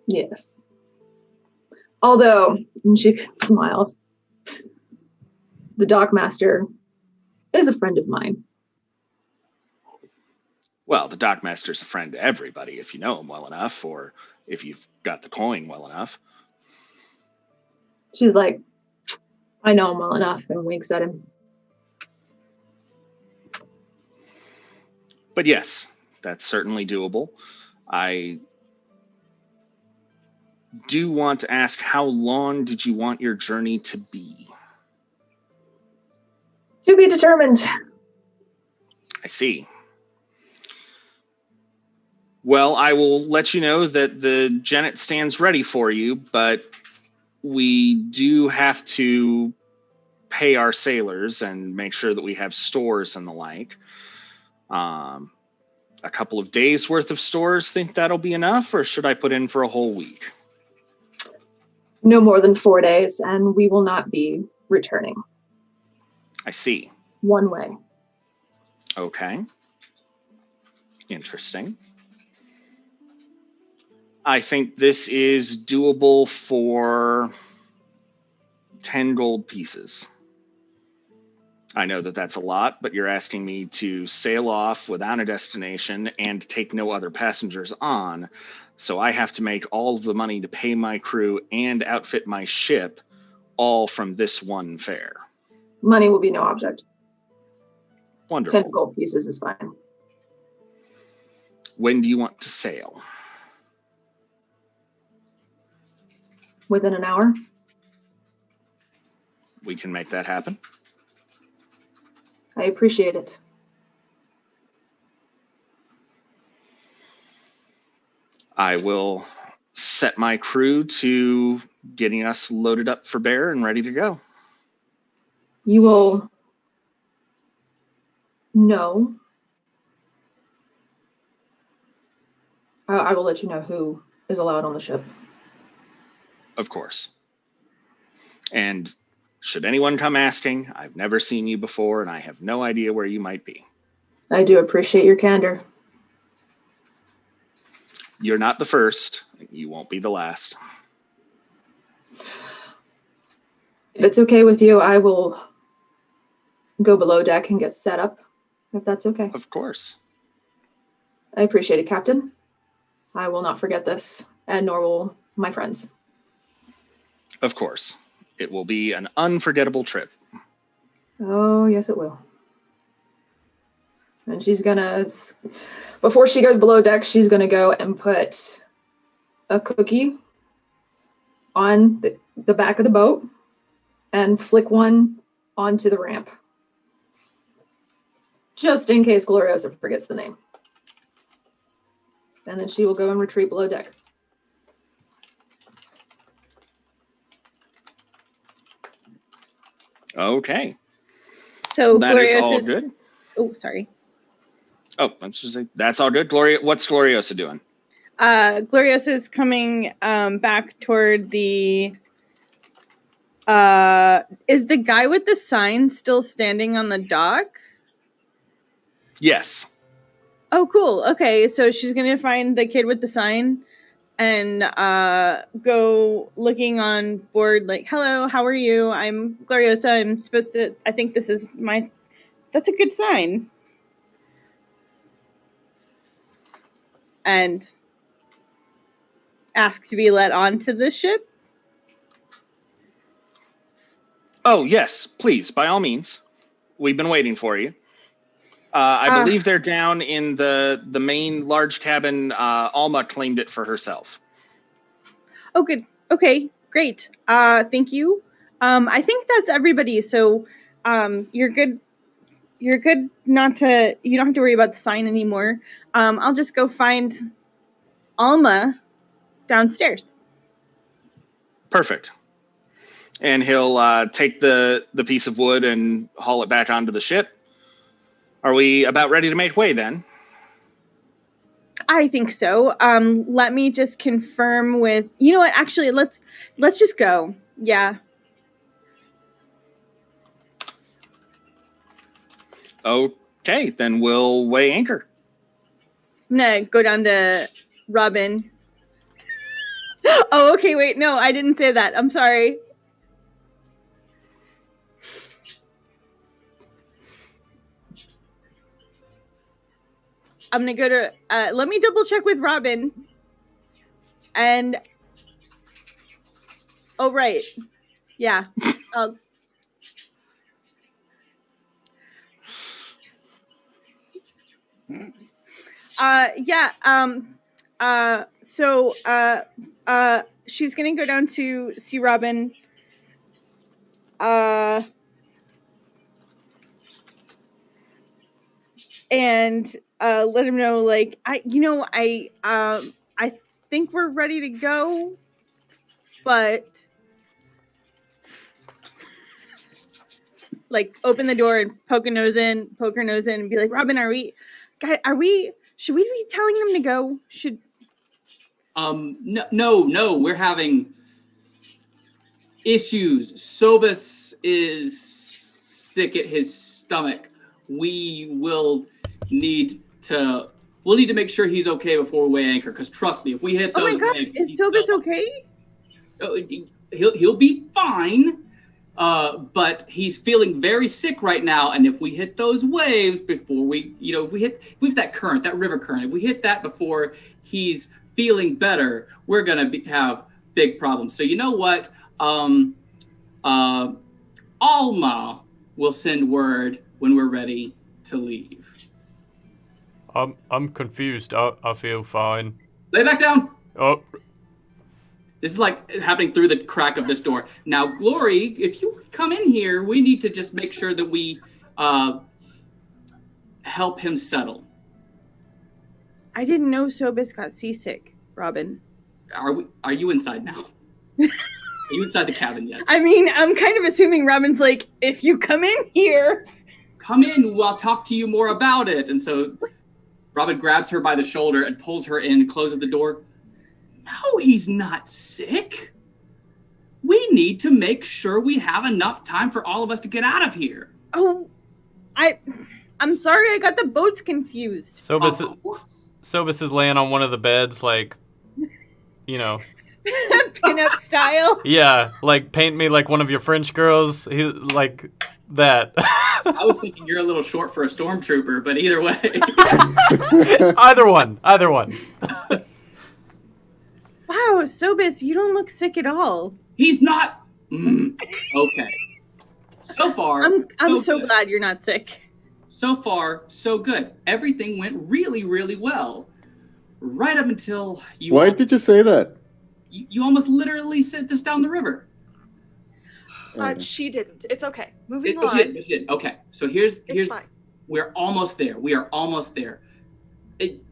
Yes. Although, and she smiles, the dockmaster is a friend of mine. Well, the dockmaster's a friend to everybody if you know him well enough, or if you've got the coin well enough. She's like, I know him well enough, and winks at him. But yes, that's certainly doable. I do want to ask, how long did you want your journey to be? To be determined. I see. Well, I will let you know that the Genet stands ready for you, but we do have to pay our sailors and make sure that we have stores and the like. A couple of days worth of stores, think that'll be enough, or should I put in for a whole week? No more than 4 days, and we will not be returning. I see. One way. Okay. Interesting. I think this is doable for 10 gold pieces. I know that that's a lot, but you're asking me to sail off without a destination and take no other passengers on. So I have to make all of the money to pay my crew and outfit my ship, all from this one fare. Money will be no object. Wonderful. 10 gold pieces is fine. When do you want to sail? Within an hour. We can make that happen. I appreciate it. I will set my crew to getting us loaded up for bear and ready to go. You will know. I will let you know who is allowed on the ship. Of course. And Should anyone come asking, I've never seen you before, and I have no idea where you might be. I do appreciate your candor. You're not the first. You won't be the last. If it's okay with you, I will go below deck and get set up, if that's okay. Of course. I appreciate it, Captain. I will not forget this, and nor will my friends. Of course. It will be an unforgettable trip. Oh, yes, it will. And she's gonna, before she goes below deck, she's gonna go and put a cookie on the back of the boat and flick one onto the ramp. Just in case Gloriosa forgets the name. And then she will go and retreat below deck. Okay. So That is all Gloriosa's... good. Oh, sorry. Oh, let's just say that's all good. What's Gloriosa doing? Gloriosa's coming back toward the... is the guy with the sign still standing on the dock? Yes. Oh, cool. Okay, so she's going to find the kid with the sign and go looking on board like, hello, how are you? I'm Gloriosa. I'm supposed to... I think this is my... That's a good sign. And ask to be let onto the ship? Oh, yes, please, by all means. We've been waiting for you. I believe they're down in the main large cabin. Alma claimed it for herself. Oh, good. Okay, great. Thank you. I think that's everybody. So you're good. You're good not to... You don't have to worry about the sign anymore. I'll just go find Alma downstairs. Perfect. And he'll take the piece of wood and haul it back onto the ship. Are we about ready to make way then? I think so. Let me just confirm with... You know what? Actually, let's just go. Yeah. Okay, then we'll weigh anchor. I'm gonna go down to Robin. Oh, okay, wait. No, I didn't say that. I'm sorry. I'm gonna go to... let me double check with Robin. And... Oh, right. Yeah. So she's gonna go down to see Robin. And let him know, like, I think we're ready to go, but like open the door and poke her nose in, and be like, Robin, should we be telling them to go? No, we're having issues. Sobus is sick at his stomach. We'll need to make sure he's okay before we weigh anchor, because trust me, if we hit those waves... Is Sobus okay? He'll be fine. But he's feeling very sick right now, and if we hit those waves before we, if we hit that current, that river current, if we hit that before he's feeling better, we're gonna have big problems. So you know what? Alma will send word when we're ready to leave. I'm confused. I feel fine. Lay back down. Oh. This is like happening through the crack of this door. Now, Glory, if you come in here, we need to just make sure that we help him settle. I didn't know Sobus got seasick, Robin. Are you inside now? Are you inside the cabin yet? I mean, I'm kind of assuming Robin's like, if you come in here... Come in, I'll talk to you more about it. And so Robin grabs her by the shoulder and pulls her in, closes the door. No, he's not sick. We need to make sure we have enough time for all of us to get out of here. Oh, I'm sorry, I got the boats confused. Sobus is laying on one of the beds, like, Pin-up style. Yeah, like paint me like one of your French girls, like that. I was thinking you're a little short for a stormtrooper, but either way. Either one. Wow, Sobis, you don't look sick at all. He's not. Okay. So far, I'm so good. glad you're not sick. So far, so good. Everything went really, really well. Right up until you. Why did you say that? You almost literally sent this down the river. She didn't. It's okay. Moving Oh, on. she did. Okay, so here's fine. We're almost there. We are almost there.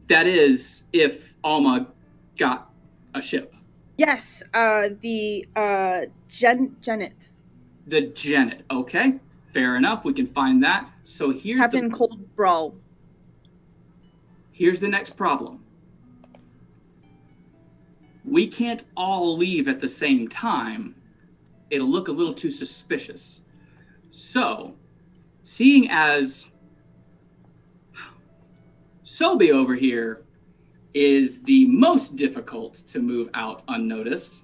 That is, if Alma got a ship. Yes, the Janet. The Janet. Okay, fair enough. We can find that. So here's Captain Cold Brawl. Here's the next problem. We can't all leave at the same time. It'll look a little too suspicious. So, seeing as Sobe over here is the most difficult to move out unnoticed,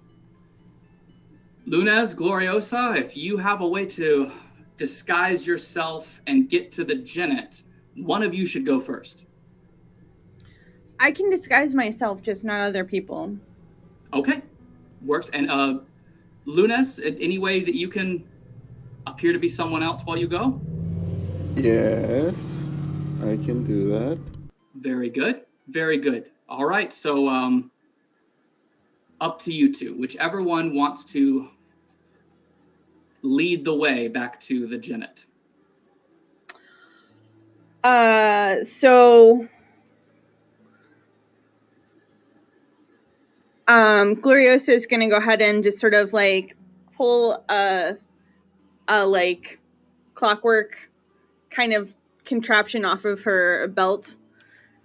Lunez, Gloriosa, if you have a way to disguise yourself and get to the Janet, one of you should go first. I can disguise myself, just not other people. Okay, works. And Lunez, any way that you can appear to be someone else while you go? Yes, I can do that. Very good, very good. All right, so up to you two. Whichever one wants to lead the way back to the Janet. So Gloriosa is going to go ahead and just sort of like pull a like clockwork kind of contraption off of her belt,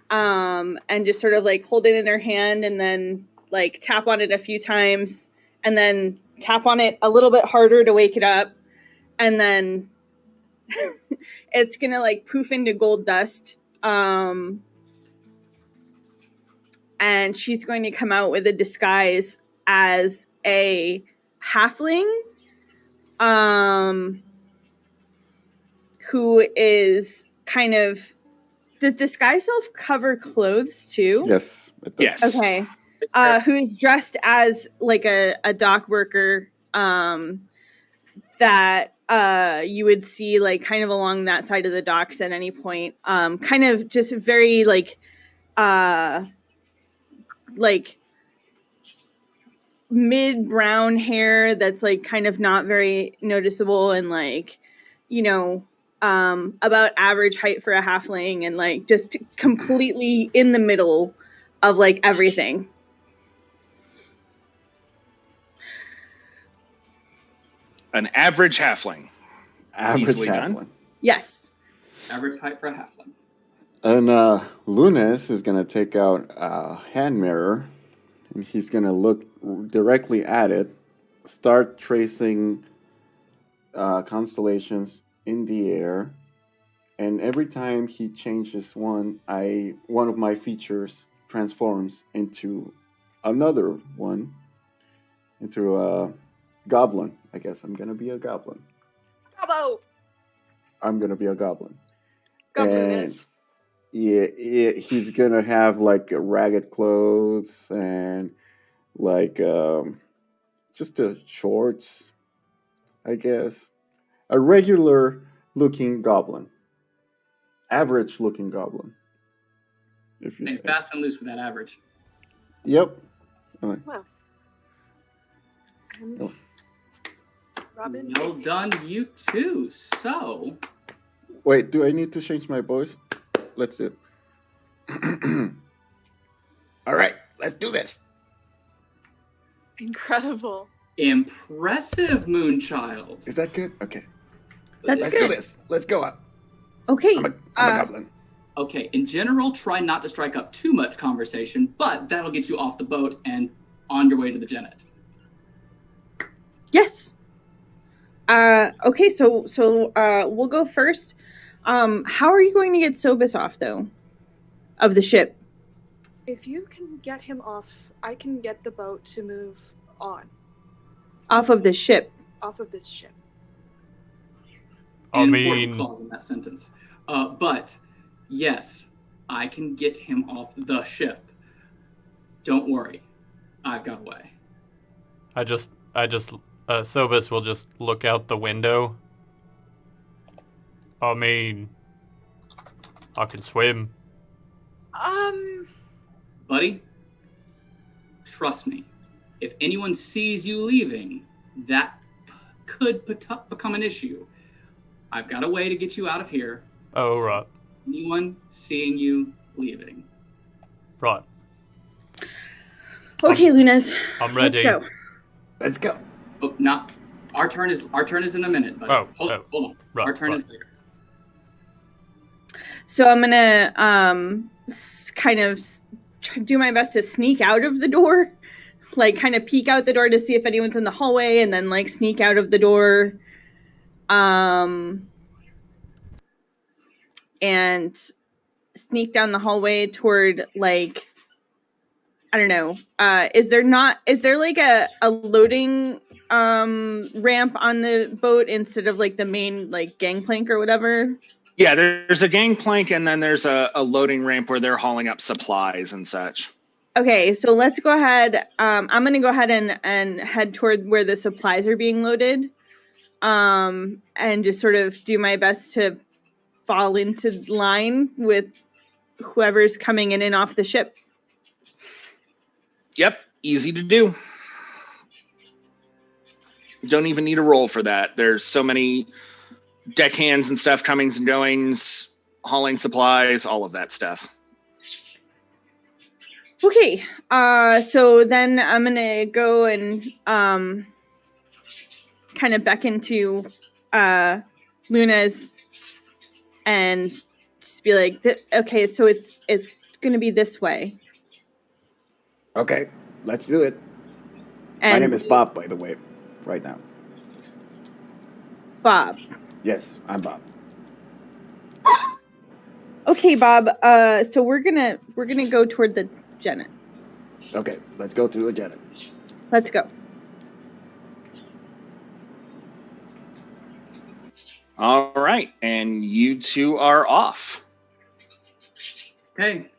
and just sort of like hold it in her hand and then like tap on it a few times and then tap on it a little bit harder to wake it up, and then it's gonna like poof into gold dust. And she's going to come out with a disguise as a halfling, who is kind of... Does disguise self cover clothes too? Yes, it does. Yes. Okay. Who is dressed as like a dock worker, that you would see like kind of along that side of the docks at any point. Kind of just very like mid-brown hair that's like kind of not very noticeable, and like, about average height for a halfling, and like just completely in the middle of like everything. An average halfling. Average Easily halfling. done. Yes. Average height for a halfling. And Lunas is going to take out a hand mirror, and he's going to look directly at it, start tracing constellations in the air, and every time he changes one of my features transforms into another one, into a goblin. I guess I'm going to be a goblin. Bravo! I'm going to be a goblin. Gobliness. Yeah, he's gonna have like ragged clothes and like just shorts, I guess. A regular looking goblin, average looking goblin. If you Hey, say. fast and loose with that average. Yep. Well. Robin. Well done, you too. So, Wait, do I need to change my voice? Let's do it. All right, let's do this. Incredible. impressive, Moonchild. Is that good? Okay. That's Let's good. do this. Let's go up. Okay. I'm a goblin. Okay, in general, try not to strike up too much conversation, but that'll get you off the boat and on your way to the Janet. Yes. Okay, so we'll go first. How are you going to get Sobus off, though, of the ship? If you can get him off, I can get the boat to move on. Off of the ship. Off of this ship. I An mean, important clause in that sentence. But yes, I can get him off the ship. Don't worry, I've got a way. Sobus will just look out the window. I mean, I can swim. Buddy, trust me. If anyone sees you leaving, that could become an issue. I've got a way to get you out of here. Oh, right. Anyone seeing you leaving. Right. Okay, Lunas. I'm ready. Let's go. Let's go. Oh, not our turn is in a minute, buddy. Oh, hold on. Right, Our turn right. is later. So I'm gonna kind of do my best to sneak out of the door, like kind of peek out the door to see if anyone's in the hallway, and then like sneak out of the door, and sneak down the hallway toward like, I don't know. Is there like a loading ramp on the boat instead of like the main like gangplank or whatever? Yeah, there's a gangplank, and then there's a loading ramp where they're hauling up supplies and such. Okay, so let's go ahead. I'm going to go ahead and head toward where the supplies are being loaded, and just sort of do my best to fall into line with whoever's coming in and off the ship. Yep, easy to do. Don't even need a roll for that. There's so many deckhands and stuff, comings and goings, hauling supplies, all of that stuff. Okay, so then I'm gonna go and kind of beckon to Luna's and just be like, okay, so it's gonna be this way. Okay, let's do it. And My name is Bob, by the way, right now. Bob. Yes, I'm Bob. Okay, Bob. So we're gonna go toward the Janet. Okay, let's go to the Janet. Let's go. All right, and you two are off. Okay.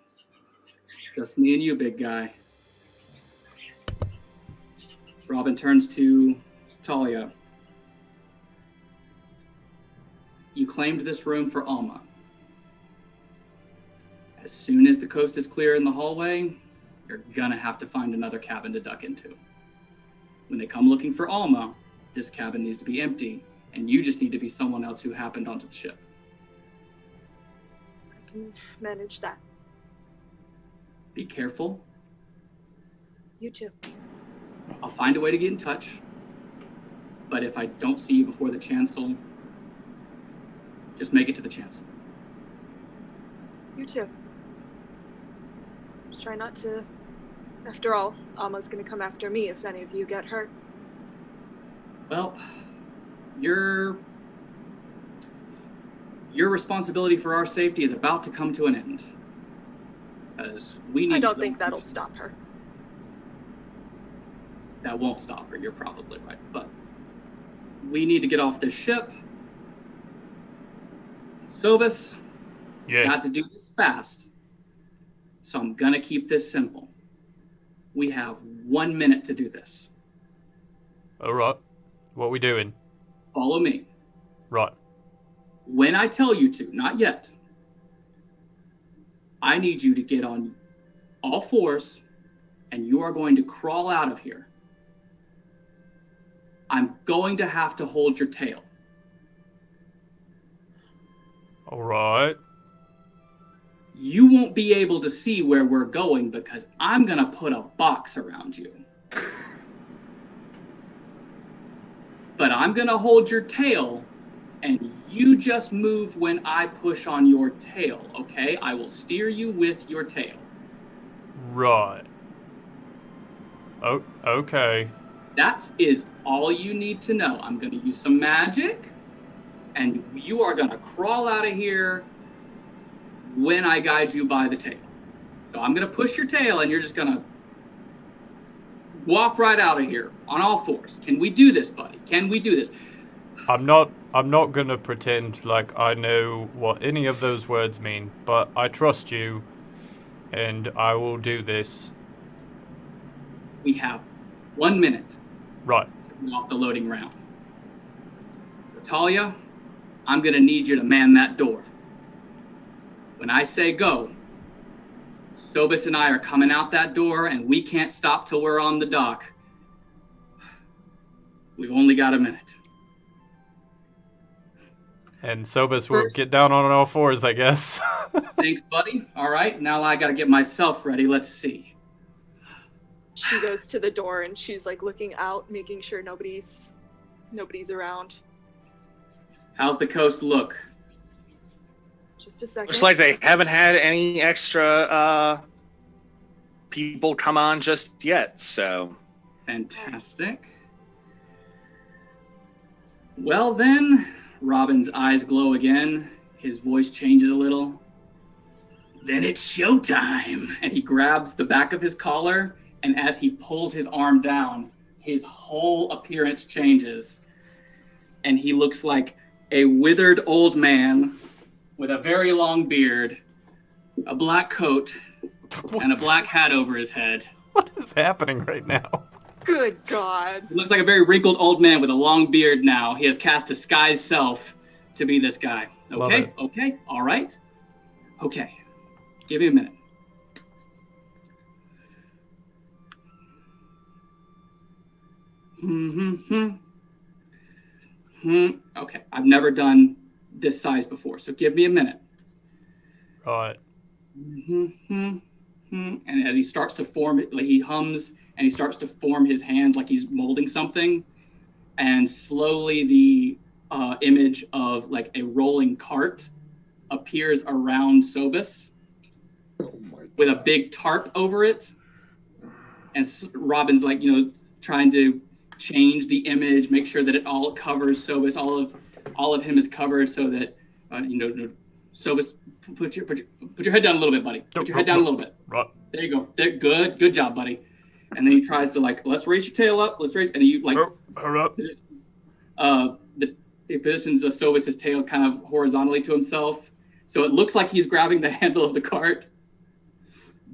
Just me and you, big guy. Robin turns to Talia. You claimed this room for Alma. As soon as the coast is clear in the hallway, you're gonna have to find another cabin to duck into. When they come looking for Alma, this cabin needs to be empty, and you just need to be someone else who happened onto the ship. I can manage that. Be careful. You too. I'll find a way to get in touch. But if I don't see you before the chancel, just make it to the chancel. You too. Try not to. After all, Alma's gonna come after me if any of you get hurt. Well, your responsibility for our safety is about to come to an end. As we need. I don't think that'll stop her. That won't stop her. You're probably right, but we need to get off this ship. Sobus, Yeah. got to do this fast. So I'm gonna keep this simple. We have 1 minute to do this. All right. What we doing? Follow me. Right. When I tell you to, not yet, I need you to get on all fours and you are going to crawl out of here. I'm going to have to hold your tail. All right. You won't be able to see where we're going because I'm going to put a box around you. But I'm going to hold your tail, and you just move when I push on your tail, okay? I will steer you with your tail. Right. Oh, okay. That is all you need to know, I'm going to use some magic, and you are going to crawl out of here when I guide you by the tail. So I'm going to push your tail, and you're just going to walk right out of here on all fours. Can we do this, buddy? Can we do this? I'm not gonna pretend like I know what any of those words mean, but I trust you, and I will do this. We have 1 minute Right. to go off the loading round. So Talia, I'm gonna need you to man that door. When I say go, Sobus and I are coming out that door, and we can't stop till we're on the dock. We've only got a minute. And Sobus will get down on all fours, I guess. Thanks, buddy. All right, now I gotta get myself ready. Let's see. She goes to the door and she's like looking out, making sure nobody's around. How's the coast look? Just a second. Looks like they haven't had any extra people come on just yet, so. Fantastic. Well then, Robin's eyes glow again. His voice changes a little. Then it's showtime. And he grabs the back of his collar, and as he pulls his arm down, his whole appearance changes. And he looks like a withered old man with a very long beard, a black coat, and a black hat over his head. What is happening right now? Good God. He looks like a very wrinkled old man with a long beard now. He has cast disguised self to be this guy. Love Okay, it. okay, all right. Okay, give me a minute. Okay, I've never done this size before, so give me a minute. Right. And as he starts to form it, like he hums and he starts to form his hands like he's molding something, and slowly the image of like a rolling cart appears around Sobus with a big tarp over it. And Robin's like, trying to change the image, make sure that it all covers Sobus. All of him is covered so that Sobus, put your head down a little bit, buddy. Put your head down a little bit. Right. There you go. There, good job, buddy. And then he tries to let's raise your tail up. Let's raise, and he Hurry up. he positions the Sobus's tail kind of horizontally to himself, so it looks like he's grabbing the handle of the cart,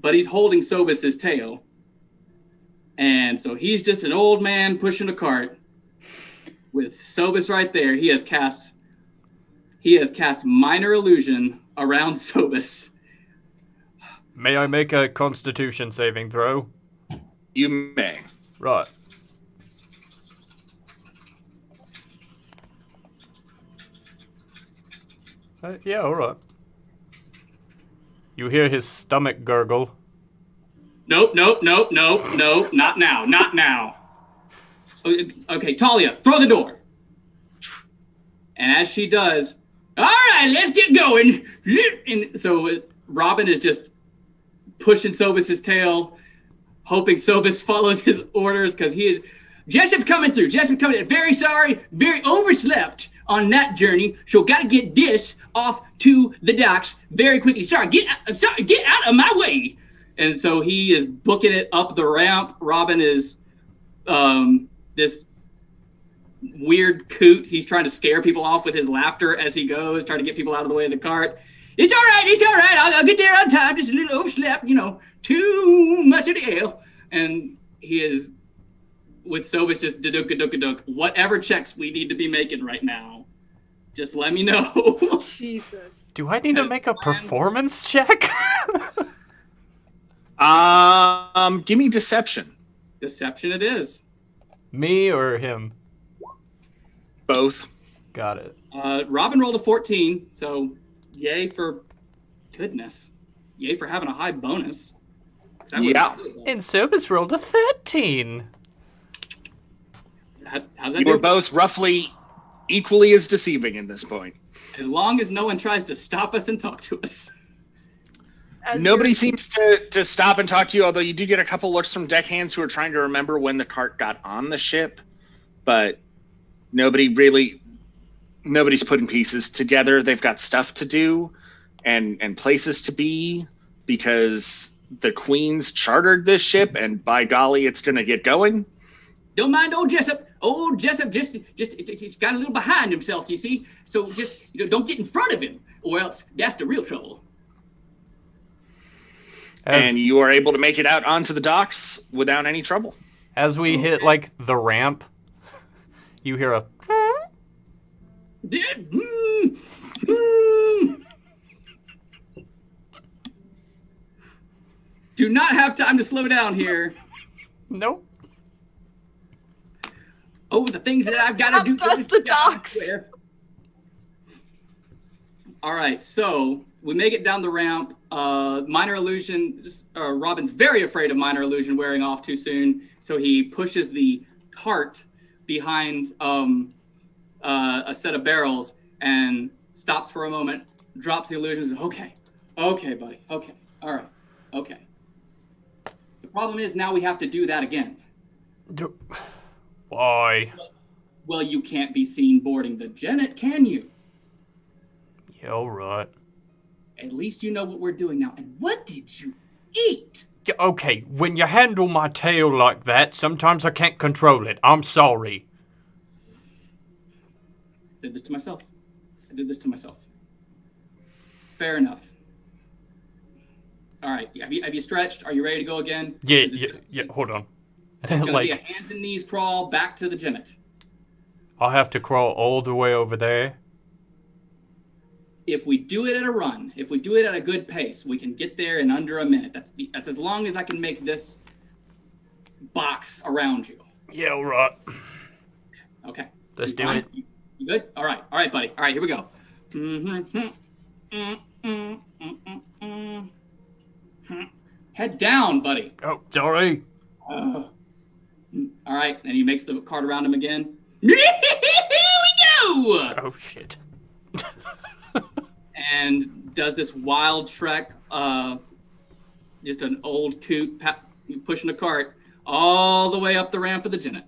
but he's holding Sobus's tail. And so he's just an old man pushing a cart with Sobus right there. He has cast minor illusion around Sobus. May I make a Constitution saving throw? You may. Right. Yeah, all right. You hear his stomach gurgle. Nope, not now. Okay, Talia, throw the door. And as she does, all right, let's get going. And so Robin is just pushing Sobus's tail, hoping Sobus follows his orders, because he is... Jessup's coming through. Very sorry, very overslept on that journey, so got to get this off to the docks very quickly. Get out of my way. And so he is booking it up the ramp. Robin is this weird coot. He's trying to scare people off with his laughter as he goes, trying to get people out of the way of the cart. It's all right. I'll get there on time. Just a little overslept, too much of the ale. And he is, with Sobus, just da-duk-a-duk-a-duk. Whatever checks we need to be making right now, just let me know. Jesus. Do I need to make a performance check? Give me deception. Deception it is. Me or him? Both. Got it. Robin rolled a 14, so yay for goodness. Yay for having a high bonus. Yeah. And Sobus rolled a 13. How's that You do? were both roughly equally as deceiving at this point. As long as no one tries to stop us and talk to us. Nobody seems to stop and talk to you, although you do get a couple looks from deckhands who are trying to remember when the cart got on the ship. but nobody's putting pieces together. They've got stuff to do and places to be because the Queen's chartered this ship, and by golly, it's going to get going. Don't mind old Jessup. Old Jessup just he's got a little behind himself, you see. So just don't get in front of him, or else that's the real trouble. And you are able to make it out onto the docks without any trouble. As we hit like the ramp, you hear a. Do not have time to slow down here. Nope. Oh, the things that I've got to do. Dust the docks. All right, so we make it down the ramp. Minor illusion. Robin's very afraid of minor illusion wearing off too soon, so he pushes the cart behind a set of barrels and stops for a moment, drops the illusions. Okay, buddy. Okay, all right, okay. The problem is now we have to do that again. Why? Well, you can't be seen boarding the Jennet, can you? Yeah, all right. At least you know what we're doing now. And what did you eat? Yeah, okay, when you handle my tail like that, sometimes I can't control it. I'm sorry. I did this to myself. Fair enough. All right, have you stretched? Are you ready to go again? Yeah, hold on. It's going to be a hands and knees crawl back to the Jennet. I'll have to crawl all the way over there. If we do it at a run, if we do it at a good pace, we can get there in under a minute. That's as long as I can make this box around you. Yeah, all right. Okay. Let's do it. You good? All right, buddy. All right, here we go. Head down, buddy. Oh, sorry. All right, and he makes the cart around him again. Here we go! Oh, shit. And does this wild trek, just an old coot pushing a cart all the way up the ramp of the Jennet.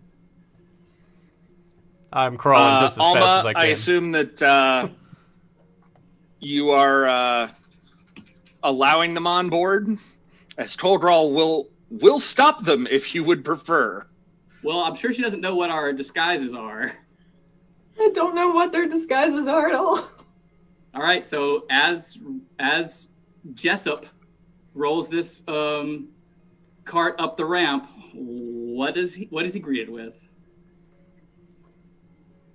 I'm crawling just as Alma, fast as I can. I assume that you are allowing them on board, as Tolgrall will stop them if you would prefer. Well, I'm sure she doesn't know what our disguises are. I don't know what their disguises are at all. All right, so as Jessup rolls this cart up the ramp, what is he greeted with?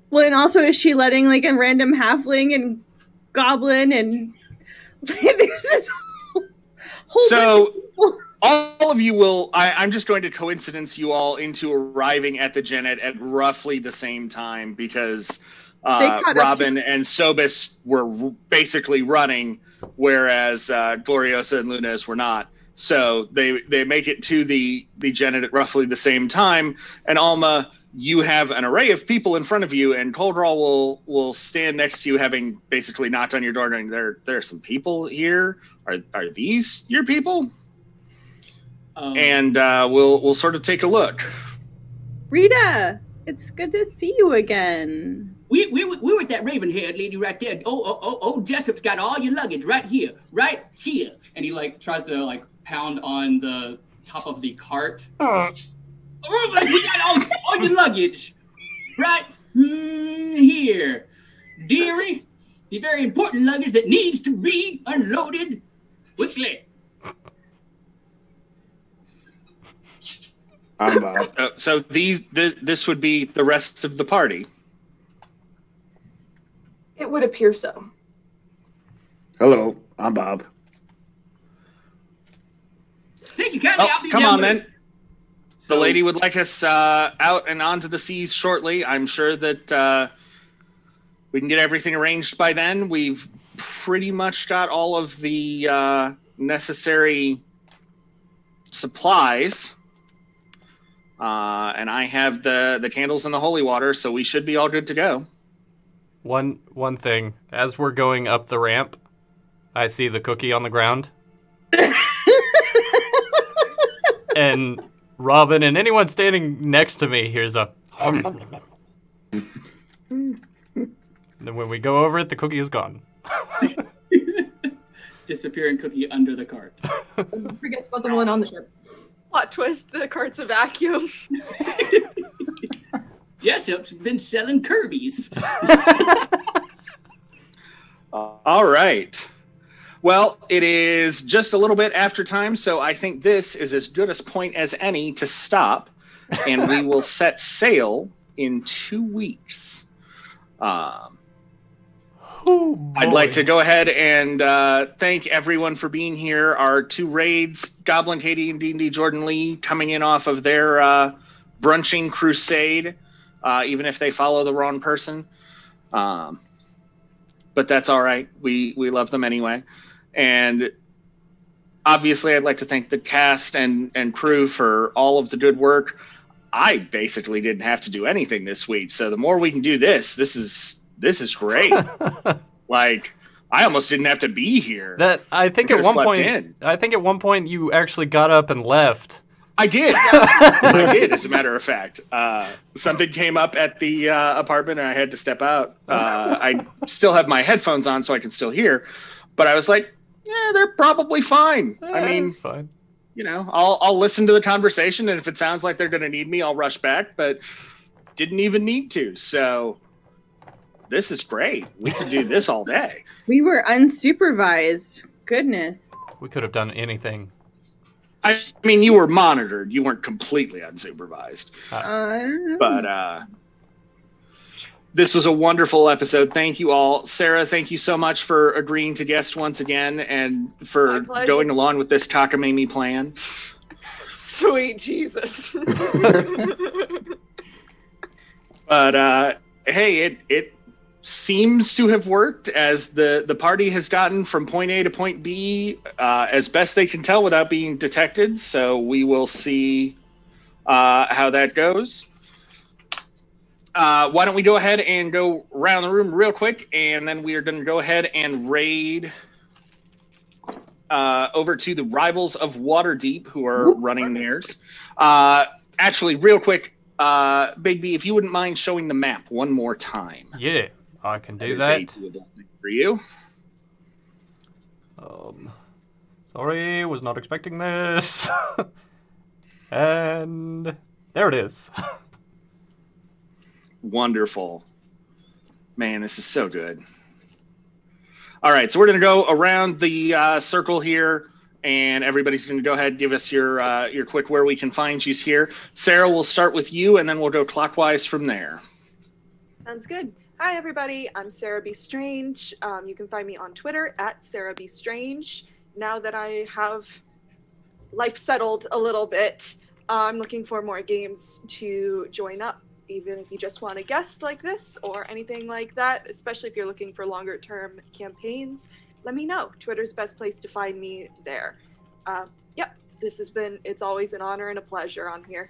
Well, and also, is she letting like a random halfling and goblin and there's this whole So bunch of people. all of you will. I'm just going to coincidence you all into arriving at the Jennet at roughly the same time because Robin and Sobis were basically running, whereas Gloriosa and Lunas were not. So they make it to the Jennet at roughly the same time. And Alma, you have an array of people in front of you, and Coldroll will stand next to you, having basically knocked on your door, going, "There are some people here. Are these your people?" And we'll sort of take a look. Rita, it's good to see you again. We were at that raven-haired lady right there. Oh, Jessup's got all your luggage right here. And he like tries to like pound on the top of the cart. We got all your luggage right here, dearie. The very important luggage that needs to be unloaded quickly. So this would be the rest of the party. It would appear so. Hello, I'm Bob. Thank you, kindly. I'll be Come down on, with then. it. So, The lady would like us out and onto the seas shortly. I'm sure that we can get everything arranged by then. We've pretty much got all of the necessary supplies. And I have the candles and the holy water, so we should be all good to go. One thing, as we're going up the ramp, I see the cookie on the ground. And Robin and anyone standing next to me hears a And then when we go over it, the cookie is gone. Disappearing cookie under the cart. Don't forget about the one on the ship. Plot twist, the cart's a vacuum. Yes, I've been selling Kirby's. All right. Well, it is just a little bit after time, so I think this is as good a point as any to stop, and we will set sail in 2 weeks. I'd like to go ahead and thank everyone for being here. Our 2 raids, Goblin Katie and D&D Jordan Lee, coming in off of their brunching crusade, even if they follow the wrong person. But that's all right. We love them anyway. And obviously, I'd like to thank the cast and crew for all of the good work. I basically didn't have to do anything this week, so the more we can do this is great. Like, I almost didn't have to be here. I think at one point you actually got up and left. I did. I did, as a matter of fact. Something came up at the apartment and I had to step out. I still have my headphones on so I can still hear, but I was like, yeah, they're probably fine. I mean, fine. You know, I'll listen to the conversation, and if it sounds like they're going to need me, I'll rush back, but didn't even need to. So this is great. We could do this all day. We were unsupervised. Goodness. We could have done anything. I mean, you were monitored. You weren't completely unsupervised. But this was a wonderful episode. Thank you all. Sarah, thank you so much for agreeing to guest once again and for going along with this cockamamie plan. Sweet Jesus. But hey, it seems to have worked as the party has gotten from point A to point B as best they can tell without being detected. So we will see how that goes. Why don't we go ahead and go around the room real quick, and then we are going to go ahead and raid over to the Rivals of Waterdeep, who are running theirs. Actually, real quick, Big B, if you wouldn't mind showing the map one more time. Yeah, I can do that. For you. Sorry, was not expecting this. And there it is. Wonderful. Man, this is so good. All right, so we're going to go around the circle here, and everybody's going to go ahead and give us your quick where we can find you here. Sarah, we'll start with you, and then we'll go clockwise from there. Sounds good. Hi, everybody. I'm Sarah B. Strange. You can find me on Twitter at Sarah B. Strange. Now that I have life settled a little bit, I'm looking for more games to join up. Even if you just want to guest like this or anything like that, especially if you're looking for longer term campaigns, let me know. Twitter's the best place to find me there. Yep, it's always an honor and a pleasure on here.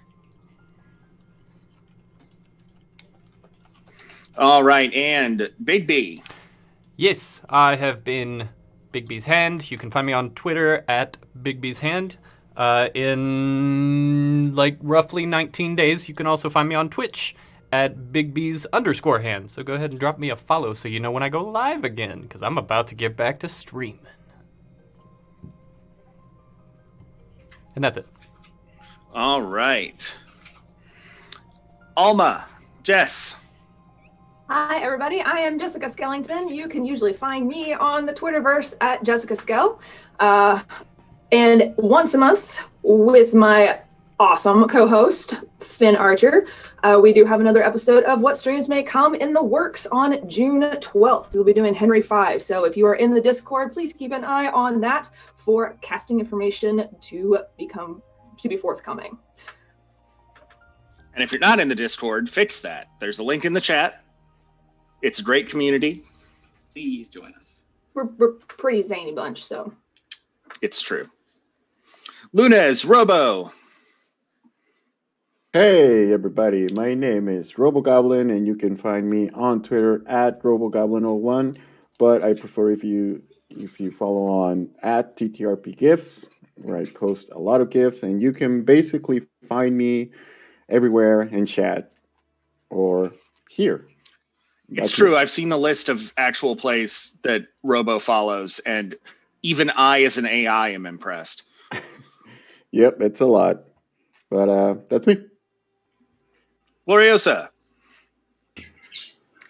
All right, and Big B. Yes, I have been Big B's Hand. You can find me on Twitter at Big B's Hand. In like roughly 19 days, you can also find me on Twitch at BigB's_hand. So go ahead and drop me a follow so you know when I go live again, because I'm about to get back to streaming. And that's it. All right. Alma, Jess. Hi, everybody. I am Jessica Skellington. You can usually find me on the Twitterverse at Jessica Skell. And once a month with my awesome co-host, Finn Archer, we do have another episode of What Streams May Come in the works on June 12th. We'll be doing Henry V. So if you are in the Discord, please keep an eye on that for casting information to be forthcoming. And if you're not in the Discord, fix that. There's a link in the chat. It's a great community. Please join us. We're pretty zany bunch, so. It's true. Lunez, Robo. Hey everybody, my name is RoboGoblin, and you can find me on Twitter at RoboGoblin01. But I prefer if you follow on at TTRPGifts, where I post a lot of gifts, and you can basically find me everywhere in chat or here. It's true. I've seen the list of actual plays that Robo follows, and even I, as an AI, am impressed. Yep, it's a lot. But that's me. Gloriosa.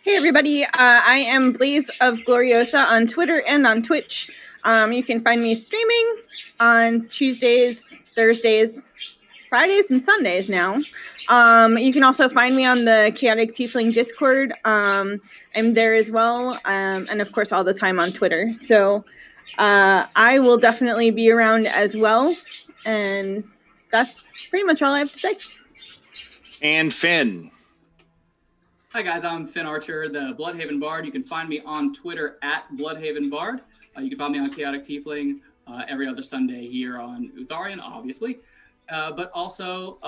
Hey everybody, I am Blaze of Gloriosa on Twitter and on Twitch. You can find me streaming on Tuesdays, Thursdays, Fridays, and Sundays now. You can also find me on the Chaotic Tiefling Discord. I'm there as well, and of course all the time on Twitter. So I will definitely be around as well, and that's pretty much all I have to say. And Finn. Hi guys, I'm Finn Archer, the Bloodhaven Bard. You can find me on Twitter at Bloodhaven Bard. You can find me on Chaotic Tiefling every other Sunday here on Utharian, obviously. But also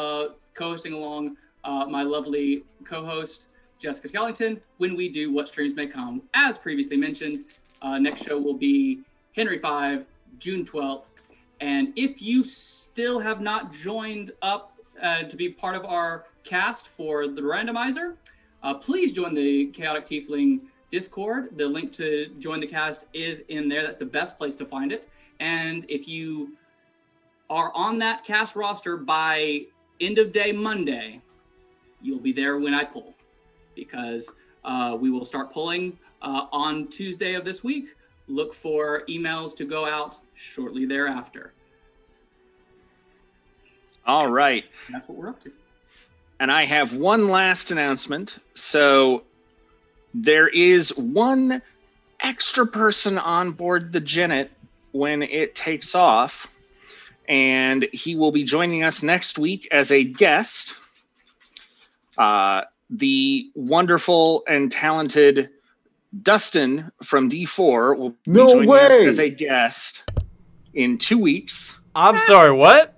co-hosting along my lovely co-host, Jessica Skellington, when we do What Streams May Come. As previously mentioned, next show will be Henry V, June 12th. And if you still have not joined up to be part of our cast for the randomizer, please join the Chaotic Tiefling Discord. The link to join the cast is in there. That's the best place to find it. And if you are on that cast roster by end of day Monday, you'll be there when I pull, because we will start pulling on Tuesday of this week. Look for emails to go out shortly thereafter. All right. And that's what we're up to. And I have one last announcement. So there is one extra person on board the Genet when it takes off, and he will be joining us next week as a guest. The wonderful and talented Dustin from D4 will be joining us as a guest in 2 weeks. I'm sorry, what?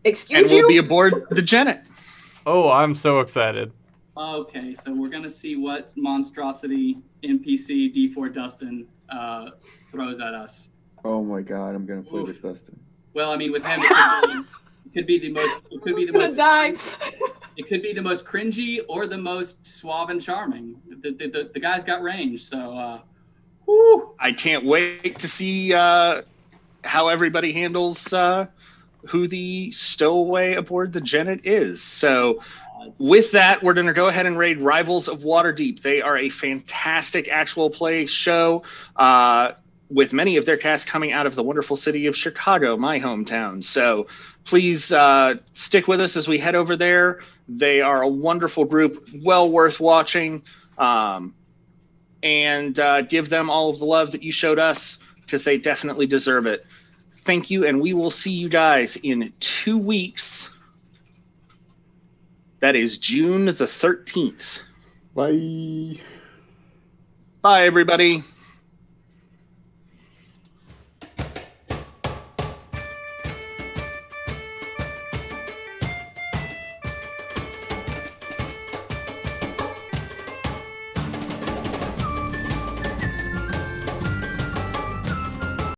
Excuse and you? we'll be aboard the Genet. Oh, I'm so excited. Okay, so we're going to see what monstrosity NPC D4 Dustin throws at us. Oh my god, I'm gonna play with Dustin. Well, I mean, with him, it could be the most. It could be the most. Die. It could be the most cringy or the most suave and charming. The guy's got range, so. Whew. I can't wait to see how everybody handles who the stowaway aboard the Genet is. So with that, we're going to go ahead and raid Rivals of Waterdeep. They are a fantastic actual play show with many of their cast coming out of the wonderful city of Chicago, my hometown. So please stick with us as we head over there. They are a wonderful group, well worth watching. And give them all of the love that you showed us, because they definitely deserve it. Thank you, and we will see you guys in 2 weeks. That is June the 13th. Bye. Bye, everybody.